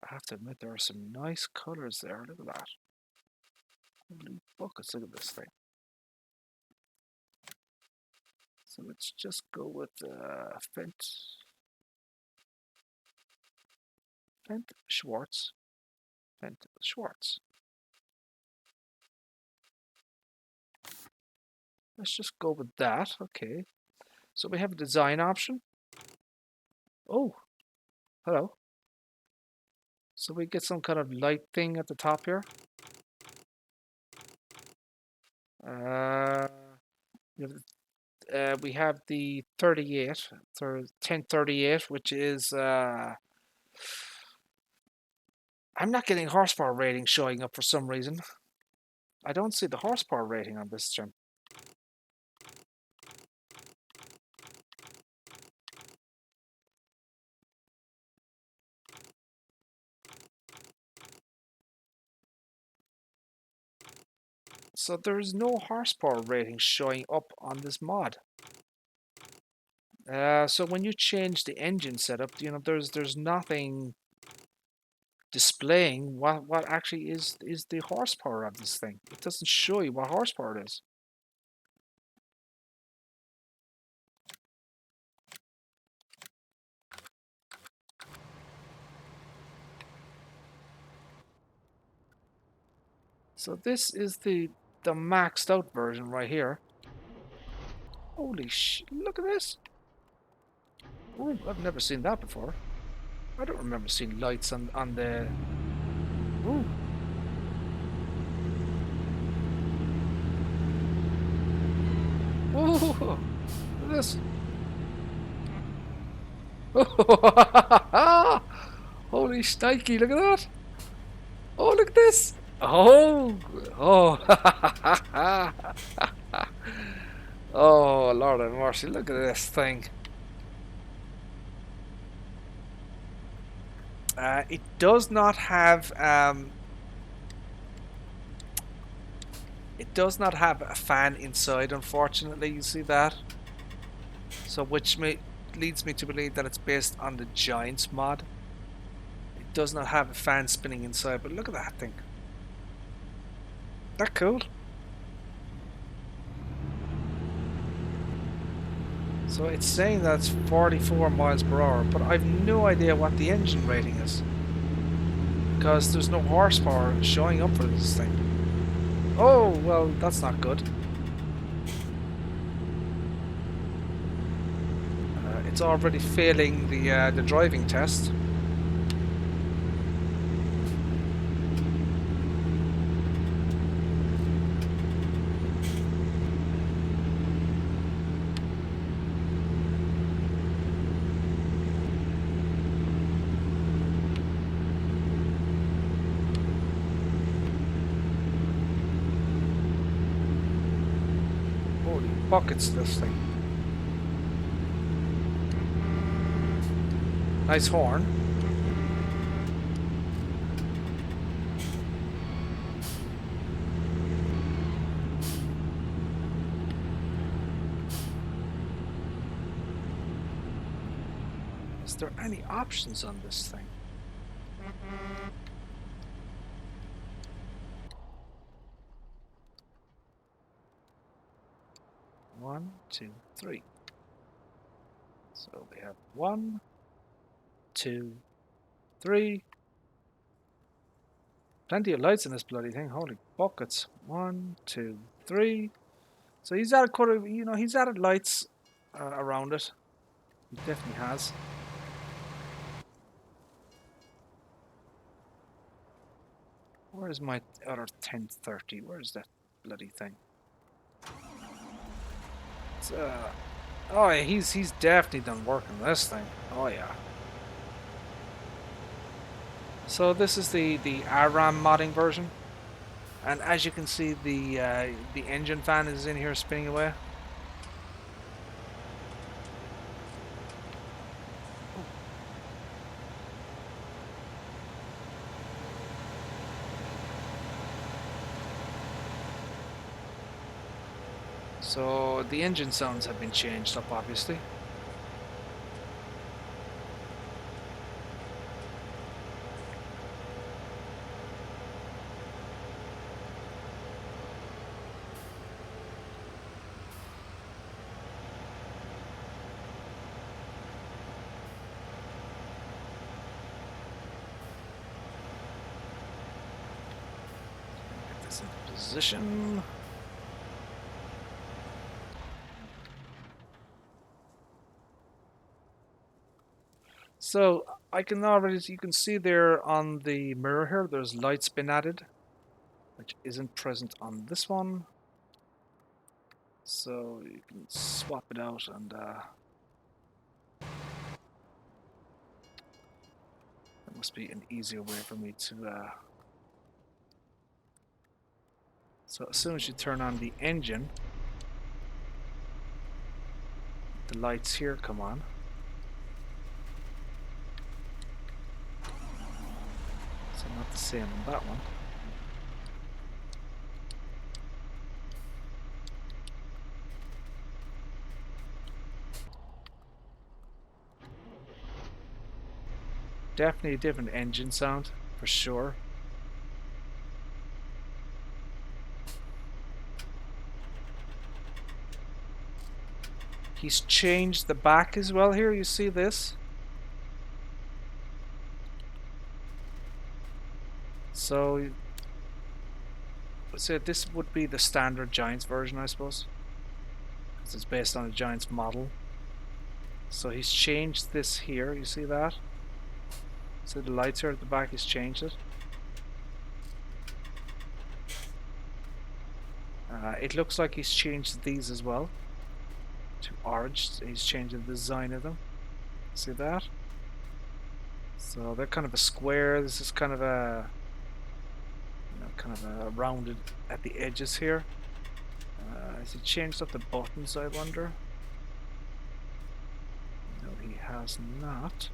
I have to admit there are some nice colors there. Look at that. Holy buckets, look at this thing. So let's just go with Fendt Schwartz. Fendt Schwartz. Let's just go with that. Okay. So we have a design option. Oh, hello. So we get some kind of light thing at the top here. We have the 38, 1038, which is I'm not getting horsepower rating showing up for some reason. I don't see the horsepower rating on this trim. So there's no horsepower rating showing up on this mod. So when you change the engine setup, you know, there's nothing displaying what actually is the horsepower of this thing. It doesn't show you what horsepower it is. So this is the maxed out version right here. Holy shit, look at this. Oh, I've never seen that before. I don't remember seeing lights on the... Ooh. Oh, look at this. Holy shnikey, look at that. Oh, look at this. Oh, oh, oh, Lord have mercy! Look at this thing. It does not have it does not have a fan inside, unfortunately. You see that? So, leads me to believe that it's based on the Giants mod. It does not have a fan spinning inside, but look at that thing. That cool? So it's saying that's 44 miles per hour, but I've no idea what the engine rating is. Because there's no horsepower showing up for this thing. Oh, well, that's not good. It's already failing the driving test. Holy buckets, this thing. Nice horn. Is there any options on this thing? One, two, three. So we have 1, 2, 3. Plenty of lights in this bloody thing. Holy buckets. 1, 2, 3. So he's added quite a, he's added lights around it. He definitely has. Where's my other 1030? Where's that bloody thing? It's, oh yeah, he's definitely done work on this thing. Oh yeah. So this is the ARAM modding version, and as you can see, the engine fan is in here spinning away. So the engine sounds have been changed up, obviously. Get this into position. So I can already, you can see there on the mirror here, there's lights been added, which isn't present on this one. So you can swap it out and there must be an easier way for me to so as soon as you turn on the engine, the lights here come on. So not the same on that one. Definitely a different engine sound, for sure. He's changed the back as well here, you see this? So, this would be the standard Giants version, I suppose. Because it's based on a Giants model. So he's changed this here, you see that? So the lights here at the back, he's changed it. It looks like he's changed these as well to orange. He's changed the design of them. See that? So they're kind of a square. This is kind of a kind of rounded at the edges here. Has he changed up the buttons, I wonder? No, he has not.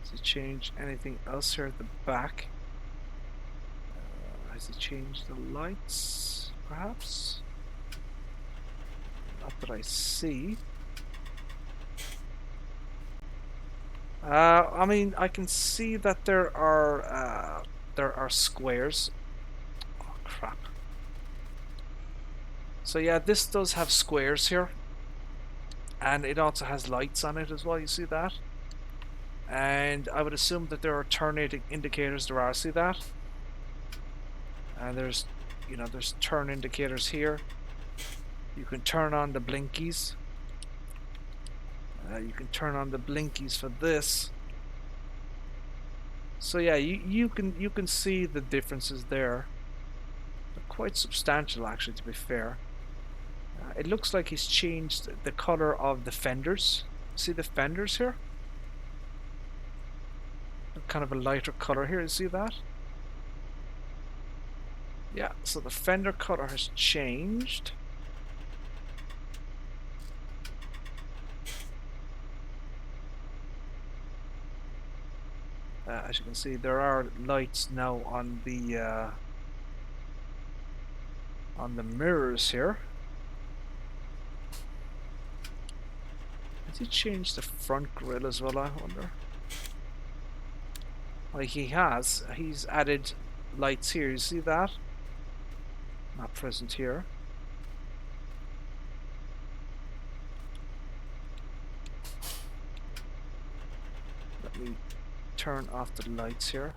Has he changed anything else here at the back? Has he changed the lights, perhaps? Not that I see. I mean, I can see that there are squares. Oh crap! So yeah, this does have squares here, and it also has lights on it as well. You see that? And I would assume that there are turn indicators. There are. See that? And there's, there's turn indicators here. You can turn on the blinkies. You can turn on the blinkies for this. So yeah, you can see the differences there. They're quite substantial, actually, to be fair. It looks like he's changed the color of the fenders. See the fenders here? They're kind of a lighter color here. You see that? Yeah. So the fender color has changed. As you can see, there are lights now on the mirrors here. Has he changed the front grille as well, I wonder? Like he has. He's added lights here. You see that? Not present here. Let me turn off the lights here,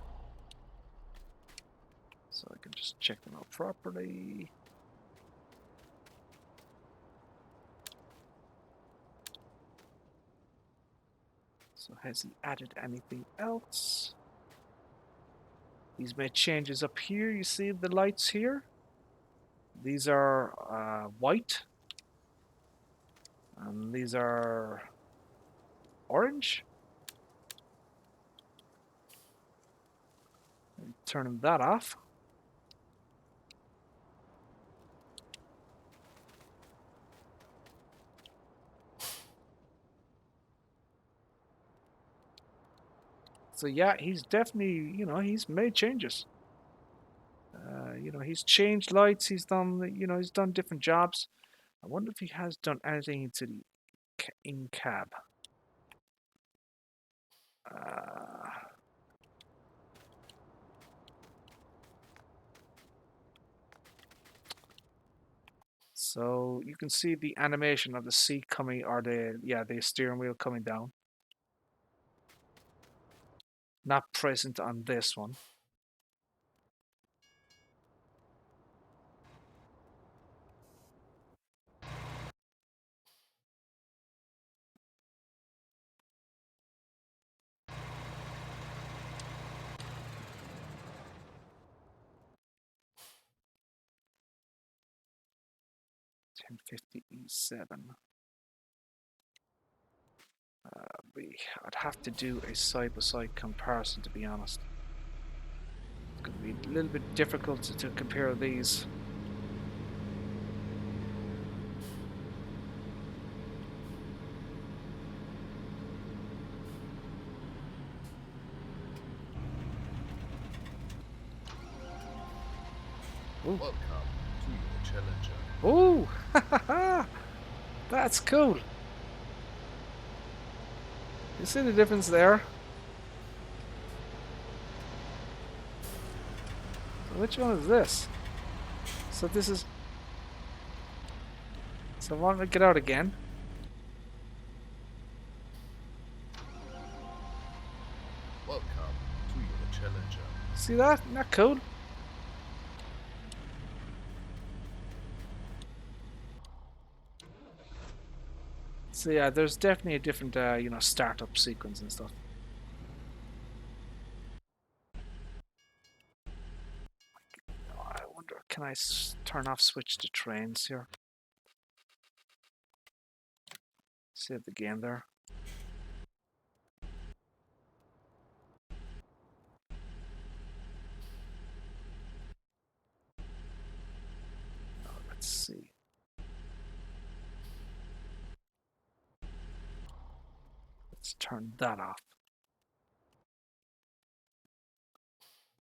so I can just check them out properly. So has he added anything else? He's made changes up here. You see the lights here? These are white. And these are orange. Turning that off. So yeah, he's definitely, he's made changes. He's changed lights. He's done, he's done different jobs. I wonder if he has done anything into the in-cab. So you can see the animation of the seat coming, or the steering wheel coming down. Not present on this one. E7. I'd have to do a side-by-side comparison, to be honest. It's going to be a little bit difficult to compare these. Ooh. Welcome to your challenger. Ooh! That's cool. You see the difference there? So which one is this? So this is... So why don't we get out again? Welcome to your challenger. See that? Isn't that cool? So yeah, there's definitely a different, startup sequence and stuff. I wonder, can I turn off switch to trains here? Save the game there. Let's see. Let's turn that off.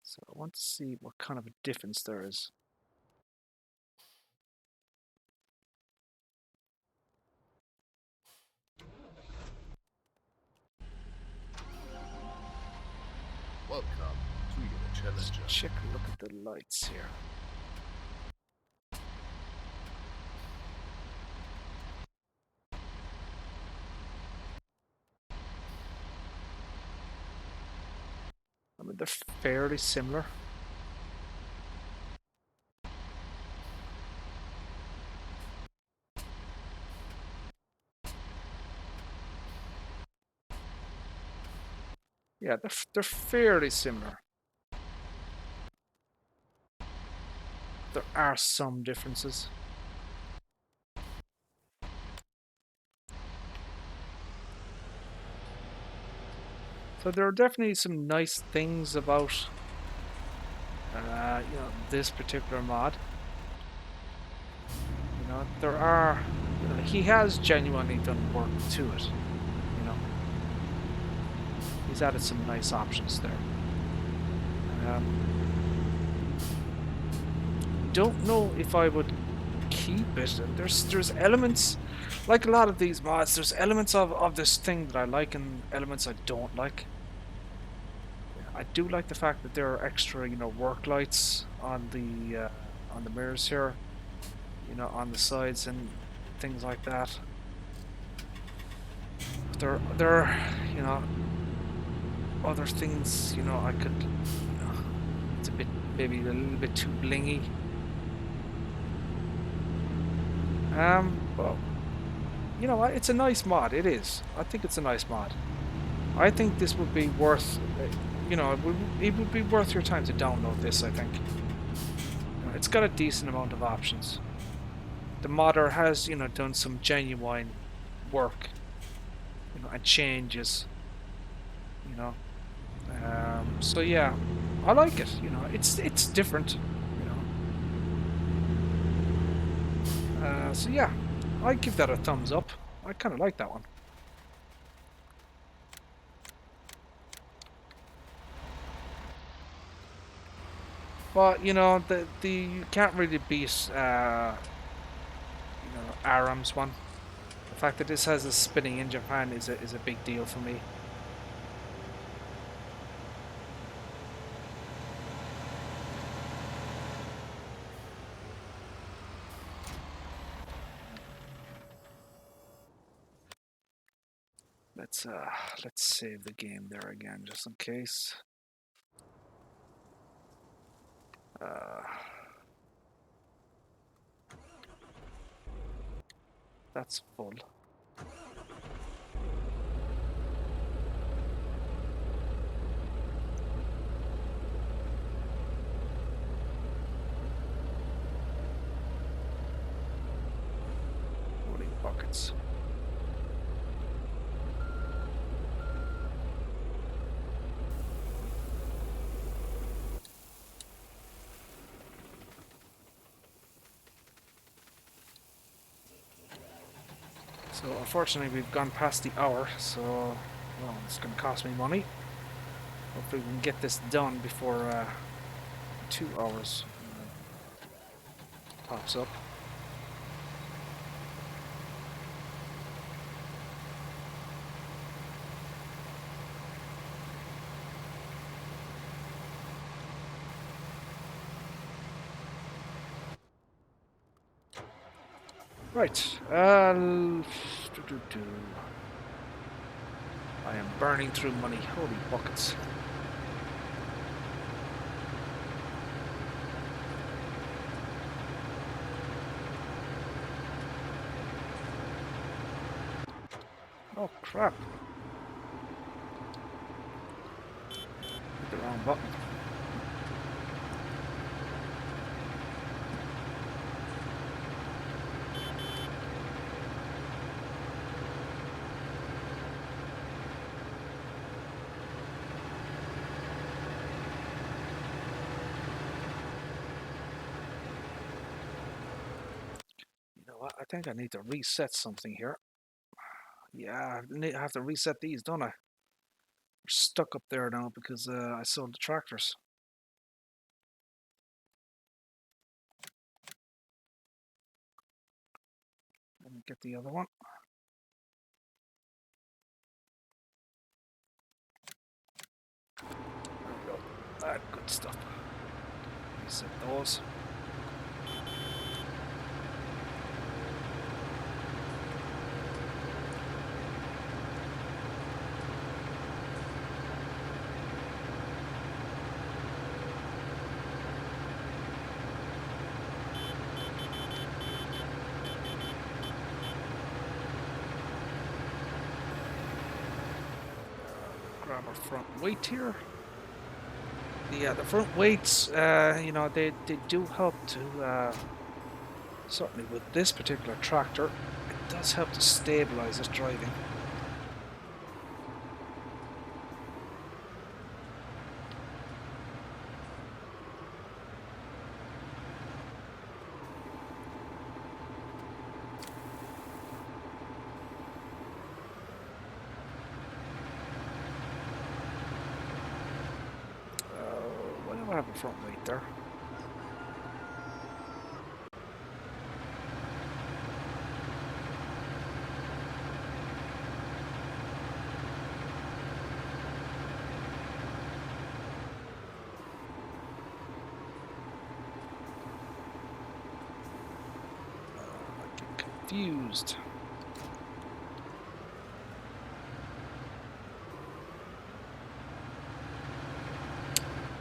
So I want to see what kind of a difference there is. Welcome to your Let's challenger. check a look at the lights here. I mean, they're fairly similar. Yeah, they're fairly similar. There are some differences. So there are definitely some nice things about, this particular mod. You know, there are. He has genuinely done work to it. You know, he's added some nice options there. Don't know if I would keep it. There's elements, like a lot of these mods. There's elements of this thing that I like and elements I don't like. I do like the fact that there are extra, work lights on the mirrors here, on the sides and things like that. But there are, other things, I could, it's a bit, maybe a little bit too blingy. Well, you know what? It's a nice mod. It is. I think it's a nice mod. I think this would be worth, it would be worth your time to download this, I think. It's got a decent amount of options. The modder has, done some genuine work, and changes, you know. So yeah, I like it. It's different, So yeah, I give that a thumbs up. I kind of like that one. But the you can't really beat Aram's one. The fact that this has a spinning engine fan is a big deal for me. Let's save the game there again just in case. That's full. Holy buckets. So unfortunately we've gone past the hour, so well, it's going to cost me money. Hopefully we can get this done before 2 hours pops up. Right. I am burning through money. Holy buckets. Oh crap. Hit the wrong button. what? I think I need to reset something here. Yeah, I have to reset these, don't I? We're stuck up there now because I sold the tractors. Let me get the other one. There we go. Good stuff. Reset those. Grab our front weight here. Yeah, the front weights, you know, they do help to, certainly with this particular tractor, it does help to stabilize its driving. Why do I have a front weight there? I get confused.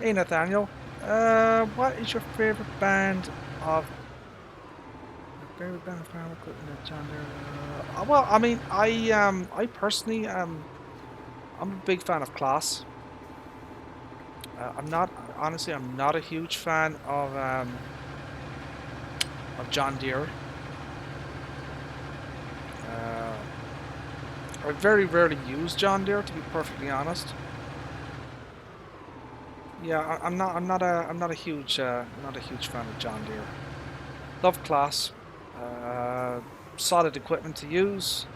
Hey Nathaniel, what is your favorite band of farm equipment at John Deere? Well, I mean, I personally I'm a big fan of Class. I'm not honestly, I'm not a huge fan of John Deere. I very rarely use John Deere, to be perfectly honest. Yeah, I'm not a huge fan of John Deere. Love Class, solid equipment to use.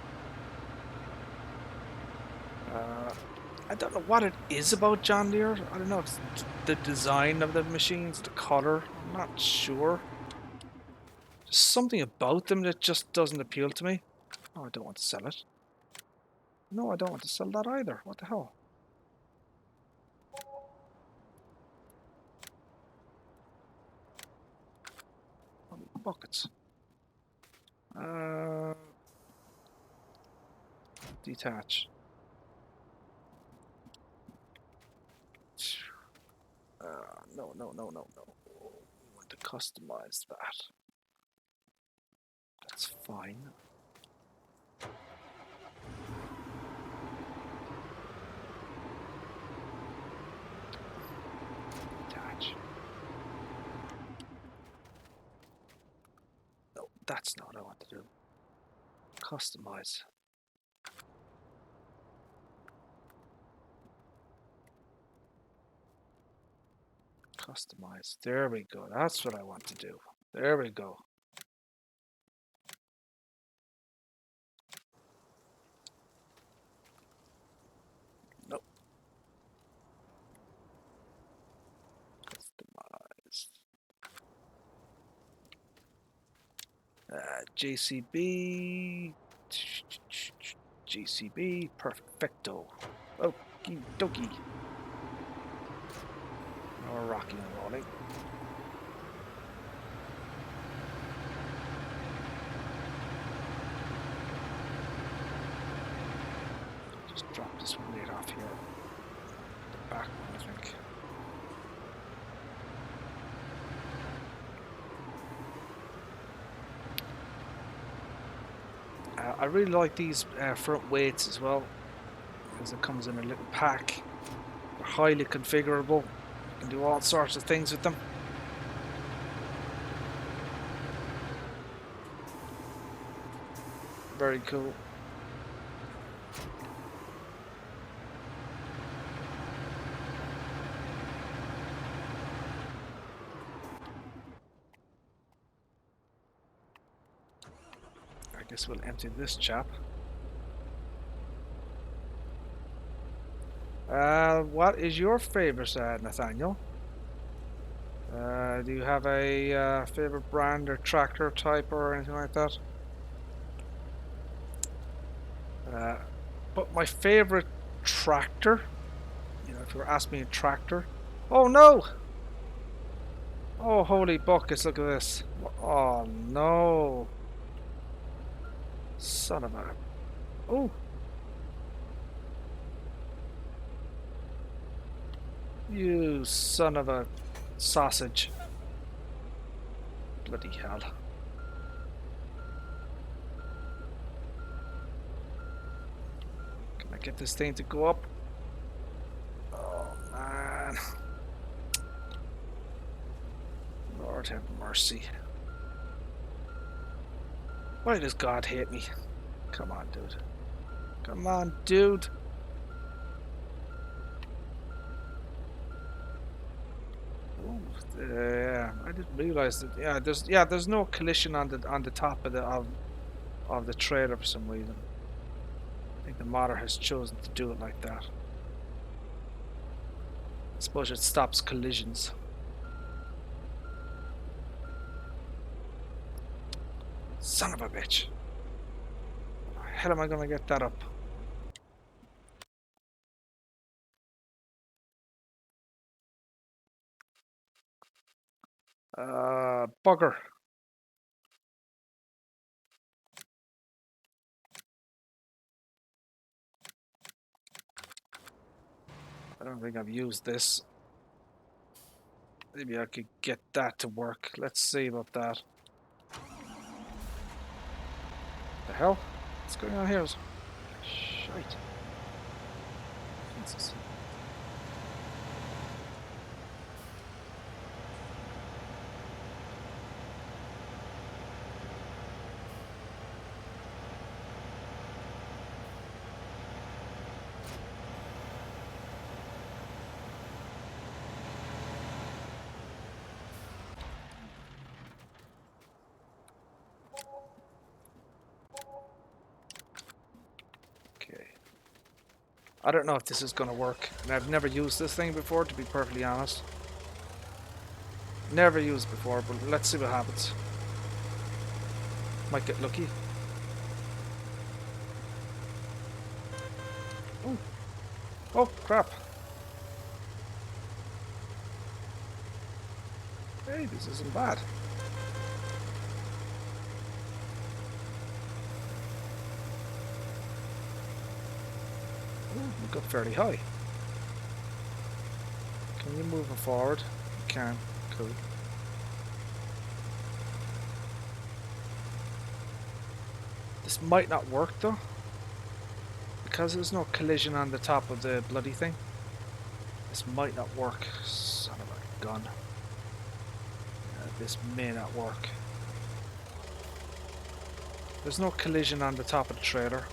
I don't know what it is about John Deere. I don't know if it's the design of the machines, the color. I'm not sure. There's something about them that just doesn't appeal to me. Oh, I don't want to sell it. No, I don't want to sell that either. What the hell? Buckets. Detach. No, no, no, no, no. We want to customize that. That's fine. Detach. No, that's not what I want to do. Customize. Customize. There we go. That's what I want to do. There we go. Nope. Customize. JCB. JCB. Perfecto. Okie dokie. Now we're rocking and rolling. Just drop this one right off here. The back one, I think. I really like these front weights as well, because it comes in a little pack. They're highly configurable. You can do all sorts of things with them. Very cool. guess we'll empty this chap. What is your favorite, Nathaniel? Do you have a favorite brand or tractor type or anything like that? But my favorite tractor, you know, if you were asking me a tractor. Oh no! Oh, holy buckets, look at this. Oh no. Son of a. Oh. You son of a sausage. Bloody hell. Can I get this thing to go up? Oh man. Lord have mercy. Why does God hate me? Come on, dude. Come on, dude. Ooh, yeah, I didn't realize that. There's no collision on the top of the trailer for some reason. I think the modder has chosen to do it like that. I suppose it stops collisions. Son of a bitch. How the hell am I gonna get that up? Bugger. I don't think I've used this. Maybe I could get that to work. Let's see about that. The hell? What's going on here? Shite. Jesus. Okay. I don't know if this is going to work. And I've never used this thing before, to be perfectly honest. Never used before, but let's see what happens. Might get lucky. Ooh. Oh, crap. Hey, this isn't bad. Ooh, we got fairly high. Can you move it forward? You can. Cool. This might not work though, because there's no collision on the top of the bloody thing. This might not work. Son of a gun. This may not work. There's no collision on the top of the trailer.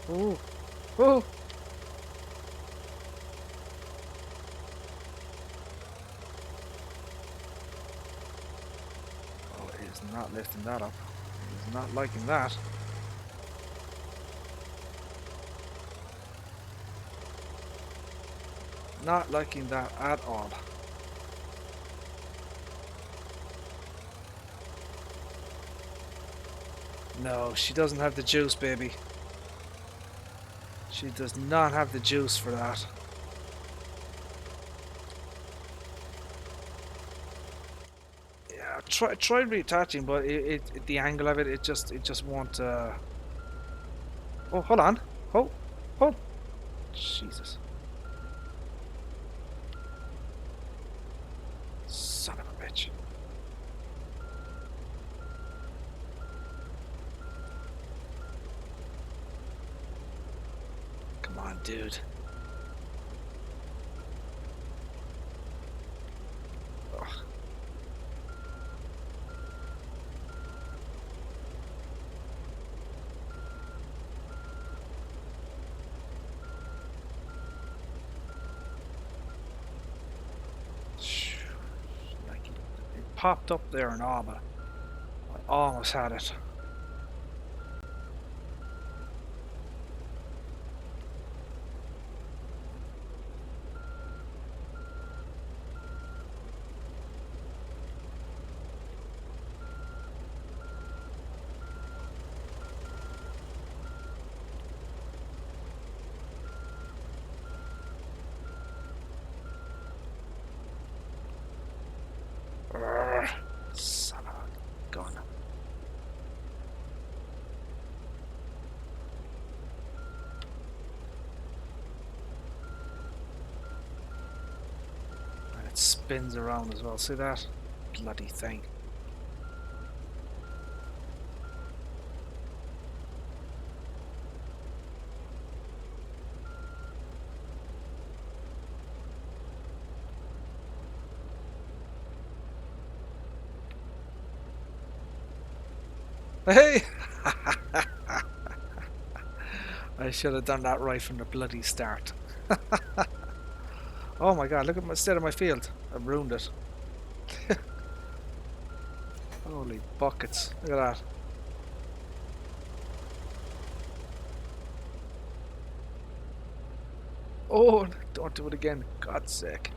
Ooh. Ooh. Oh, it is not lifting that up. It is not liking that. Not liking that at all. No, she doesn't have the juice, baby. She does not have the juice for that. Yeah, try reattaching, but the angle of it just won't. Oh, hold on. Oh, Jesus. Son of a bitch. Come on, dude. Ugh. Like it popped up there and all, but Almost had it. Urgh, son of a gun. And it spins around as well. See that? Bloody thing. Hey! I should have done that right from the bloody start. Oh my god, look at my state of my field. I've ruined it. Holy buckets. Look at that. Oh, don't do it again. God's sake.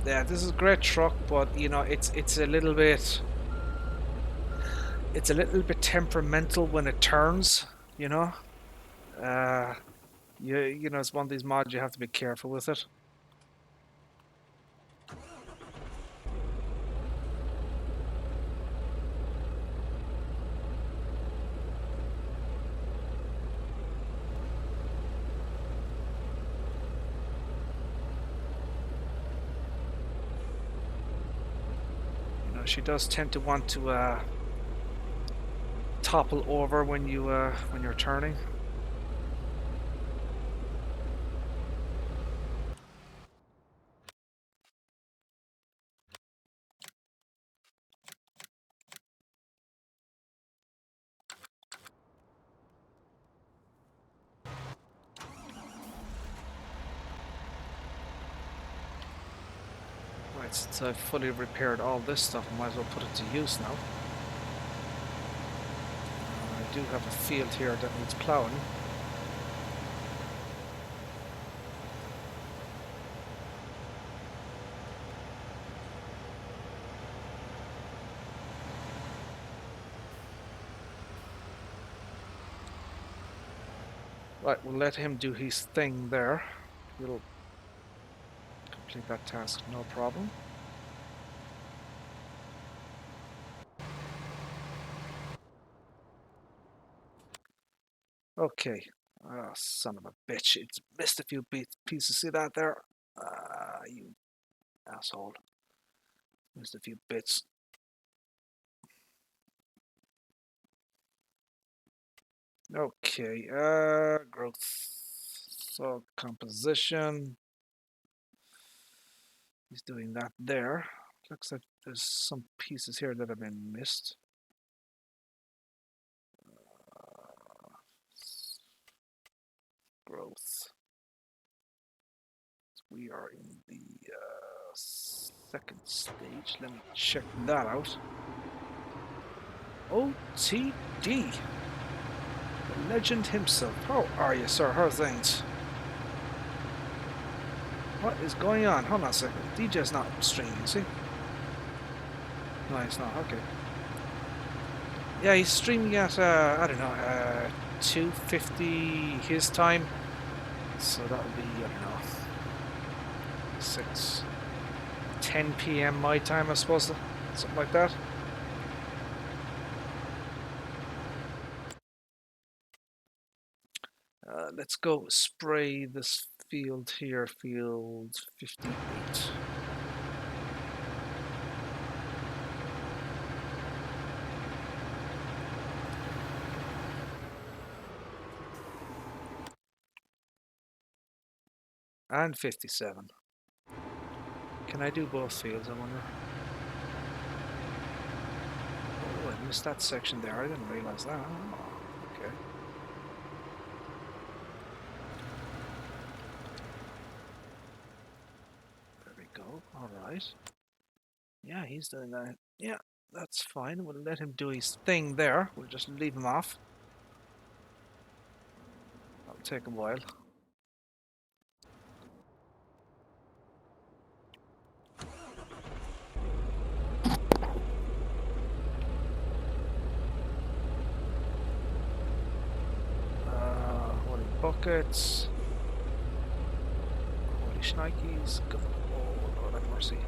Yeah, this is a great truck, but you know, it's a little bit temperamental when it turns, you know. Uh you know, it's one of these mods you have to be careful with it. You know, she does tend to want to topple over when you're turning. Right, since I've fully repaired all this stuff, I might as well put it to use now. I do have a field here that needs plowing. Right, we'll let him do his thing there. He'll complete that task, no problem. Okay. Ah, son of a bitch. It's missed a few pieces. See that there? Ah, you asshole. Missed a few bits. Okay, growth. So, composition. He's doing that there. Looks like there's some pieces here that have been missed. Growth. We are in the second stage. Let me check that out. OTD. The legend himself. How are you, sir? How are things? What is going on? Hold on a second. DJ's not streaming, is he? No, he's not. Okay. Yeah, he's streaming at, I don't know, 2:50 his time. So that'll be, I don't know, 10 p.m. my time, I suppose. Something like that. Let's go spray this field here, field 58. And 57. Can I do both fields, I wonder? Oh, I missed that section there. I didn't realize that. Oh, okay. There we go. All right. Yeah, he's doing that. Yeah, that's fine. We'll let him do his thing there. We'll just leave him off. That'll take a while. Holy buckets. Holy shnikes. Oh, Lord have mercy.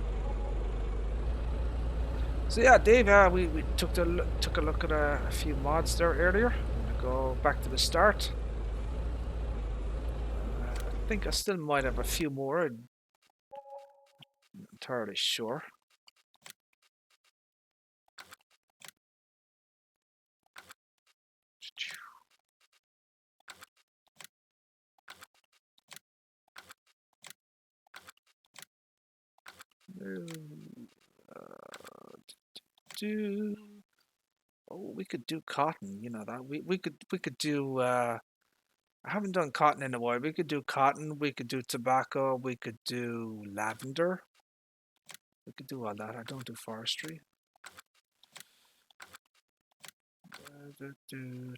So yeah, Dave, we took a look at a few mods there earlier. I'm gonna go back to the start. I think I still might have a few more. I'm not entirely sure. Do oh, we could do cotton. You know that we could do. I haven't done cotton in a while. We could do cotton. We could do tobacco. We could do lavender. We could do all that. I don't do forestry.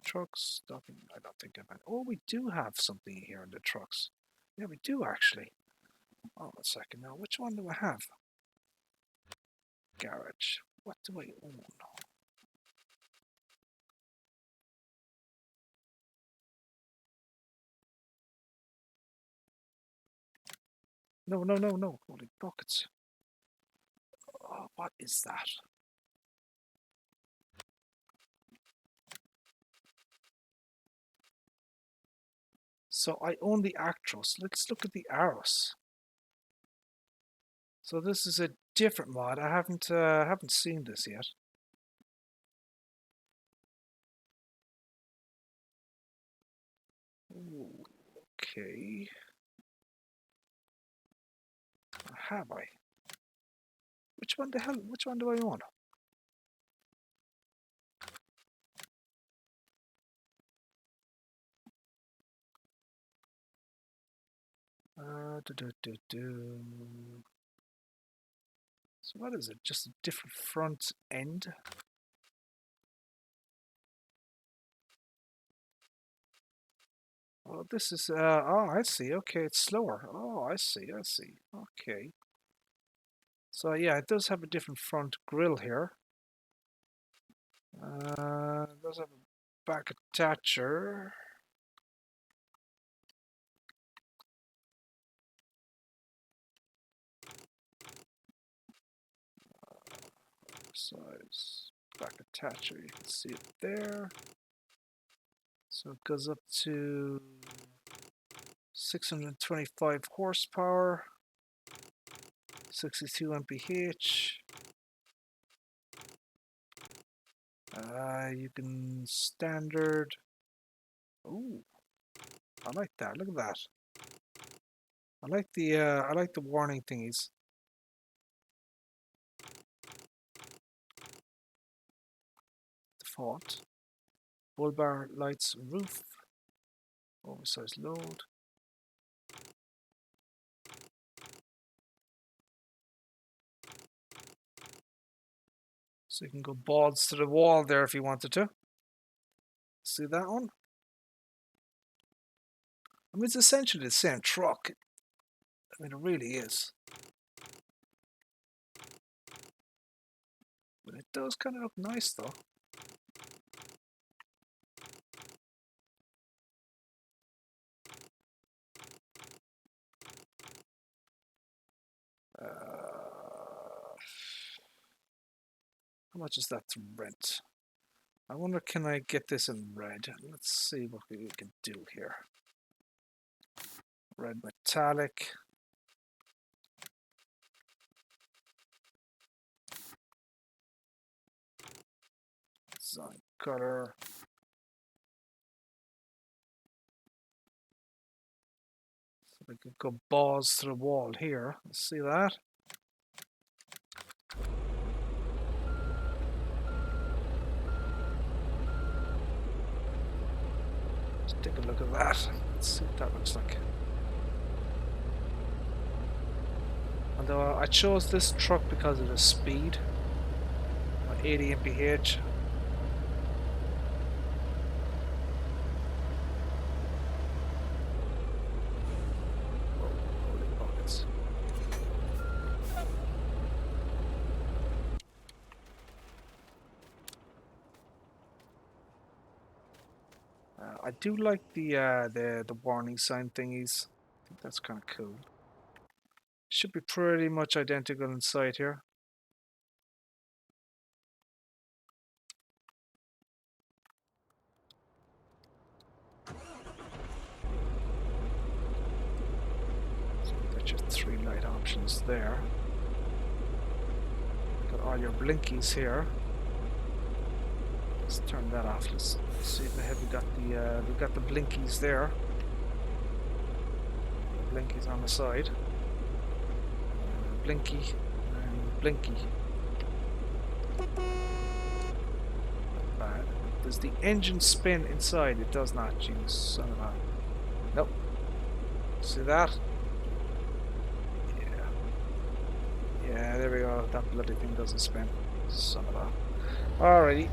Trucks. Stopping. I don't think I've. Oh, we do have something here in the trucks. Yeah, we do actually. Oh, a second now. Which one do I have? Garage. What do I own? No, no, no, no. Holy buckets. Oh, what is that? So I own the Actros. Let's look at the Aros. So this is a different mod. I haven't seen this yet. Ooh, okay. Have I? Which one the hell? Which one do I own? So what is it? Just a different front end? Oh, this is, oh, I see. Okay, it's slower. Oh, I see. Okay. So yeah, it does have a different front grille here. It does have a back attacher. Size back attacher, you can see it there. So it goes up to 625 horsepower, 62 mph. You can standard. Ooh, I like that. Look at that. I like the warning thingies. Default. Bull bar lights roof. Oversized load. So you can go balls to the wall there if you wanted to. See that one? I mean, it's essentially the same truck. I mean, it really is. But it does kind of look nice, though. How much is that to rent? I wonder, can I get this in red? Let's see what we can do here. Red metallic. Design color. So I could go balls to the wall here. See that? Let's take a look at that. Let's see what that looks like. Although I chose this truck because of the speed. 80 mph. Holy buckets. I do like the warning sign thingies. I think that's kind of cool. Should be pretty much identical inside here. So that's your 3 light options there. Got all your blinkies here. Let's turn that off. Let's see if we got the blinkies there. The blinkies on the side. Blinky and blinky. Not bad. Does the engine spin inside? It does not. Jeez, son of a. Nope. See that? Yeah. Yeah, there we go. That bloody thing doesn't spin. Son of a. Alrighty.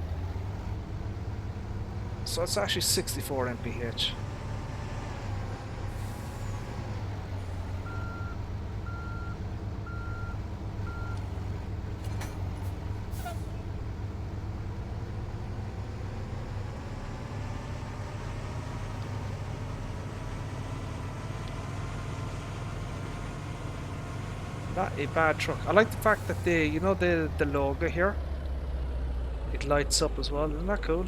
So it's actually 64 mph. Not a bad truck. I like the fact that the logo here, it lights up as well. Isn't that cool?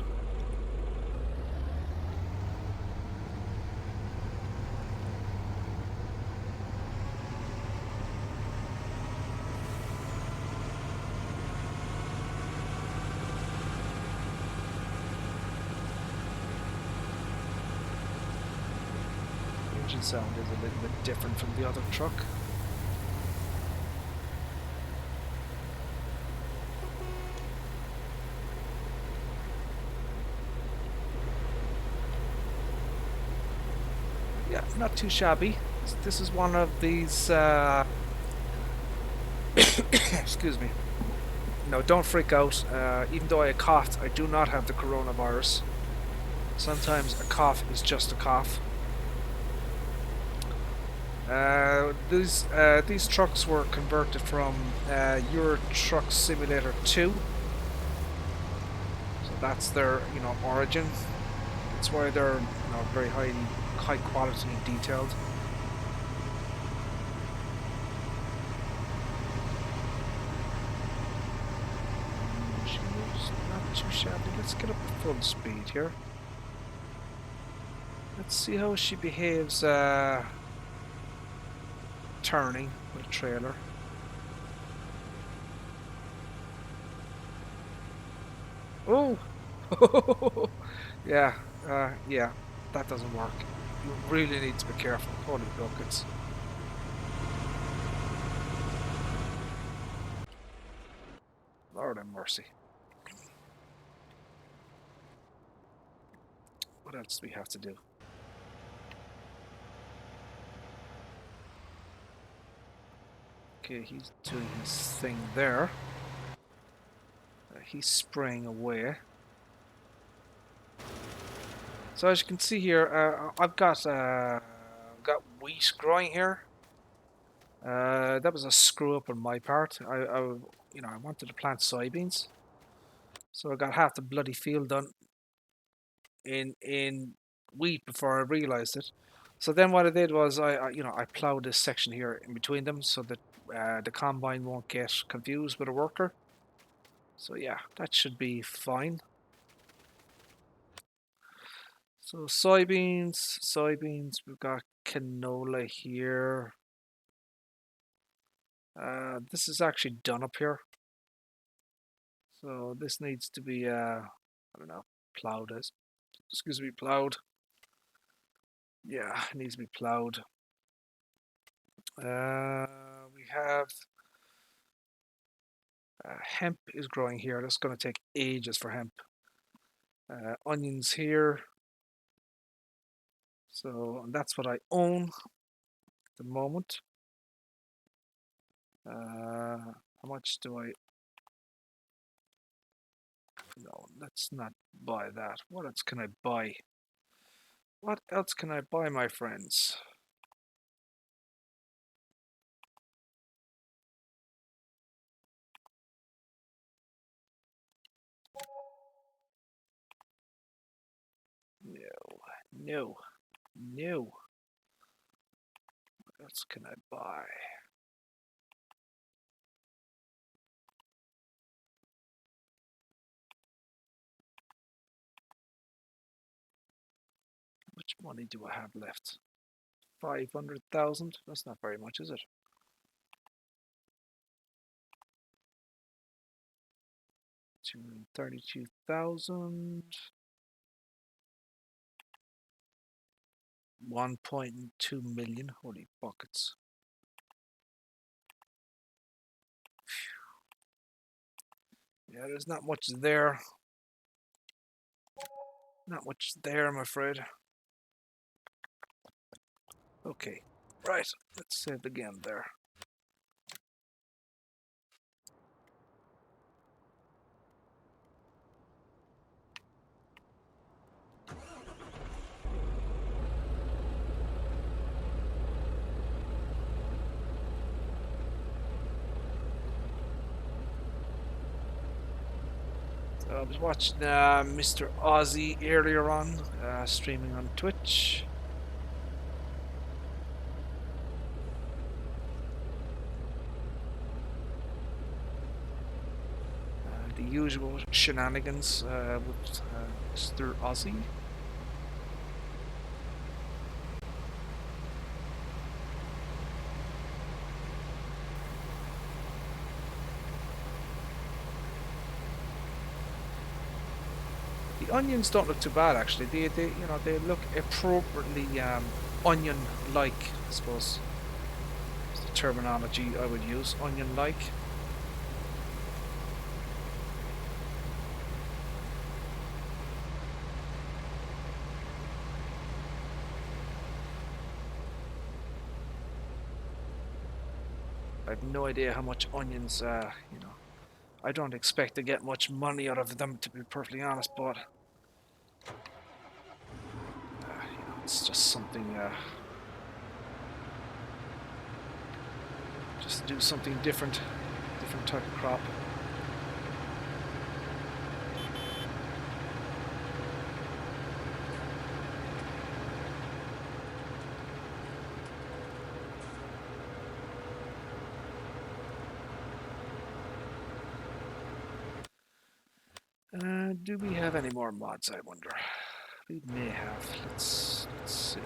Engine sound is a little bit different from the other truck. Yeah, not too shabby. This is one of these. Excuse me. No, don't freak out. Even though I coughed, I do not have the coronavirus. Sometimes a cough is just a cough. These trucks were converted from Euro Truck Simulator 2. So that's their origin. That's why they're very high quality and detailed. Not too shabby. Let's get up to full speed here. Let's see how she behaves turning with a trailer. Oh! Yeah, yeah, that doesn't work. You really need to be careful. Holy buckets. Lord have mercy. What else do we have to do? Okay, he's doing his thing there. He's spraying away. So as you can see here, I've got wheat growing here. That was a screw up on my part. I wanted to plant soybeans, so I got half the bloody field done in wheat before I realized it. So then what I did was I plowed this section here in between them so that the combine won't get confused with a worker. So yeah, that should be fine. So soybeans, we've got canola here. This is actually done up here. So this needs to be, I don't know, plowed. Excuse me, plowed. Yeah, it needs to be plowed. We have hemp is growing here. That's going to take ages for hemp. Onions here. So that's what I own at the moment. How much do I? No, let's not buy that. What else can I buy? What else can I buy, my friends? No, no, no. What else can I buy? How much money do I have left? 500,000? That's not very much, is it? 232,000. 1.2 million. Holy buckets. Yeah, there's not much there. Not much there, I'm afraid. Okay, right. Let's save again there. I was watching Mr. Aussie earlier on, streaming on Twitch. The usual shenanigans with Mr. Aussie. The onions don't look too bad actually. They look appropriately onion-like, I suppose. Is the terminology I would use. Onion-like. I have no idea how much onions, I don't expect to get much money out of them, to be perfectly honest, but it's just something, just do something different type of crop. Do we have any more mods, I wonder? We may have. Let's see.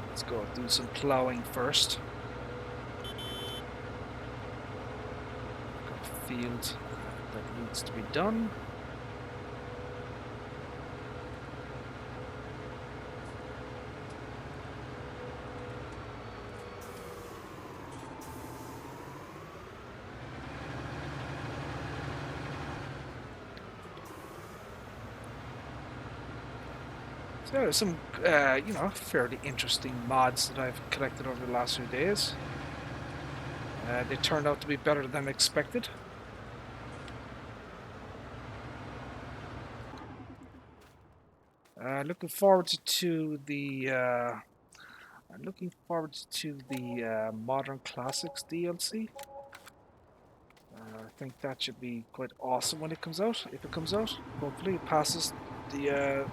Let's go do some plowing first. Got a field that needs to be done. So there's some, fairly interesting mods that I've collected over the last few days. They turned out to be better than expected. Looking forward to the Modern Classics DLC. I think that should be quite awesome when it comes out. If it comes out, hopefully it passes the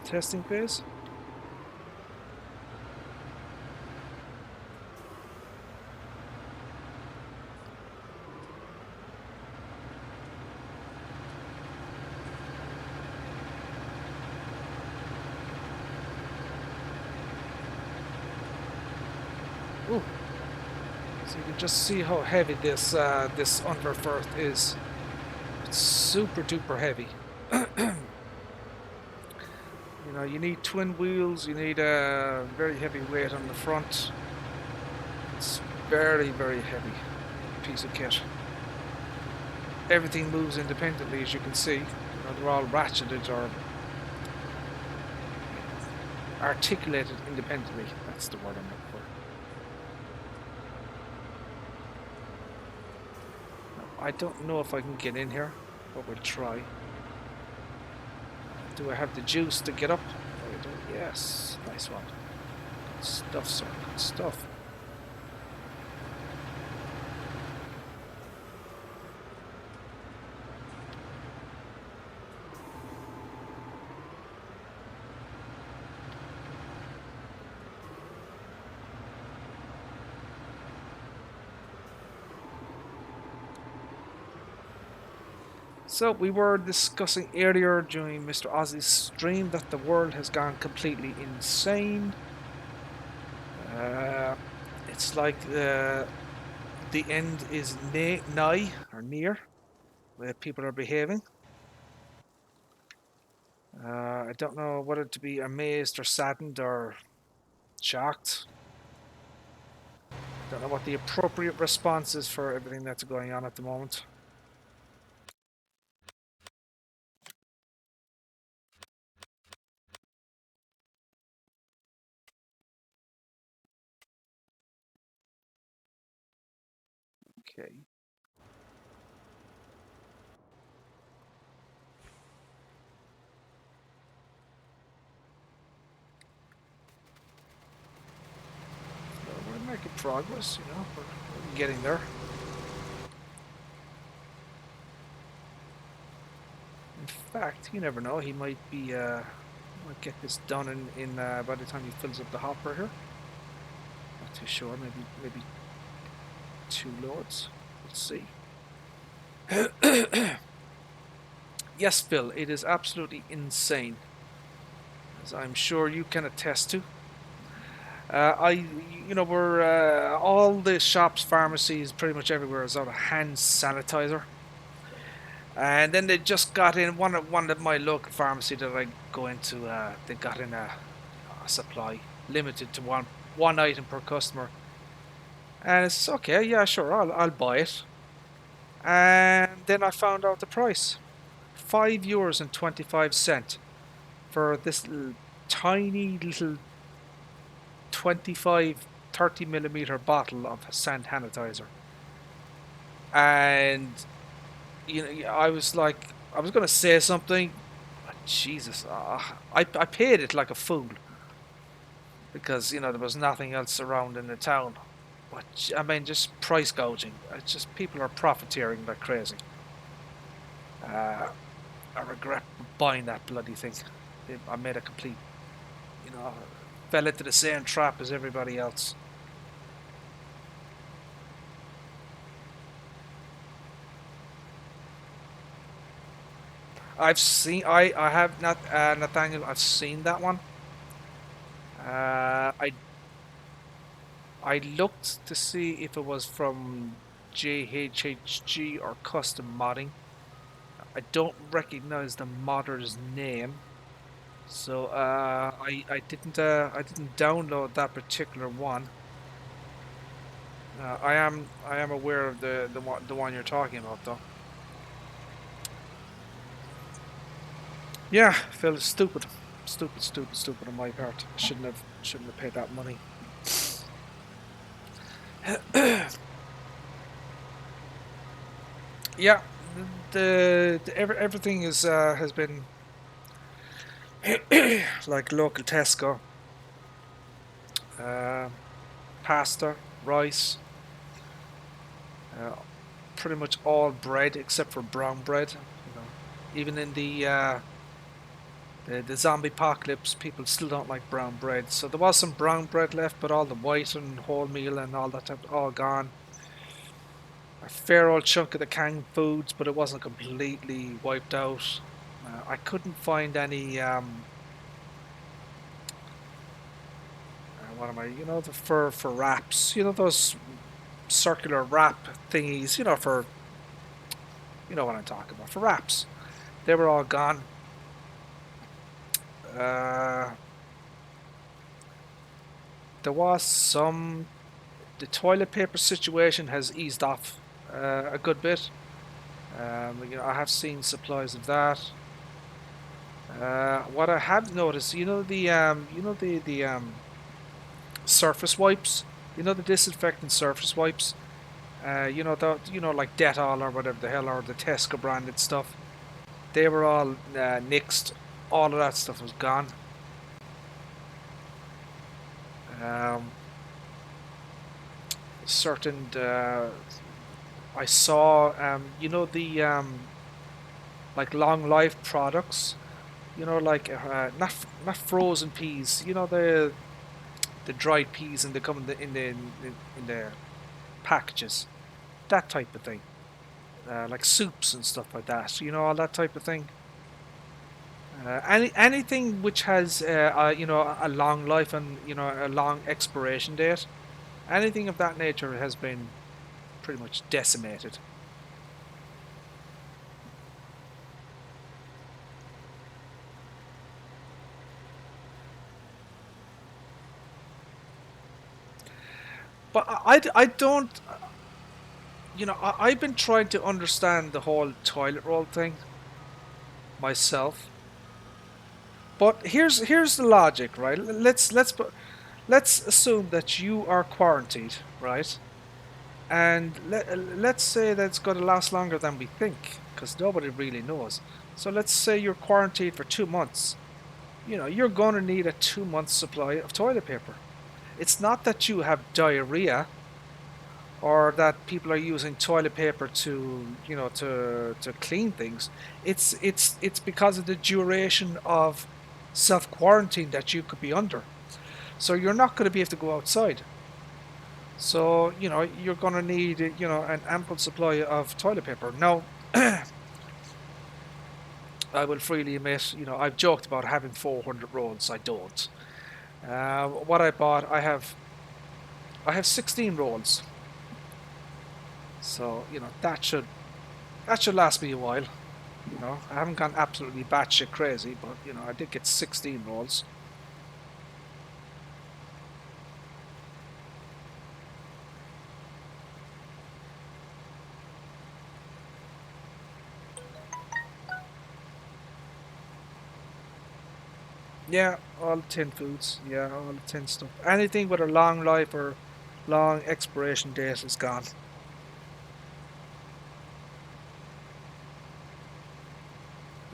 testing phase. Ooh. So you can just see how heavy this this underfirth is. It's super duper heavy. You know, you need twin wheels, you need a very heavy weight on the front. It's very, very heavy piece of kit. Everything moves independently, as you can see. You know, they're all ratcheted or articulated independently. That's the word I'm looking for. Now, I don't know if I can get in here, but we'll try. Do I have the juice to get up? Oh, I do. Yes, nice one. Good stuff, sir. Good stuff. So we were discussing earlier during Mr. Ozzy's stream that the world has gone completely insane. It's like the end is nigh or near, where people are behaving. I don't know whether to be amazed or saddened or shocked. I don't know what the appropriate response is for everything that's going on at the moment. Okay. So we're making progress, you know, we're getting there. In fact, you never know, he might be, might get this done in by the time he fills up the hopper here. Not too sure, maybe 2 loads. Let's see. Yes, Phil, it is absolutely insane, as I'm sure you can attest to. You know, we're all the shops, pharmacies, pretty much everywhere is out of hand sanitizer. And then they just got in one of my local pharmacy that I go into. They got in a supply limited to one item per customer, and it's okay. Yeah, sure, I'll buy it. And then I found out the price: €5.25 for this tiny little 25, 30 millimeter bottle of sand sanitizer. And you know, I was like, I was gonna say something. But Jesus, I paid it like a fool because you know there was nothing else around in the town. But I mean, just price gouging. It's just people are profiteering like crazy. Uh, I regret buying that bloody thing. I made a complete, you know, fell into the same trap as everybody else. I have not, Nathaniel, I've seen that one. I looked to see if it was from JHHG or custom modding. I don't recognize the modder's name, so I didn't download that particular one. I am aware of the one you're talking about though. Yeah, Phil, stupid, stupid on my part. I shouldn't have paid that money. Yeah, everything is has been like local Tesco. Uh, Pasta, rice, uh, pretty much all bread except for brown bread. You know, even in the zombie apocalypse, people still don't like brown bread. So there was some brown bread left, but all the white and wholemeal and all that type all gone. A fair old chunk of the canned foods, but it wasn't completely wiped out. I couldn't find any what am I? You know, the for wraps. You know those circular wrap thingies. You know for you know what I'm talking about for wraps. They were all gone. Uh, there was some. The toilet paper situation has eased off a good bit. You know, I have seen supplies of that. What I have noticed, you know the surface wipes, you know the disinfectant surface wipes. You know like Dettol or whatever the hell or the Tesco branded stuff. They were all nixed. All of that stuff was gone. Um, certain I saw you know the like long life products. You know like not frozen peas. You know the dried peas and they come in the packages. That type of thing. Like soups and stuff like that. You know all that type of thing. Anything which has you know a long life and you know a long expiration date, anything of that nature has been pretty much decimated. But I don't, you know, I've been trying to understand the whole toilet roll thing myself. But here's the logic, right? Let's assume that you are quarantined, right? And let's say that it's going to last longer than we think, because nobody really knows. So let's say you're quarantined for 2 months. You know, you're going to need a 2 month supply of toilet paper. It's not that you have diarrhea or that people are using toilet paper to, you know, to clean things. It's because of the duration of self quarantine that you could be under. So you're not going to be able to go outside. So, you know, you're going to need, you know, an ample supply of toilet paper. Now, I will freely admit, you know, I've joked about having 400 rolls. I don't. What I bought, I have 16 rolls. So, you know, that should last me a while. You know, I haven't gone absolutely batshit crazy, but you know, I did get 16 rolls. Yeah, all the tin foods. Yeah, all the tin stuff. Anything with a long life or long expiration date is gone.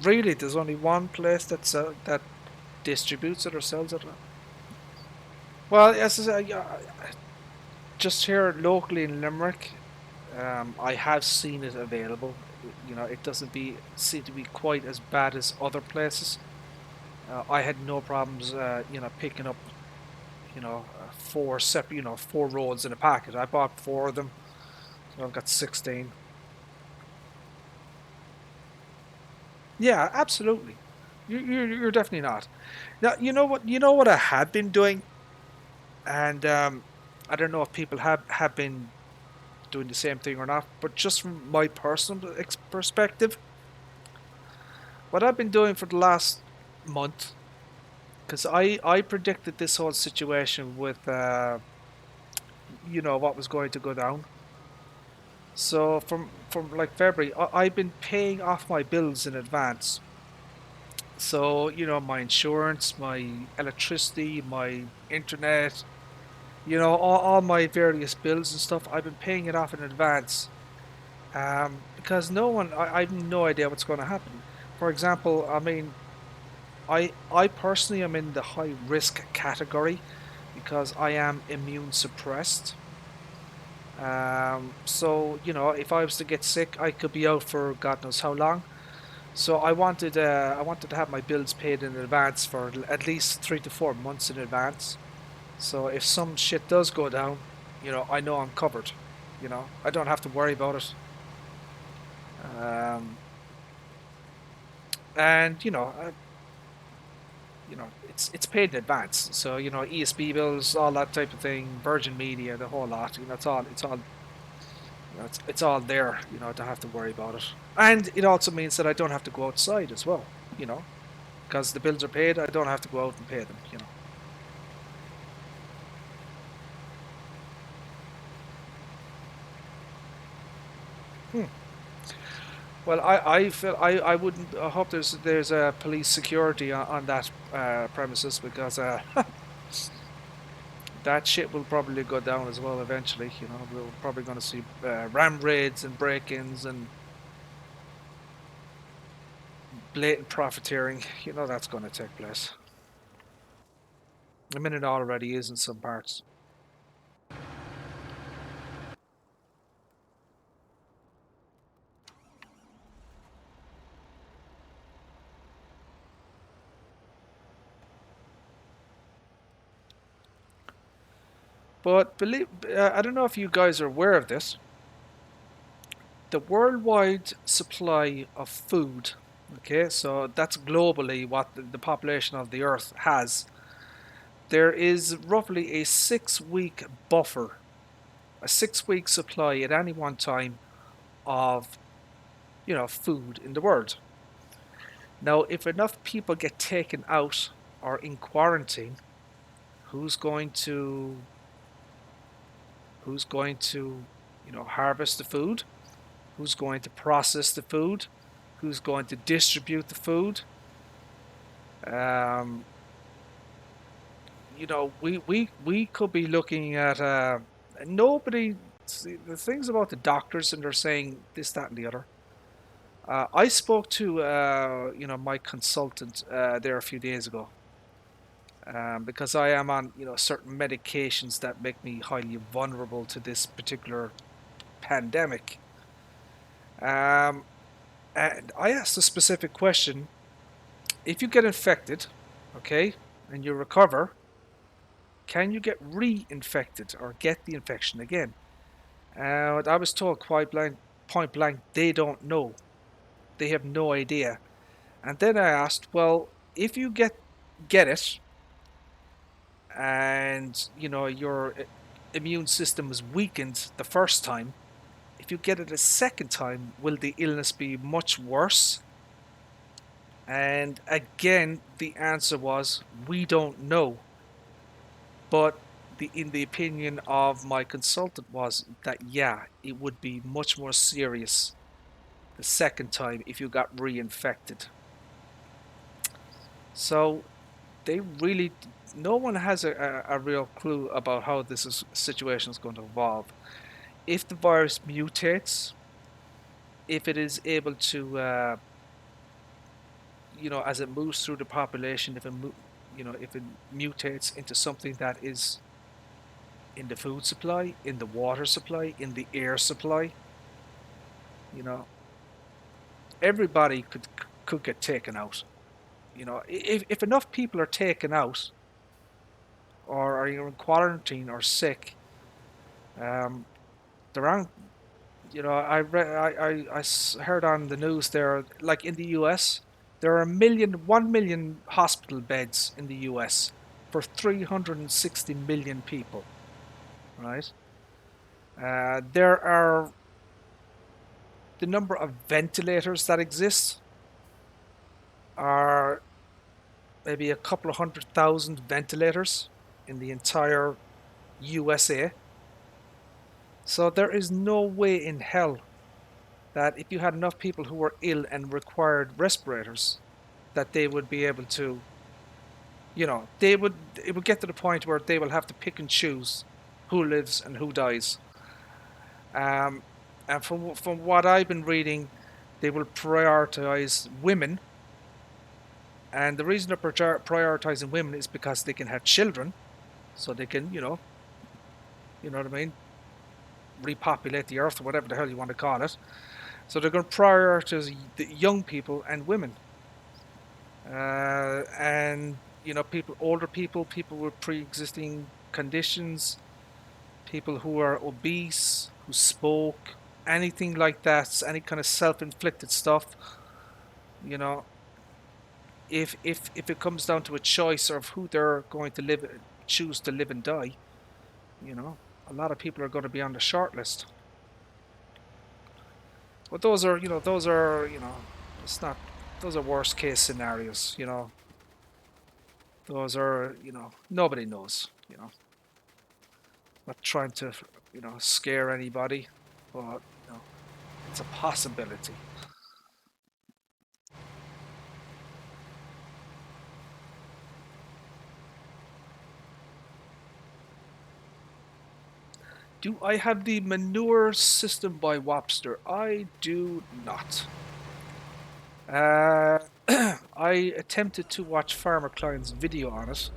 Really, there's only one place that distributes it or sells it. Well, yes, just here locally in Limerick, I have seen it available. You know, it doesn't seem to be quite as bad as other places. I had no problems, you know, picking up, you know, four rolls in a packet. I bought four of them, so I've got 16. Yeah, absolutely. You're definitely not. Now, you know what I had been doing, and I don't know if people have been doing the same thing or not, but just from my personal perspective, what I've been doing for the last month, because I predicted this whole situation with you know what was going to go down. So from like February, I've been paying off my bills in advance. So you know my insurance, my electricity, my internet, you know all my various bills and stuff. I've been paying it off in advance. Because I have no idea what's going to happen. For example, I mean, I personally am in the high risk category because I am immune suppressed. So you know, if I was to get sick, I could be out for God knows how long. So I wanted to have my bills paid in advance for at least 3 to 4 months in advance. So if some shit does go down, you know, I know I'm covered. You know, I don't have to worry about it. Um, and you know, it's paid in advance. So ESB bills, all that type of thing, Virgin Media, the whole lot. It's all there. To have to worry about it, and it also means that I don't have to go outside as well. Because the bills are paid, I don't have to go out and pay them. Hmm. Well, I feel I wouldn't. I hope there's a police security on that premises because that shit will probably go down as well eventually. We're probably going to see ram raids and break-ins and blatant profiteering. That's going to take place. I mean, it already is in some parts. But I don't know if you guys are aware of this. The worldwide supply of food, okay, so that's globally what the population of the Earth has. There is roughly a 6 week buffer, a 6 week supply at any one time of, food in the world. Now, if enough people get taken out or in quarantine, who's going to who's going to harvest the food? Who's going to process the food? Who's going to distribute the food? Um, we could be looking at nobody. See, the things about the doctors, and they're saying this, that, and the other. I spoke to my consultant there a few days ago, because I am on certain medications that make me highly vulnerable to this particular pandemic. Um, and I asked a specific question: if you get infected, okay, and you recover, can you get reinfected or get the infection again? I was told point blank, they don't know. They have no idea. And then I asked, well, if you get it, and your immune system is weakened the first time, if you get it a second time, will the illness be much worse? And again, the answer was, we don't know. But in the opinion of my consultant was that, yeah, it would be much more serious the second time if you got reinfected. So they really, no one has a real clue about how situation is going to evolve. If the virus mutates, if it is able to, as it moves through the population, if it mutates into something that is in the food supply, in the water supply, in the air supply, you know, everybody could get taken out. If enough people are taken out or are in quarantine or sick, there aren't. I heard on the news there, like in the U.S., there are 1 million hospital beds in the U.S. for 360 million people. Right? There are the number of ventilators that exist are maybe a couple of 100,000 ventilators in the entire USA. So there is no way in hell that if you had enough people who were ill and required respirators, that they would be able to, it would get to the point where they will have to pick and choose who lives and who dies. And from what I've been reading, they will prioritize women. And the reason they're prioritizing women is because they can have children, so they can, what I mean, repopulate the earth or whatever the hell you want to call it. So they're going to prioritize the young people and women, and older people with pre-existing conditions, people who are obese, who smoke, anything like that, any kind of self-inflicted stuff. You know, if it comes down to a choice of who they're going to choose to live and die, you know, a lot of people are going to be on the short list. But those are, it's not, those are worst case scenarios, Those are, nobody knows, Not trying to, scare anybody, but, it's a possibility. Do I have the manure system by Wapster? I do not. I attempted to watch Farmer Klein's video on it,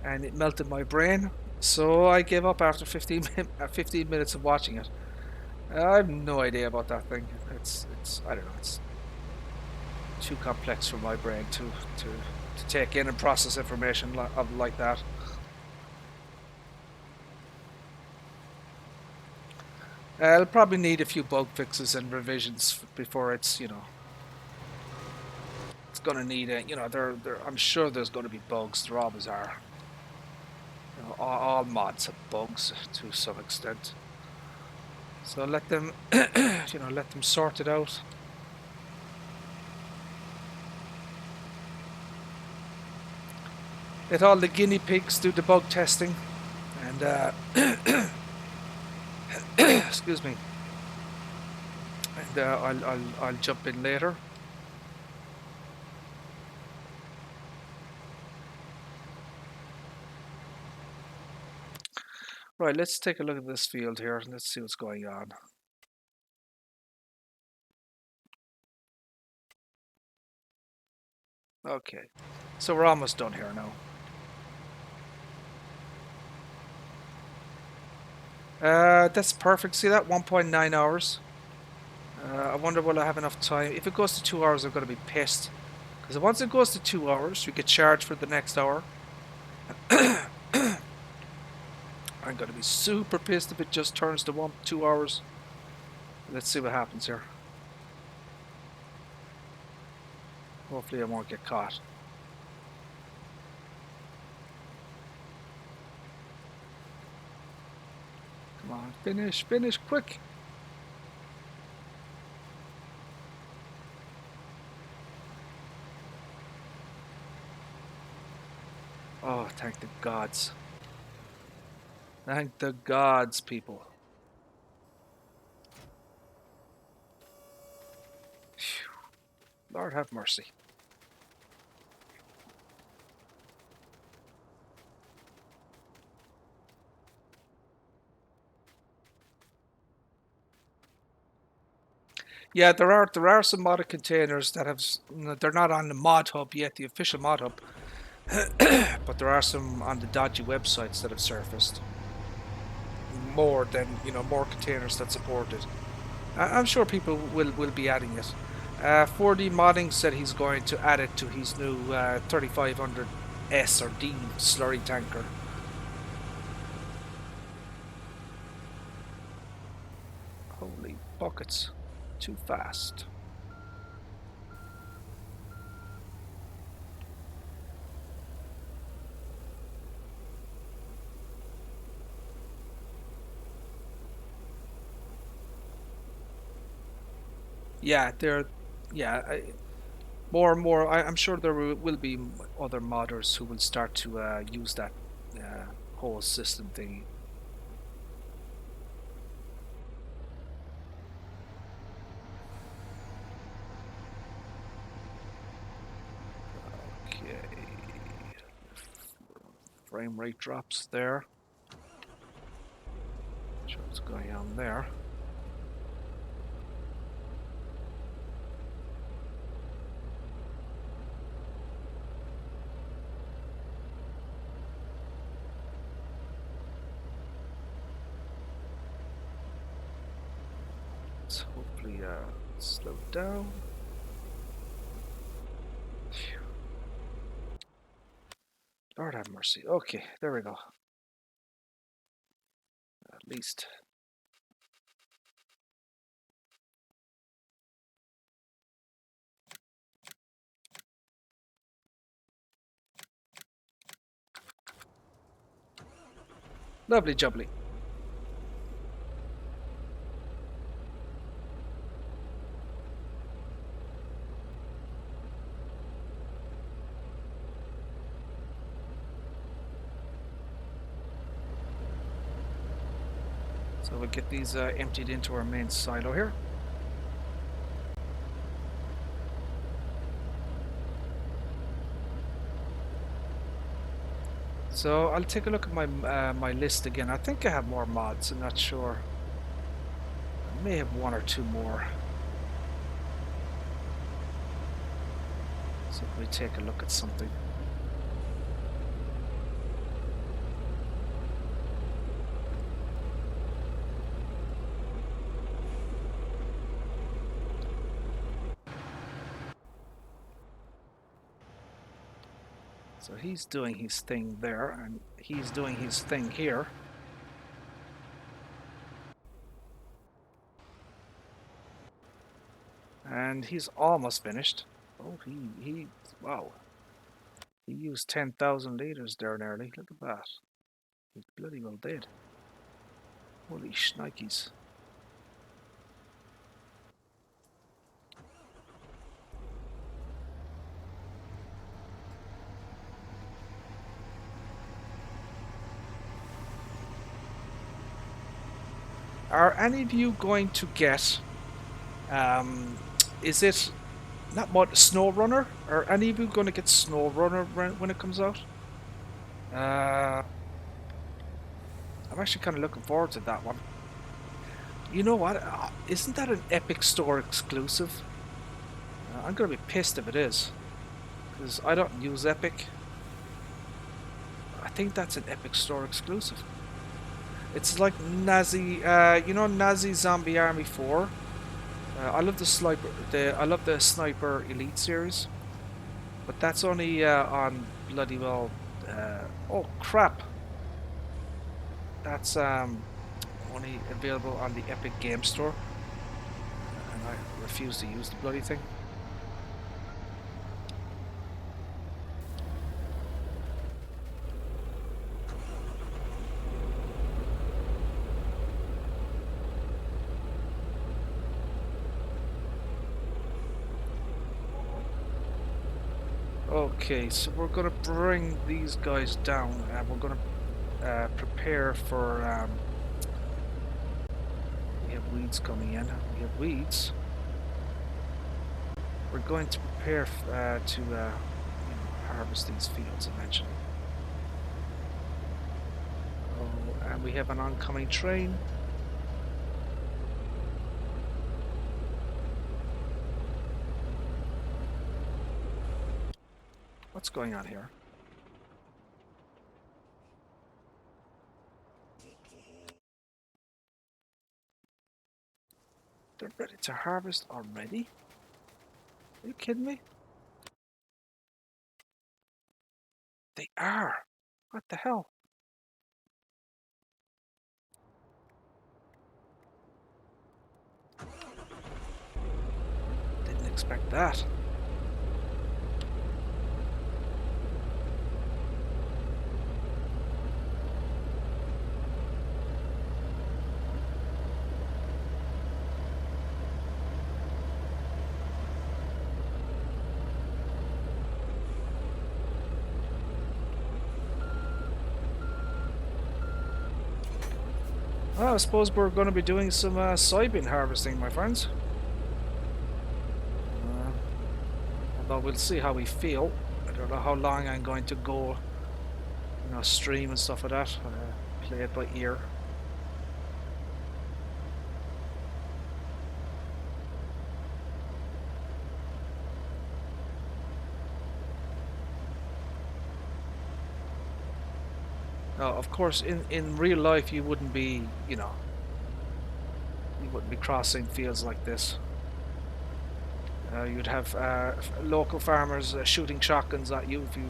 and it melted my brain, so I gave up after 15 minutes of watching it. I have no idea about that thing. It's I don't know. It's too complex for my brain to take in and process information like that. I'll probably need a few bug fixes and revisions before it's it's gonna need it. I'm sure there's gonna be bugs. There always are. All mods have bugs to some extent. So let them let them sort it out. Let all the guinea pigs do the bug testing, and excuse me. And I'll jump in later. Right, let's take a look at this field here. Let's see what's going on. Okay, so we're almost done here now. That's perfect. See that? 1.9 hours. I wonder will I have enough time. If it goes to 2 hours, I'm going to be pissed. Because once it goes to 2 hours, you get charged for the next hour. I'm going to be super pissed if it just turns to 2 hours. Let's see what happens here. Hopefully I won't get caught. Come on, finish, quick. Oh, thank the gods. Thank the gods, people. Phew. Lord have mercy. Yeah, there are some modded containers that have. They're not on the mod hub yet, the official mod hub, but there are some on the dodgy websites that have surfaced. More than more containers that support it. I'm sure people will be adding it. 4D Modding said he's going to add it to his new 3500 S or D slurry tanker. Holy buckets. Too fast. Yeah, more and more. I'm sure there will be other modders who will start to use that whole system thingy. Okay. Frame rate drops there. Not sure what's going on there. Let's hopefully slow down. Phew. Lord have mercy. Okay, there we go. At least. Lovely jubbly. So we'll get these emptied into our main silo here. So I'll take a look at my my list again. I think I have more mods. I'm not sure. I may have one or two more. So if we take a look at something. So he's doing his thing there, and he's doing his thing here. And he's almost finished. Oh, wow. He used 10,000 liters there nearly. Look at that. He's bloody well dead. Holy shnikes. Are any of you going to get, is it not what, Snow Runner? Are any of you going to get Snow Runner when it comes out? I'm actually kind of looking forward to that one. You know what? Isn't that an Epic Store exclusive? I'm going to be pissed if it is. Because I don't use Epic. I think that's an Epic Store exclusive. It's like Nazi, you know, Nazi Zombie Army 4. I love the Sniper Elite series, but that's only on bloody well. Oh crap! That's only available on the Epic Game Store, and I refuse to use the bloody thing. Okay, so we're gonna bring these guys down, and we're gonna prepare for. We have weeds coming in. We have weeds. We're going to prepare to harvest these fields eventually. Oh, and we have an oncoming train. What's going on here? They're ready to harvest already? Are you kidding me? They are. What the hell? Didn't expect that. Well, I suppose we're going to be doing some soybean harvesting, my friends. Although we'll see how we feel. I don't know how long I'm going to go, stream and stuff like that. Play it by ear. Now, of course, in real life, you wouldn't be, you wouldn't be crossing fields like this. You'd have local farmers shooting shotguns at you if you,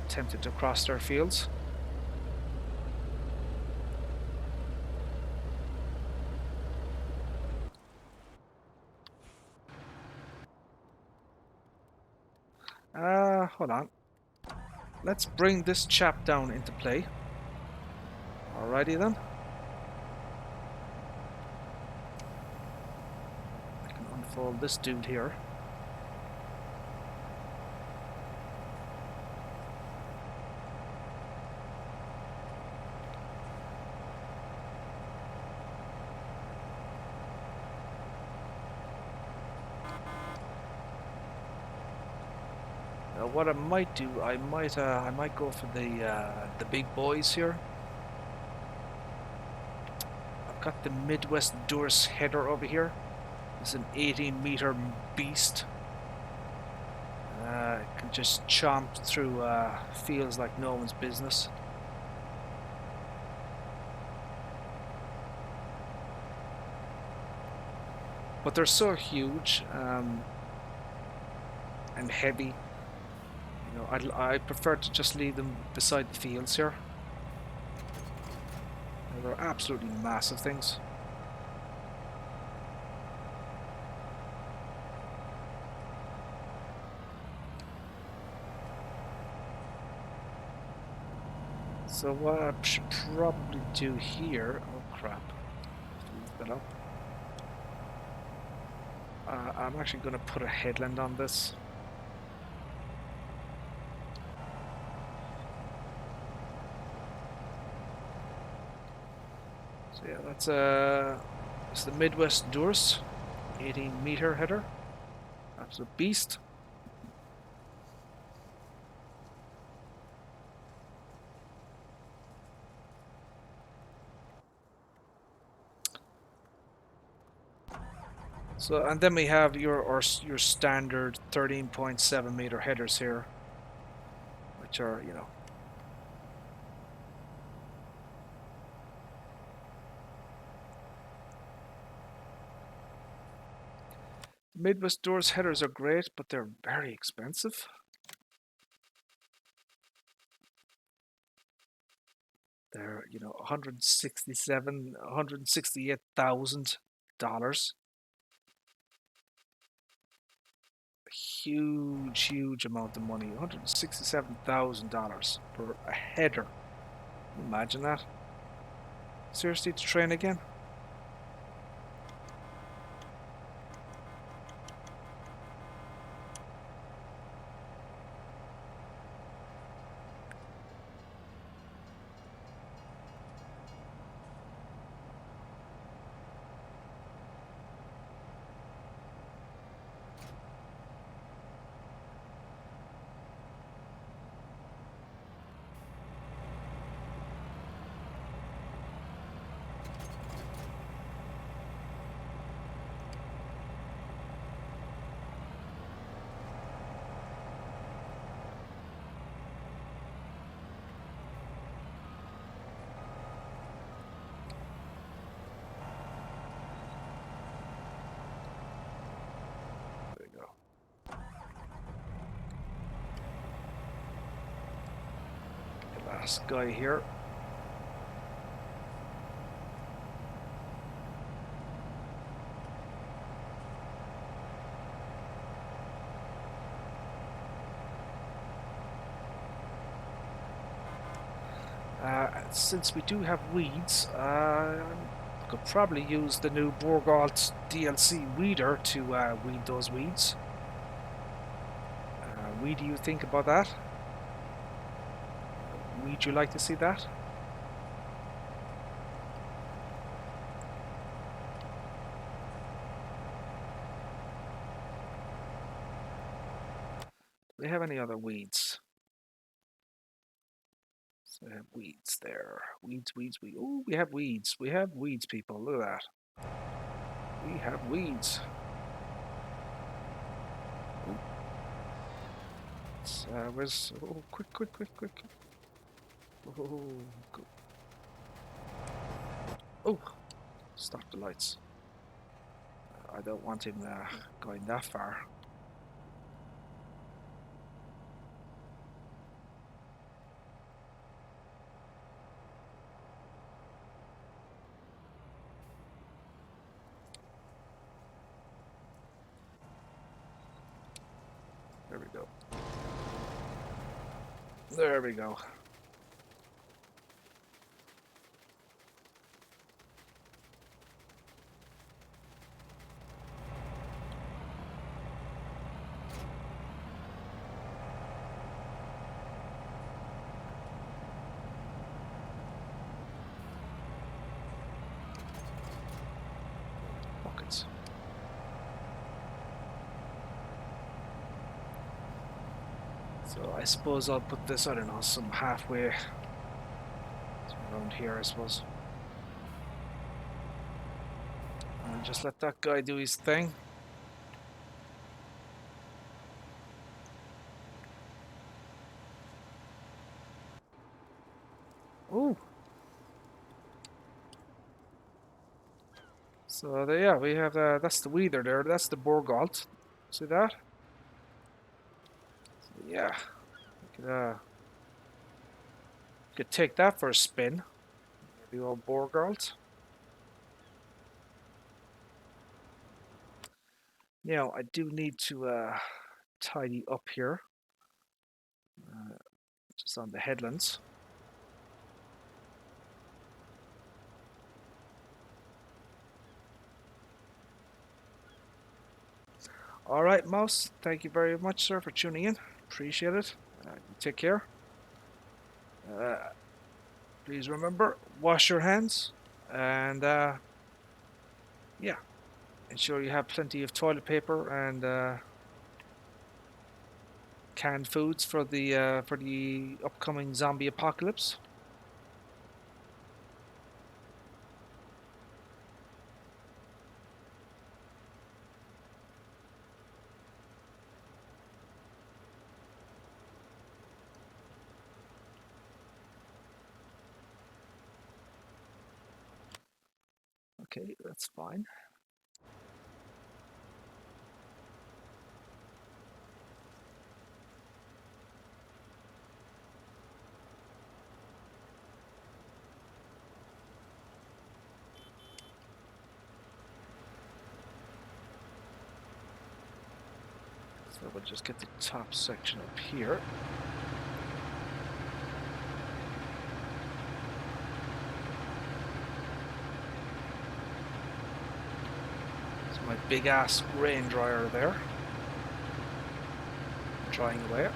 attempted to cross their fields. Hold on. Let's bring this chap down into play. Alrighty then. I can unfold this dude here. Now what I might do, I might go for the big boys here. I've got the Midwest Doors header over here. It's an 18-meter beast. It can just chomp through fields like no one's business. But they're so huge and heavy. You know, I prefer to just leave them beside the fields here. They're absolutely massive things. So what I should probably do here... Oh crap. Move that up. I'm actually going to put a headland on this. So yeah, that's it's the Midwest Doors 18-meter header. Absolute beast. So, and then we have your standard 13.7 meter headers here, which are, you know, Midwest Doors headers are great, but they're very expensive. They're, you know, $168,000. Huge amount of money. $167,000 for a header. Imagine that. Seriously, to train again? Last guy here. Since we do have weeds, could probably use the new Borgalt DLC weeder to weed those weeds. What do you think about that? Would you like to see that? Do we have any other weeds? So we have weeds there. Weeds. Oh, we have weeds. We have weeds, people. Look at that. We have weeds. Where's... Oh, quick. Oh, go. Oh, stop the lights. I don't want him going that far. There we go. There we go. So I suppose I'll put this, I don't know, some halfway around here, I suppose. And just let that guy do his thing. Ooh. So there, yeah, we have that's the Weather there. That's the Borgalt. See that? So, yeah, we could take that for a spin. The old Borgalt. Now I do need to tidy up here, just on the headlands. All right, Mouse. Thank you very much, sir, for tuning in. Appreciate it. You take care. Uh, please remember, wash your hands, and yeah, ensure you have plenty of toilet paper and canned foods for the upcoming zombie apocalypse. Okay, that's fine. So we'll just get the top section up here. It's my big ass rain dryer there. Drying away.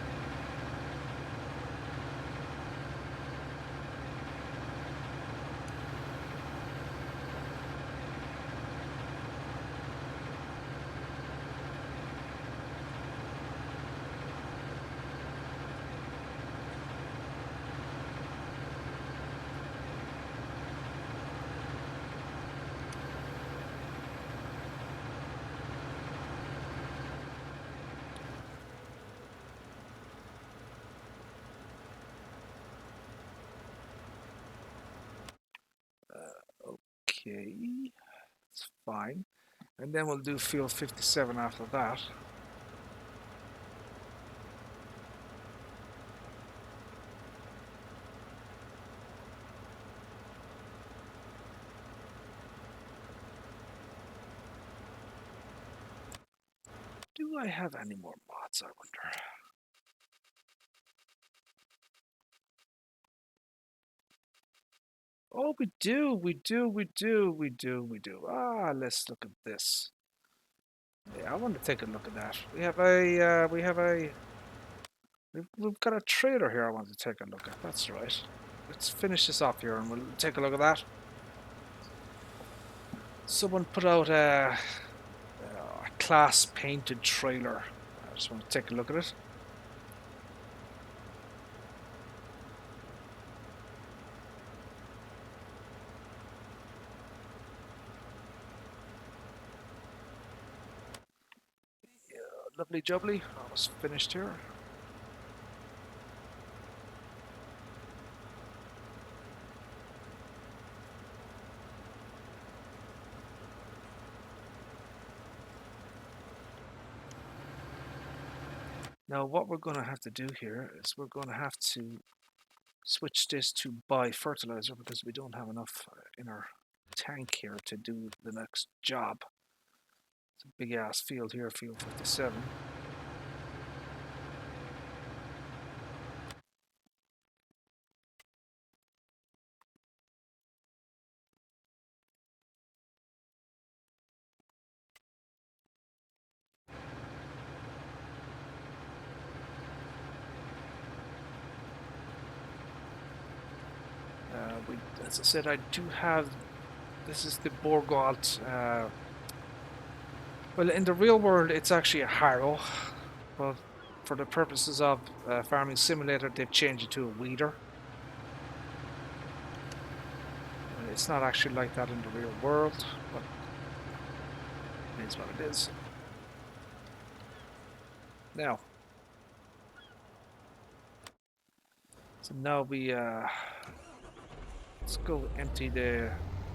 Okay, it's fine. And then we'll do field 57 after that. Do I have any more mods, I wonder? Oh, we do. Ah, let's look at this. Yeah, I want to take a look at that. We've got a trailer here I want to take a look at. That's right. Let's finish this off here and we'll take a look at that. Someone put out a class painted trailer. I just want to take a look at it. Lovely jubbly. Almost finished here. Now what we're going to have to do here is we're going to have to switch this to buy fertilizer because we don't have enough in our tank here to do the next job. It's a big ass field here, field 57. As I said, I do have. This is the Borgalt. Well, in the real world, it's actually a harrow, but for the purposes of Farming Simulator, they've changed it to a weeder. It's not actually like that in the real world, but it is what it is. Now, so now we let's go empty the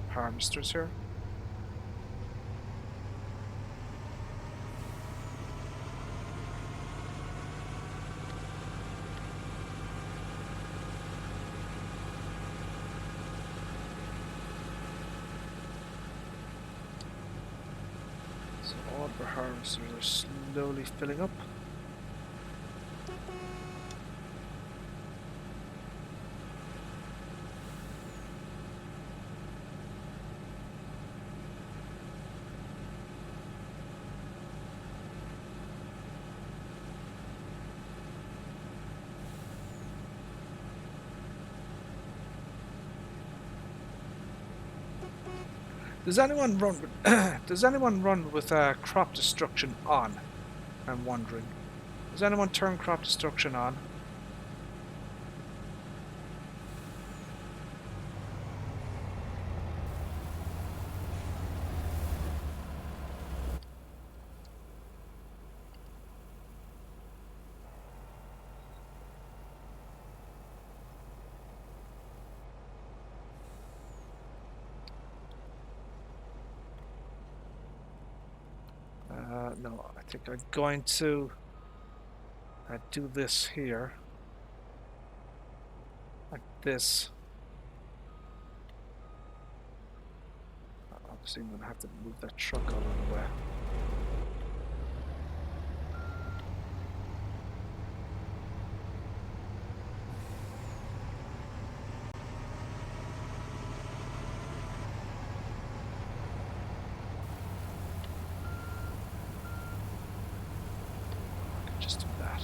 harvesters here. So all of our harvesters are slowly filling up. Does anyone run with does anyone run with crop destruction on? I'm wondering. Does anyone turn crop destruction on? No, I think I'm going to do this here. Like this. Obviously, I'm going to have to move that truck out of the way. Just do that.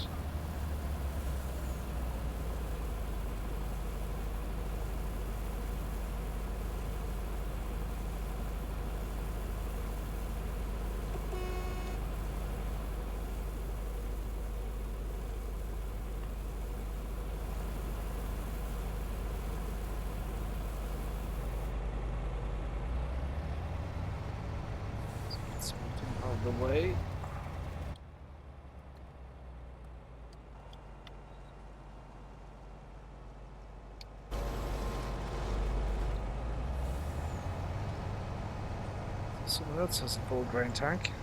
Let's move them out of the way. Someone else has a full grain tank.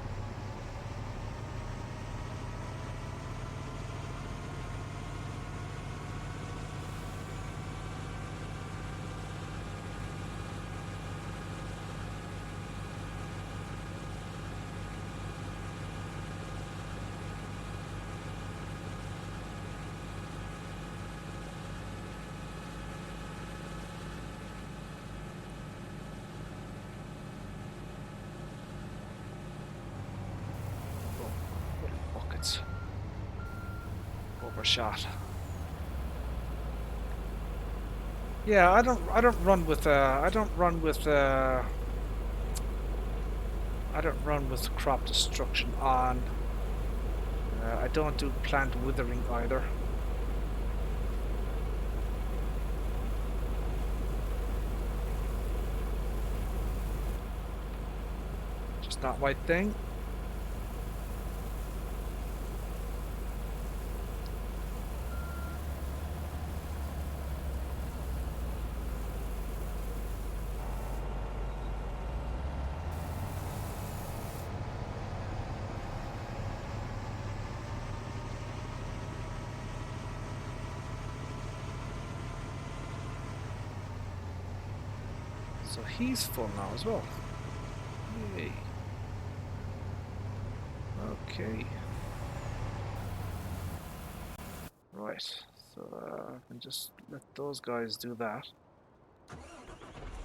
Buckets. Overshot. Yeah, I don't run with crop destruction on. I don't do plant withering either. Just not my thing. So he's full now as well. Yay. Okay. Right. So I can just let those guys do that.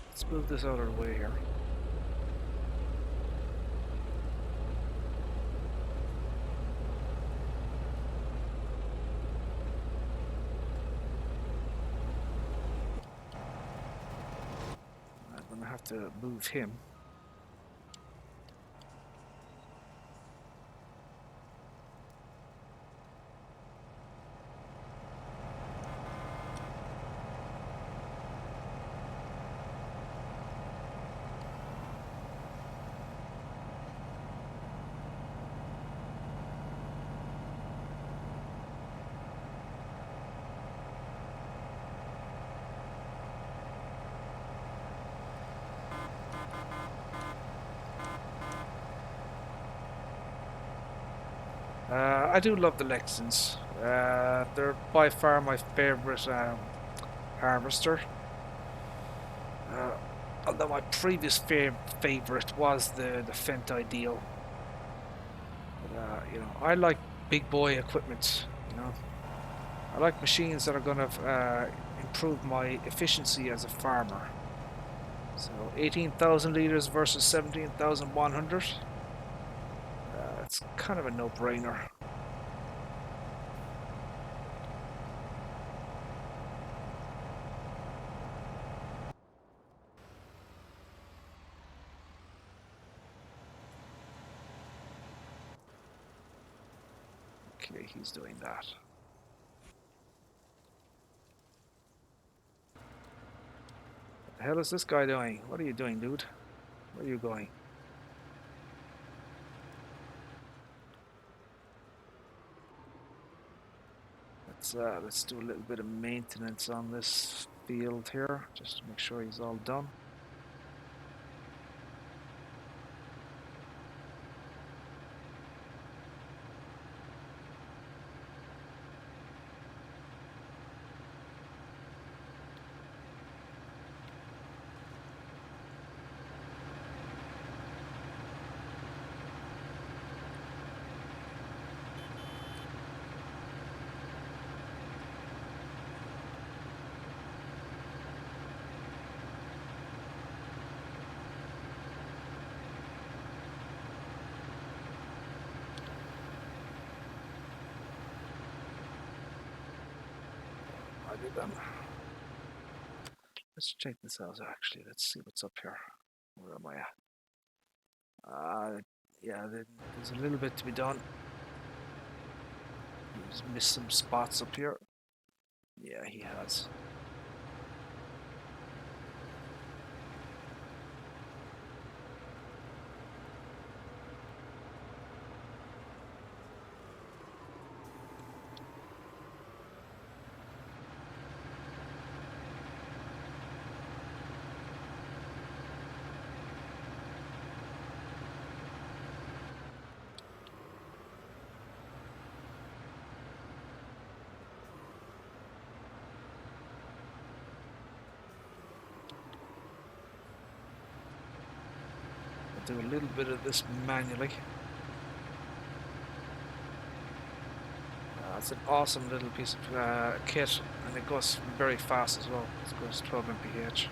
Let's move this out of the way here. I'm gonna have to move him. I do love the Lexans. They're by far my favorite harvester. Uh, Although my previous favorite was the Fent Ideal. You know, I like big boy equipment. You know, I like machines that are going to improve my efficiency as a farmer. So 18,000 liters versus 17,100. It's kind of a no-brainer. Okay, he's doing that. What the hell is this guy doing? What are you doing, dude? Where are you going? Let's do a little bit of maintenance on this field here, just to make sure he's all done. I did them. Let's check this out actually. Let's see what's up here. Where am I at? Yeah, there's a little bit to be done. He's missed some spots up here. Yeah, he has. Do a little bit of this manually. It's an awesome little piece of kit, and it goes very fast as well. It goes 12 mph.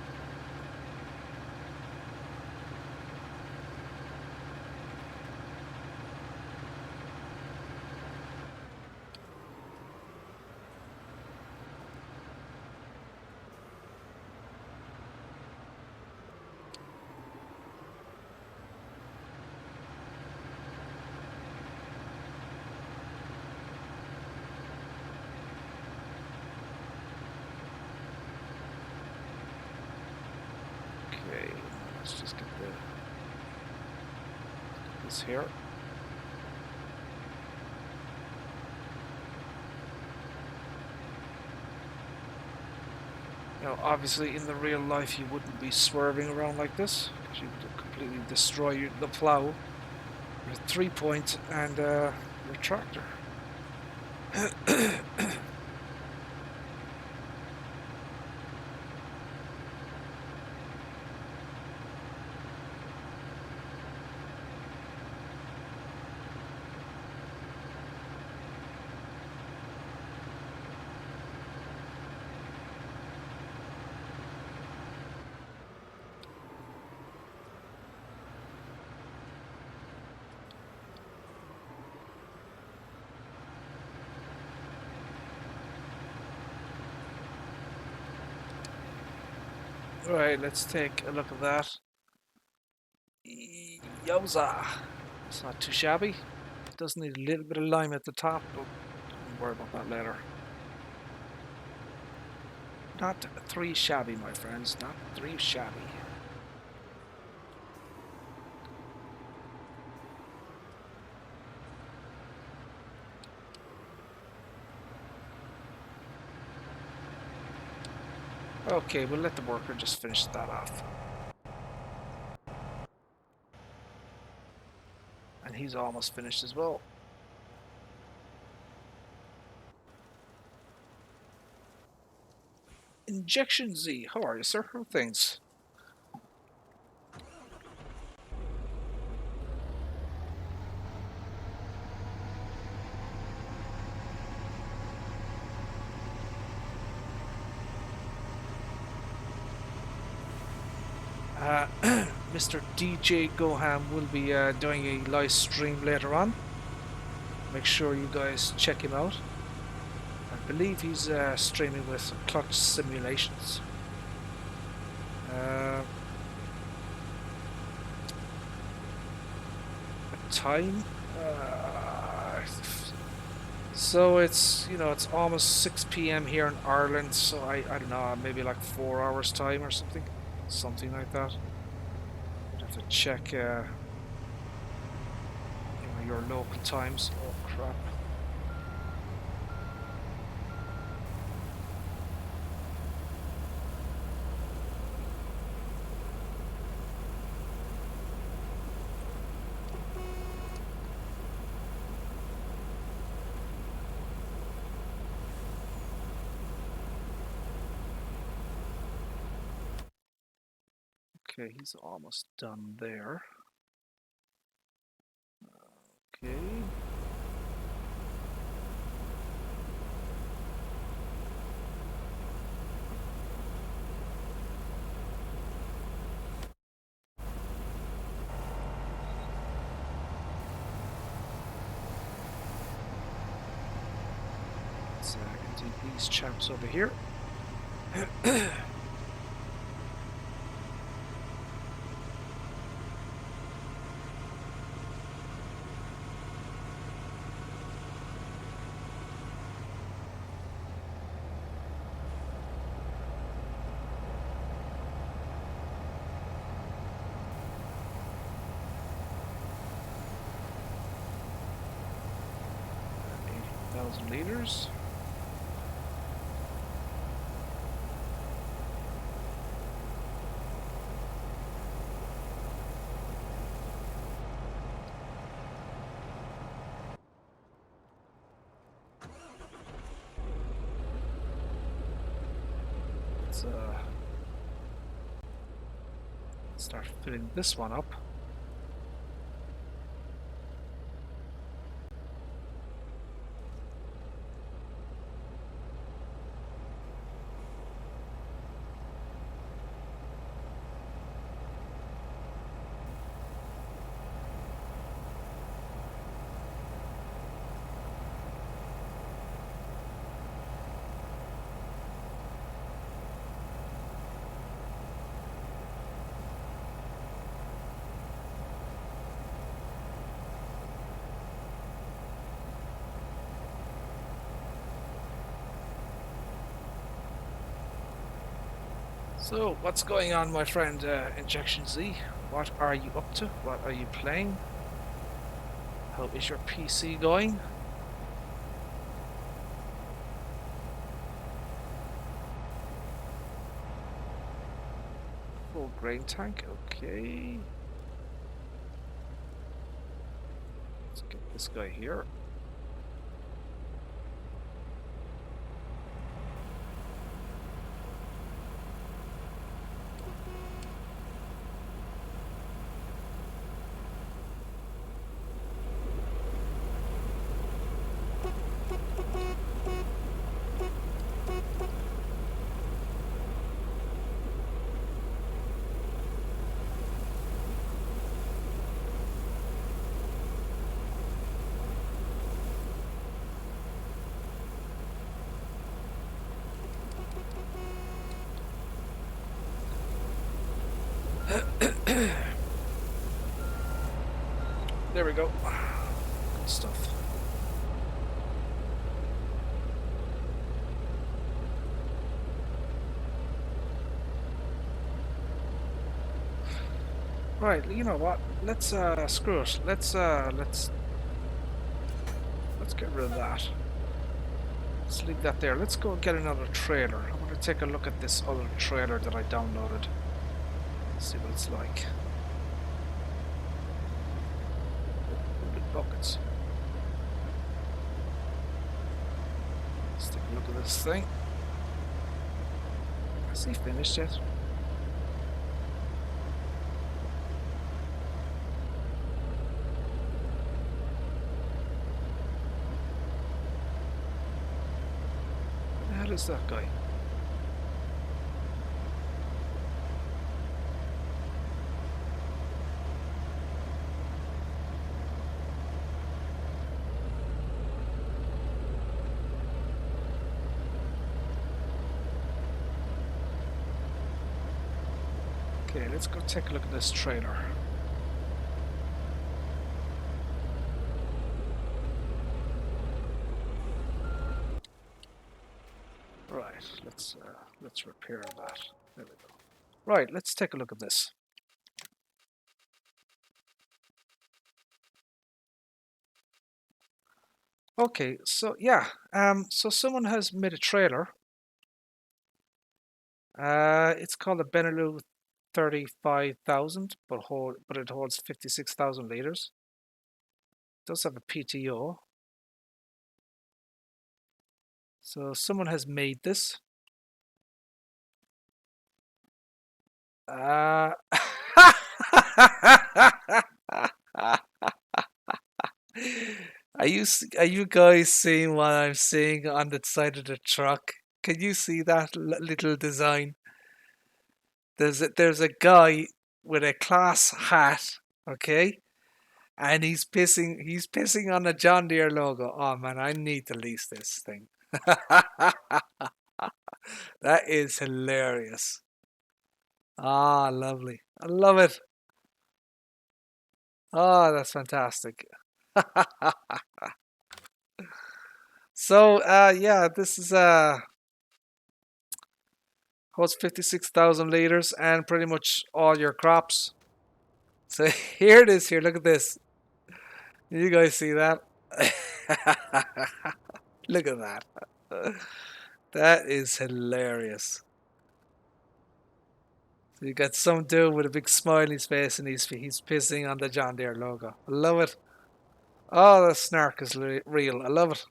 Okay, let's just get this here. You know, obviously in the real life you wouldn't be swerving around like this, because you would completely destroy the plow, your 3-point, and your tractor. Right, let's take a look at that. Yowza! It's not too shabby. It does need a little bit of lime at the top, but don't worry about that later. Not 3 shabby, my friends. Not 3 shabby. Okay, we'll let the worker just finish that off. And he's almost finished as well. Injection Z. How are you, sir? How are things? Mr. DJ Goham will be doing a live stream later on. Make sure you guys check him out. I believe he's streaming with clutch simulations. Time? So it's, you know, it's almost 6 p.m. here in Ireland, so I don't know, maybe like 4 hours time or something like that. I'd have to check you know, your local times. Oh crap. Okay, he's almost done there. Okay. Let's empty these chaps over here. Liters. Let's start filling this one up. So, what's going on, my friend, Injection Z? What are you up to? What are you playing? How is your PC going? Full grain tank, okay. Let's get this guy here. There we go. Good stuff. Right, you know what? Let's screw it. Let's get rid of that. Let's leave that there. Let's go get another trailer. I want to take a look at this other trailer that I downloaded. See what it's like. Buckets. Let's take a look at this thing. Is he finished yet? Where the hell is that guy? Okay, let's go take a look at this trailer. Right, let's repair that. There we go. Right, let's take a look at this. Okay, so yeah, so someone has made a trailer. It's called a Benelux 35,000, but it holds 56,000 liters. It does have a PTO. So someone has made this. Are you guys seeing what I'm seeing on the side of the truck? Can you see that little design? There's a guy with a class hat, okay, and he's pissing on the John Deere logo. Oh man, I need to lease this thing. That is hilarious. Ah, lovely. I love it. Oh, that's fantastic. So, yeah, this is holds 56,000 liters and pretty much all your crops. So here it is. Here, look at this. You guys see that? Look at that. That is hilarious. So you got some dude with a big smile on his face and he's pissing on the John Deere logo. I love it. Oh, the snark is real. I love it.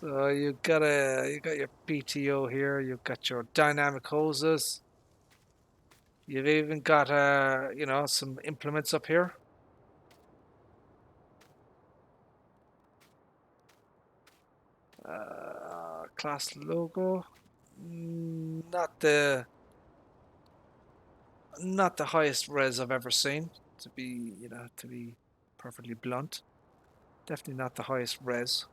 So you got your PTO here. You've got your dynamic hoses. You've even got some implements up here. Class logo. Not the highest res I've ever seen. To be perfectly blunt. Definitely not the highest res.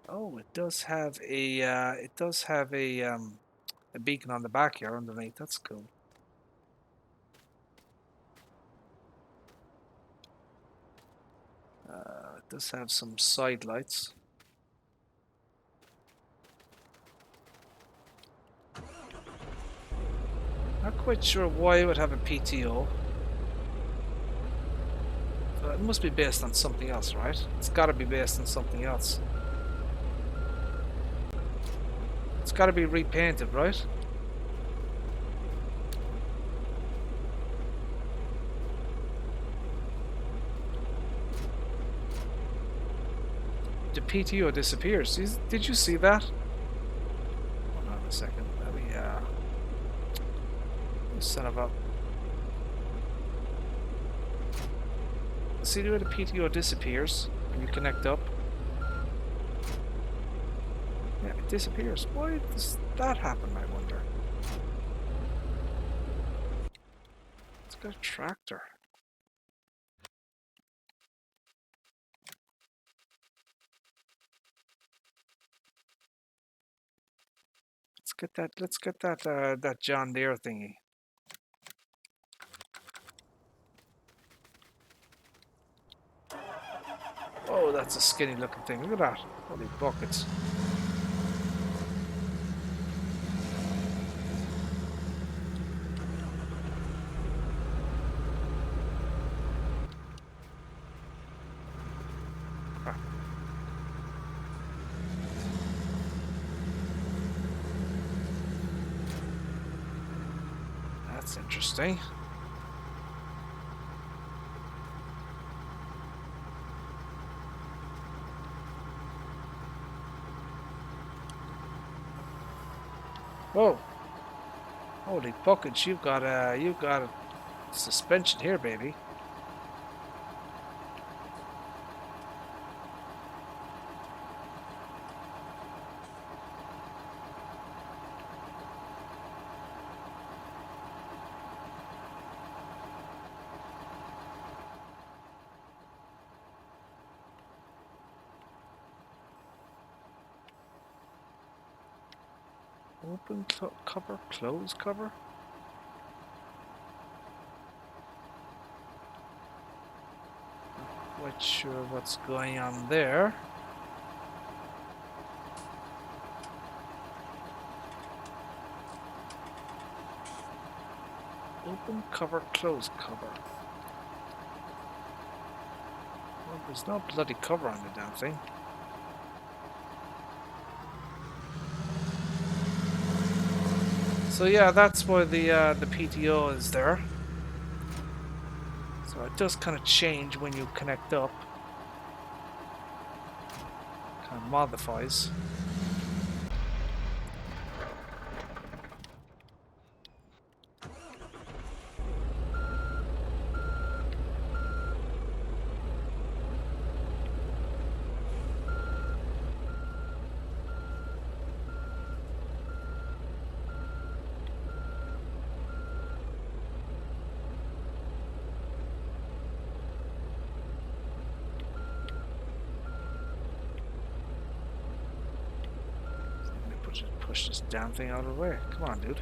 Oh, it does have a beacon on the back here underneath. That's cool. It does have some side lights. Not quite sure why it would have a PTO. It must be based on something else, right? It's got to be based on something else. It's got to be repainted, right? The PTO disappears. Did you see that? Hold on a second. Let me son of a. See the way the PTO disappears when you connect up? Yeah, it disappears. Why does that happen, I wonder? It's got a tractor. Let's get that John Deere thingy. Oh, that's a skinny looking thing. Look at that. Holy buckets. Crap. That's interesting. Whoa! Holy buckets! You've got a suspension here, baby. Open cover, close cover. Not quite sure what's going on there. Open cover, close cover. Well, there's no bloody cover on the damn thing. So yeah, that's why the PTO is there. So it does kind of change when you connect up. Kind of modifies. Push this damn thing out of the way. Come on, dude.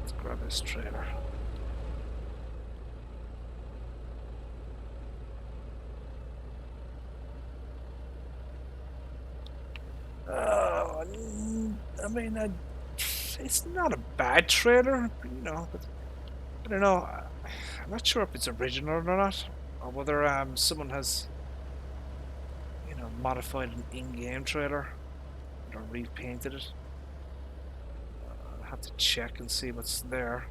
Let's grab this trailer. I mean, it's not a bad trailer, you know, but I don't know. I'm not sure if it's original or not, or whether someone has, you know, modified an in-game trailer or repainted it. I'll have to check and see what's there.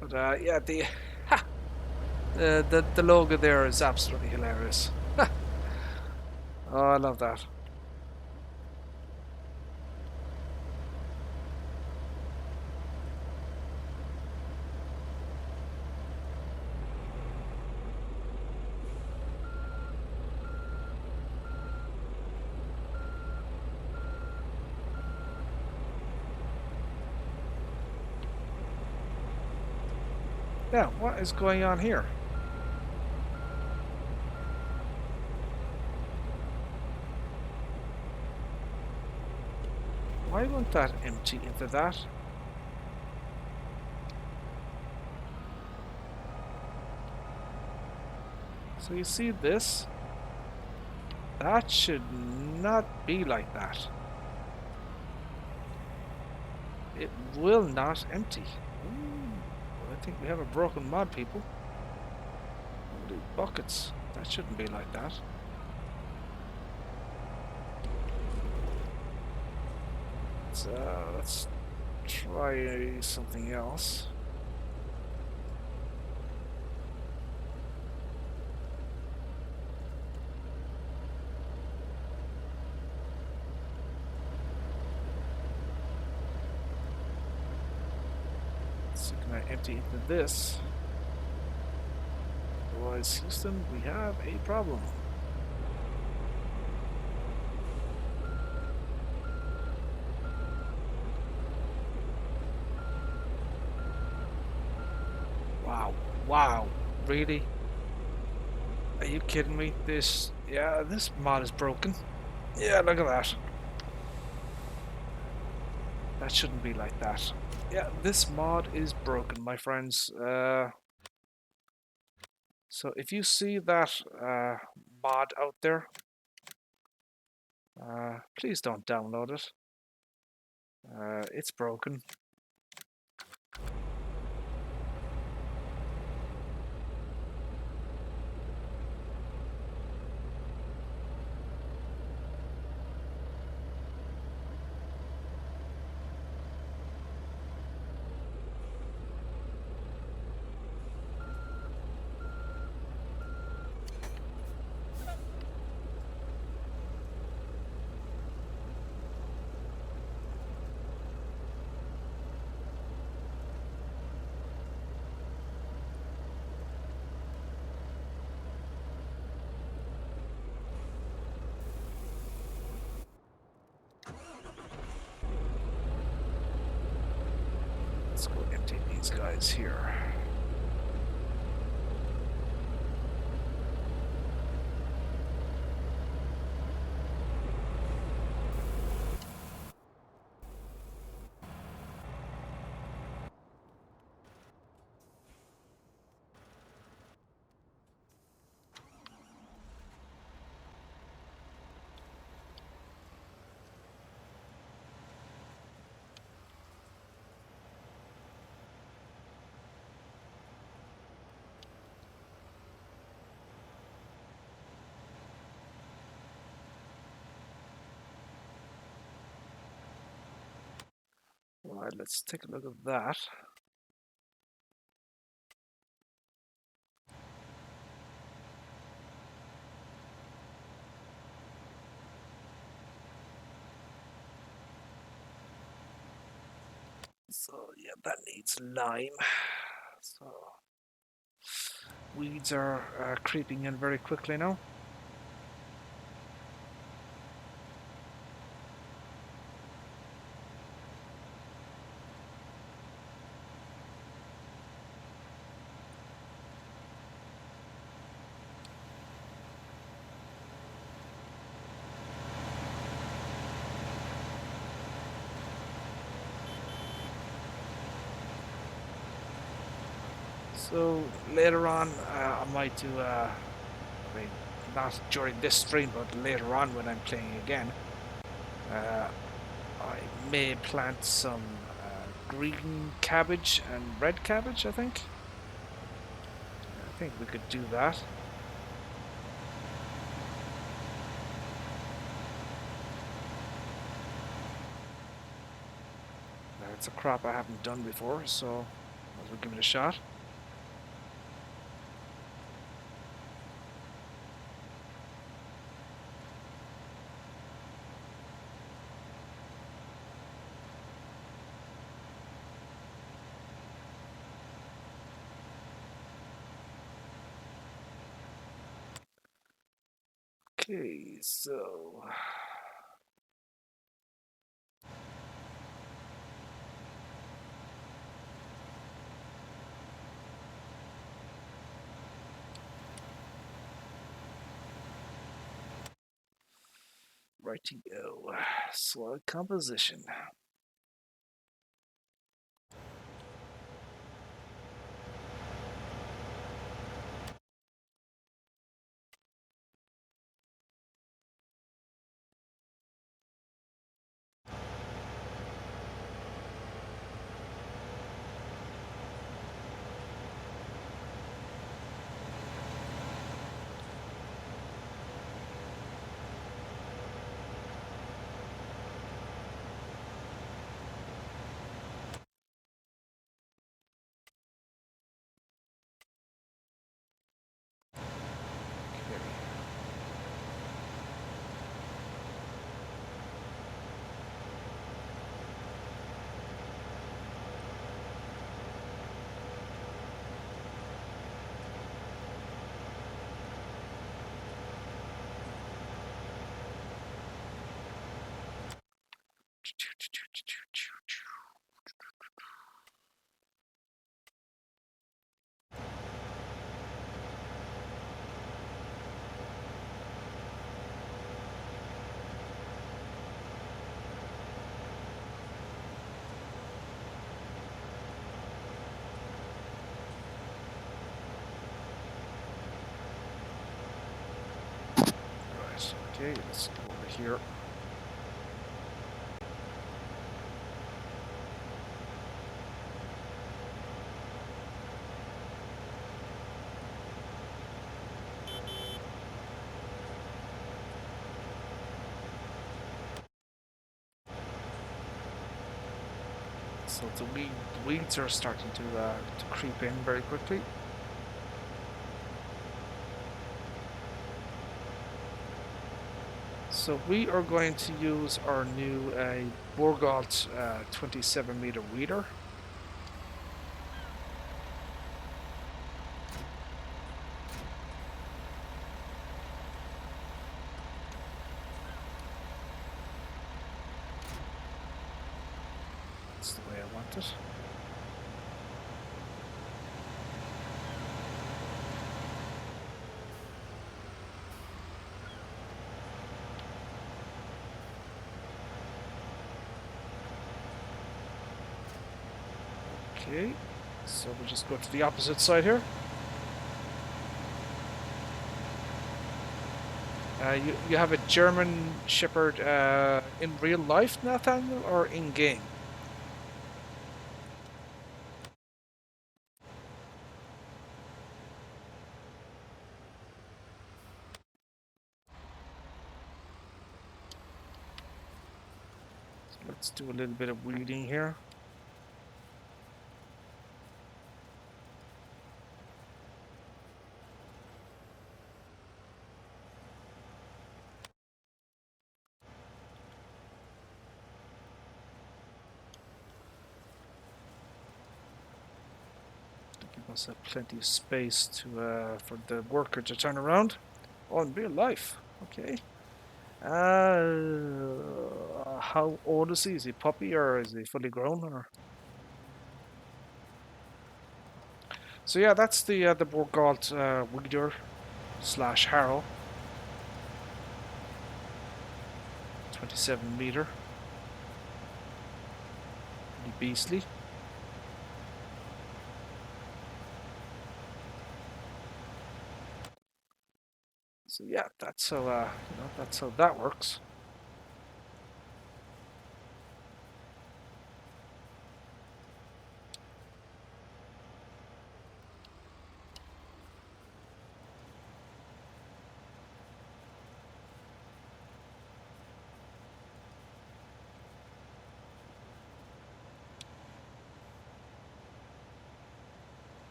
But yeah, the logo there is absolutely hilarious. Oh, I love that. Yeah, what is going on here? Why won't that empty into that? So you see this? That should not be like that. It will not empty. Ooh, I think we have a broken mod, people. Holy buckets. That shouldn't be like that. Let's try something else. So can I empty into this? Otherwise, Houston, we have a problem. Wow, really? Are you kidding me? This mod is broken. Yeah, look at that. That shouldn't be like that. Yeah, this mod is broken, my friends. So if you see that mod out there, please don't download it. It's broken. Let's go empty these guys here. Right, let's take a look at that. So yeah, that needs lime. So weeds are creeping in very quickly now. So later on, I might do, I mean, not during this stream, but later on when I'm playing again, I may plant some green cabbage and red cabbage, I think. I think we could do that. It's a crop I haven't done before, so might as well give it a shot. Okay, so righty-o. Soil composition. Right, okay, let's go over here. So the weeds are starting to creep in very quickly. So we are going to use our new Borgalt 27-meter weeder. That's the way I want it. Okay, so we'll just go to the opposite side here. You have a German Shepherd in real life, Nathaniel, or in game? So let's do a little bit of weeding here. Give us plenty of space to for the worker to turn around. Oh, in real life. Okay. How old is he? Is he puppy or is he fully grown? Or so yeah, that's the Borgalt weeder slash harrow. 27 meter. Pretty beastly. So yeah, that's how that's how that works.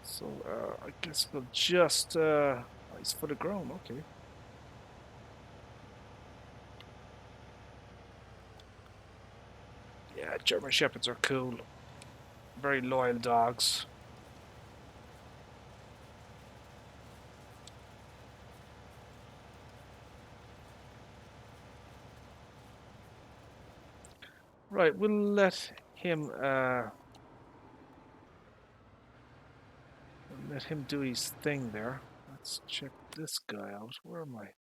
So I guess we'll just he's fully grown. Okay. Yeah, German Shepherds are cool. Very loyal dogs. Right, we'll let him do his thing there. Let's check this guy out. Where am I?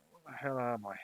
Where the hell am I?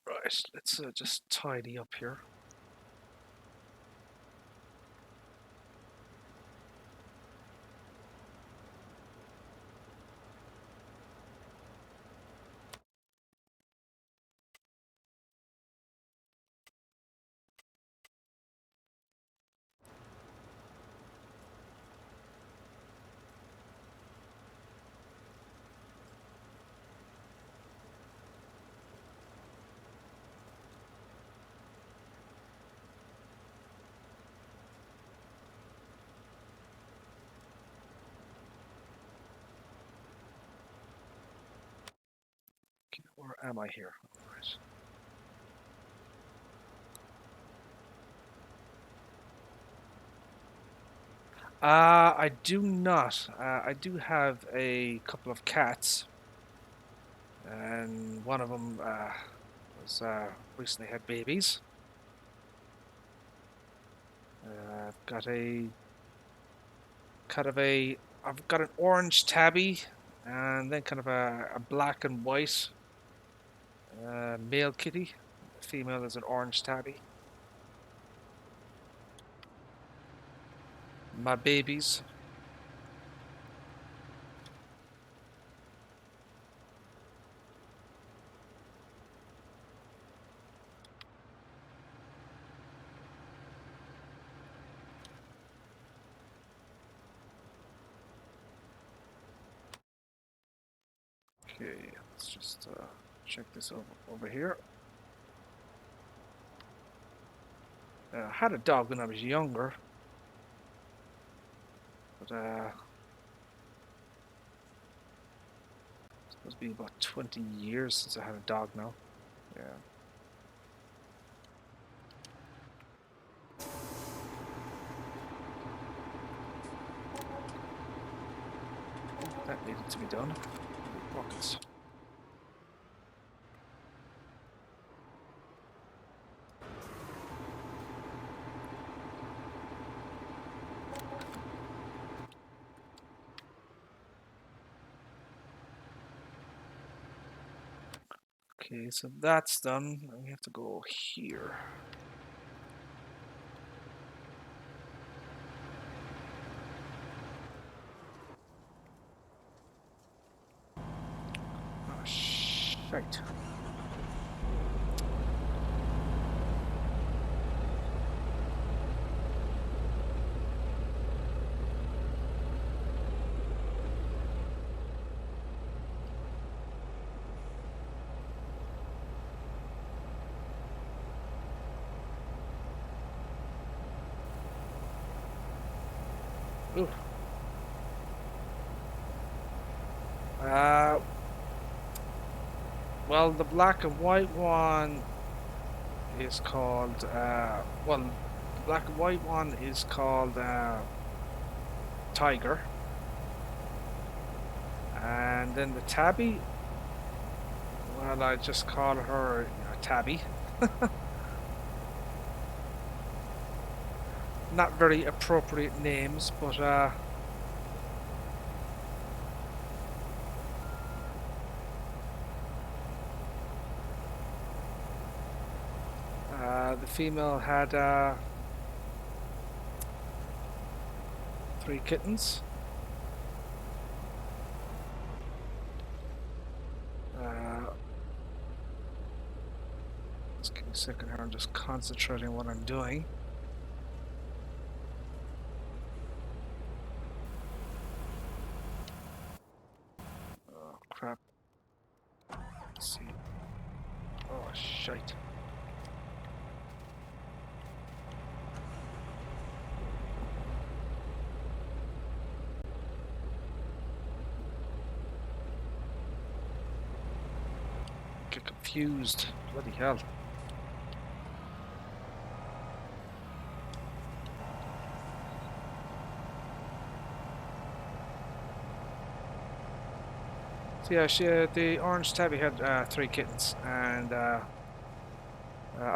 Right, let's just tidy up here. Okay, where am I here? Right. I do not. I do have a couple of cats, and one of them was recently had babies. I've got a kind of a I've got an orange tabby, and then kind of a black and white male kitty. The female is an orange tabby. My babies. Okay, let's just check this over here. I had a dog when I was younger, but It's been about 20 years since I had a dog now. Yeah. That needed to be done. Buckets. Okay, so that's done. We have to go here. Oh, shite. Ooh. Well, the black and white one is called, well, the black and white one is called Tiger. And then the tabby, well, I just call her Tabby. Not very appropriate names, but the female had 3 kittens. Just give me a second here, I'm just concentrating on what I'm doing. Oh, crap. Let's see. Oh, shite. Get confused. Bloody hell. So yeah, the orange tabby had 3 kittens, and I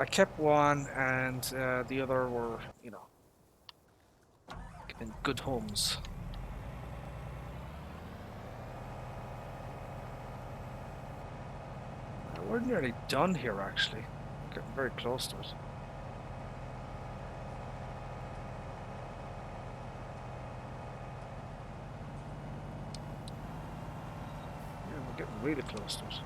kept one, and the other were, in good homes. We're nearly done here, actually. Getting very close to it. Yeah, we're getting really close to it.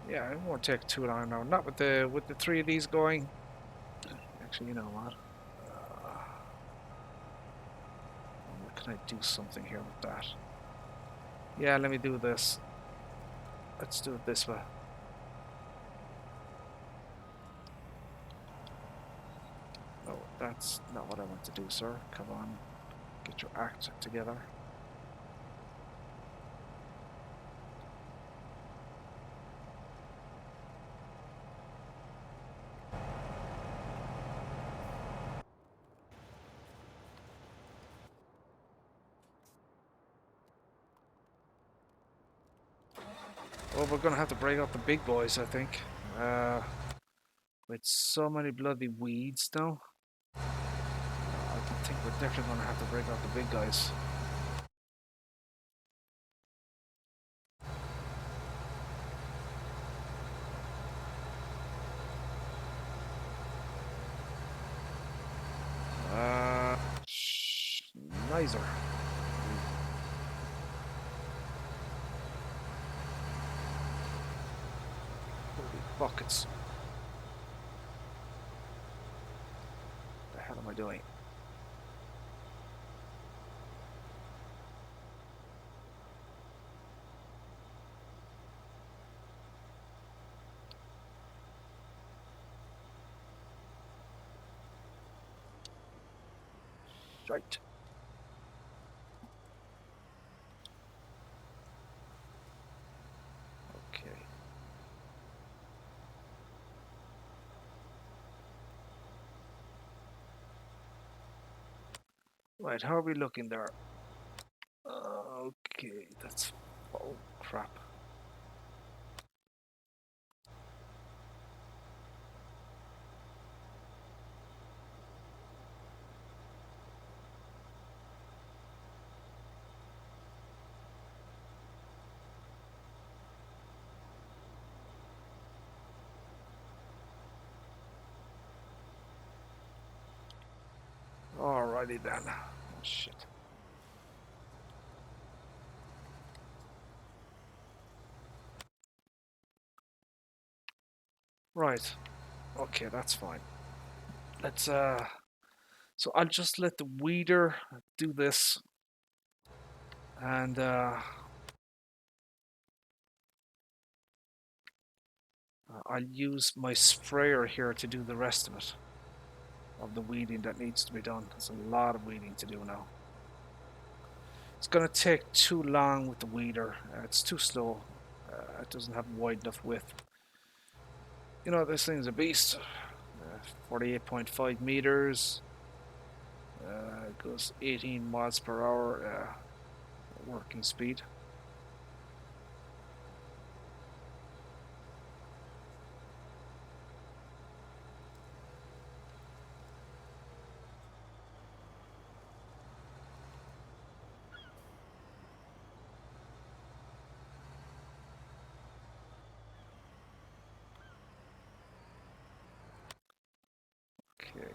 Yeah, it won't take too long now. Not with the 3 of these going. Actually, you know what? Can I do something here with that? Yeah, let me do this. Let's do it this way. No, that's not what I want to do, sir. Come on. Get your act together. Well, we're gonna have to break out the big boys, I think. With so many bloody weeds now. I think we're definitely gonna have to break out the big guys. Nicer. Holy buckets. What the hell am I doing? Shite. Right, how are we looking there? Okay, that's... Oh, crap. Alrighty then. Oh, shit. Right. Okay, that's fine. Let's, so I'll just let the weeder do this. And, I'll use my sprayer here to do the rest of it. Of the weeding that needs to be done. There's a lot of weeding to do now. It's going to take too long with the weeder. It's too slow. It doesn't have wide enough width. You know, this thing's a beast. 48.5 meters. It goes 18 miles per hour working speed. Okay.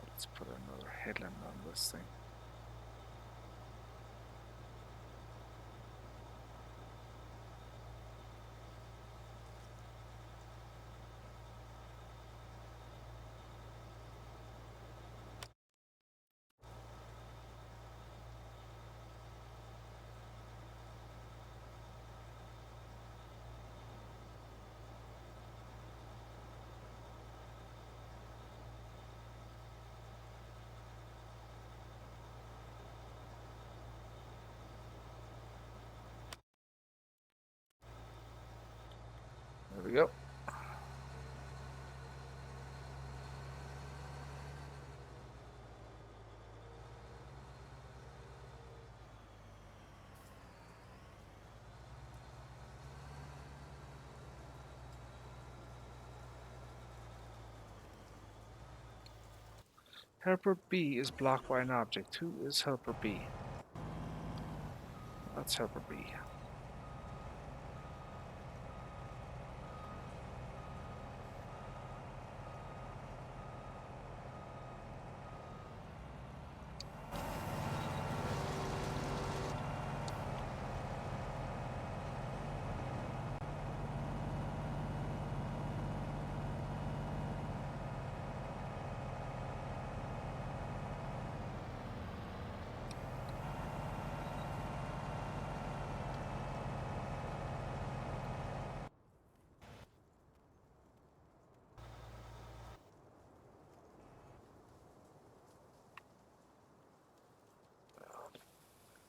Let's put another headland on this thing. There we go. Helper B is blocked by an object. Who is Helper B? That's Helper B.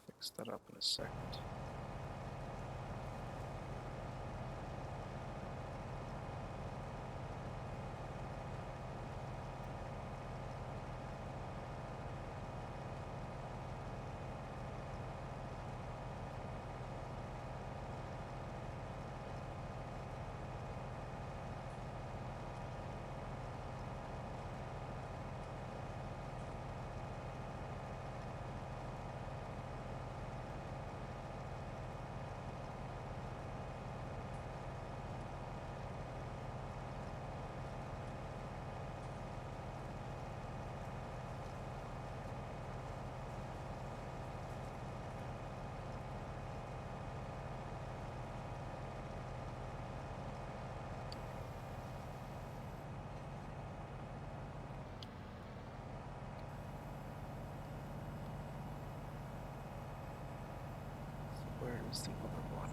Fix that up in a second. Where is the other one?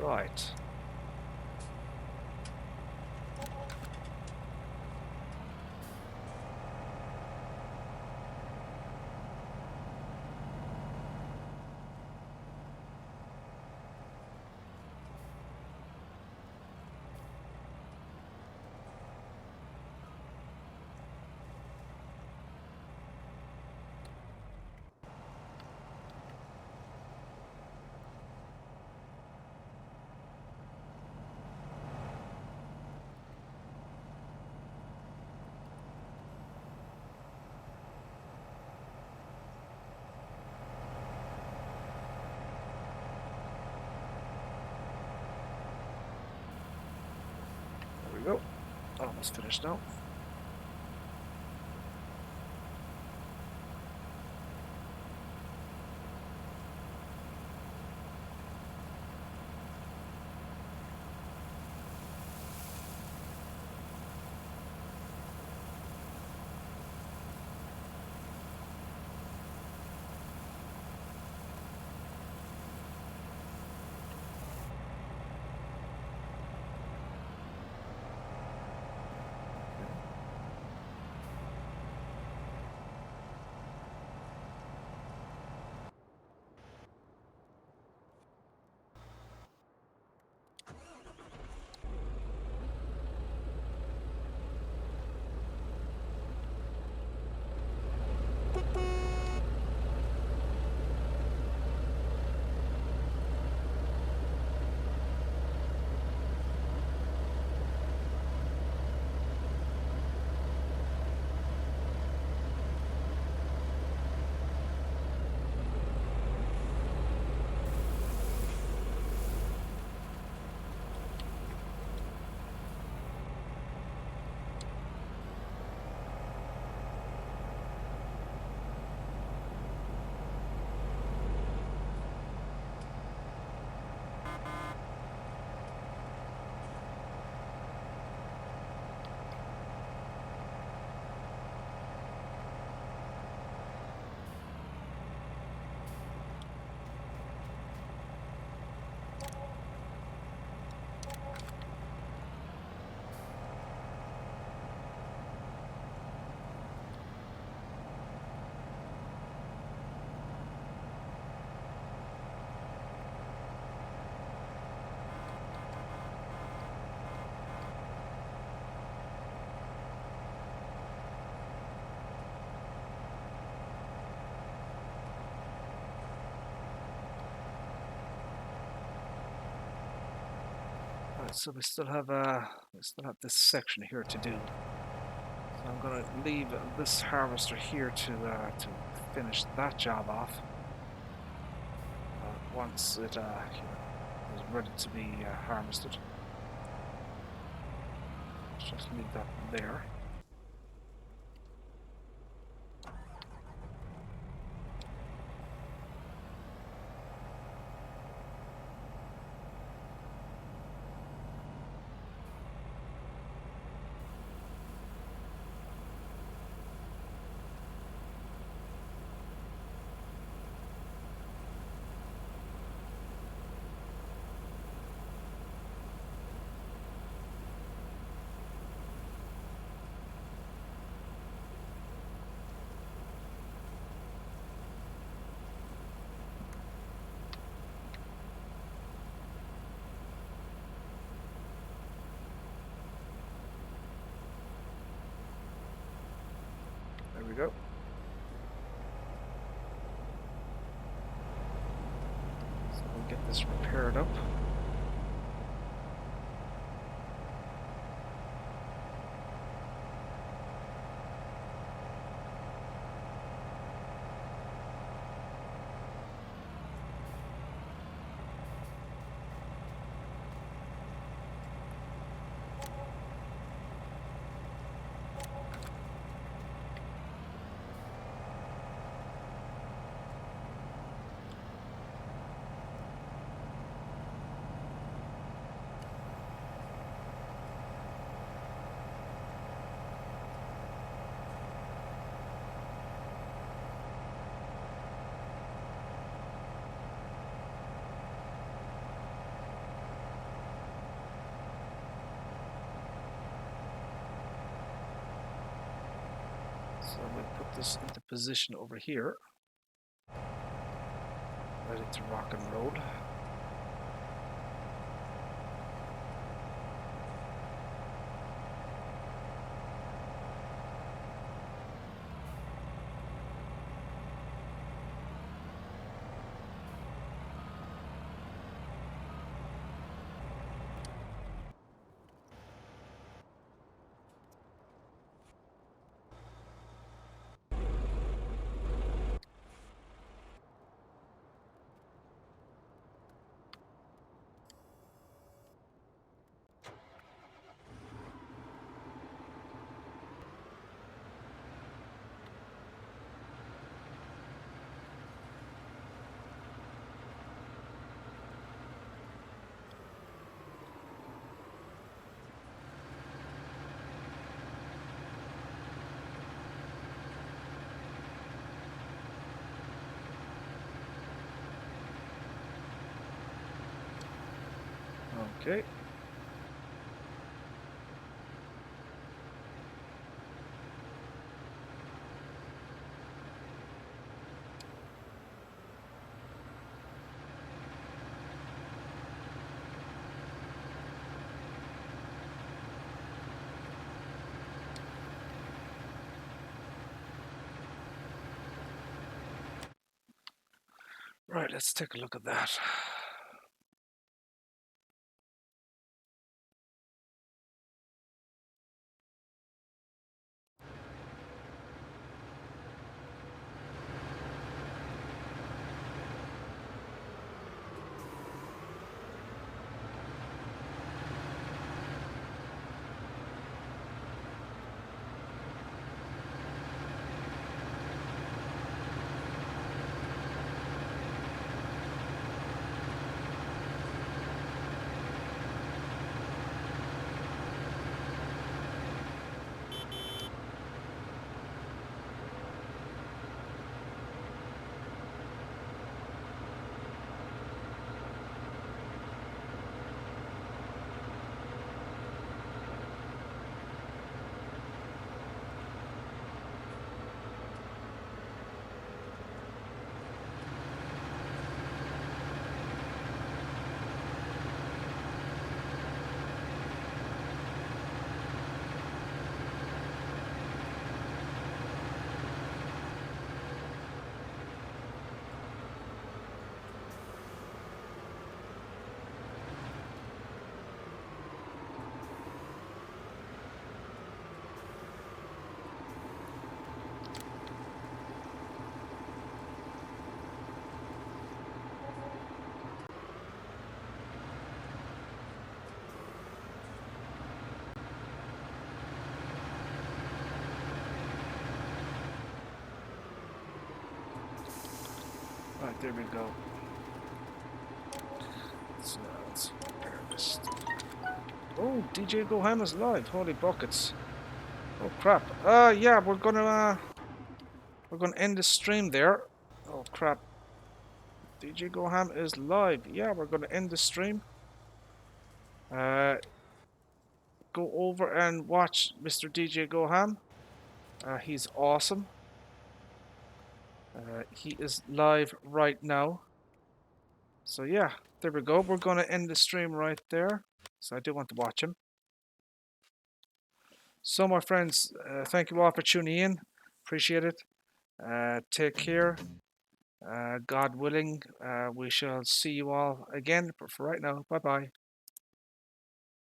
Right. There we go. Almost finished now. Right, so we still have this section here to do. So I'm going to leave this harvester here to finish that job off. Once it is ready to be harvested. Let's just leave that there. There we go. So we'll get this repaired up. So we'll put this into position over here. Ready to rock and roll. Okay. Right, let's take a look at that. Right, there we go. So let's prepare this. Oh, DJ Goham is live. Holy buckets. Oh crap. Yeah, we're gonna end the stream there. Oh crap. DJ Goham is live. Yeah, we're gonna end the stream. Go over and watch Mr. DJ Goham. He's awesome. He is live right now. So yeah, there we go. We're gonna end the stream right there. So I do want to watch him. So my friends, thank you all for tuning in. Appreciate it. Take care. God willing, we shall see you all again. But for right now, bye bye.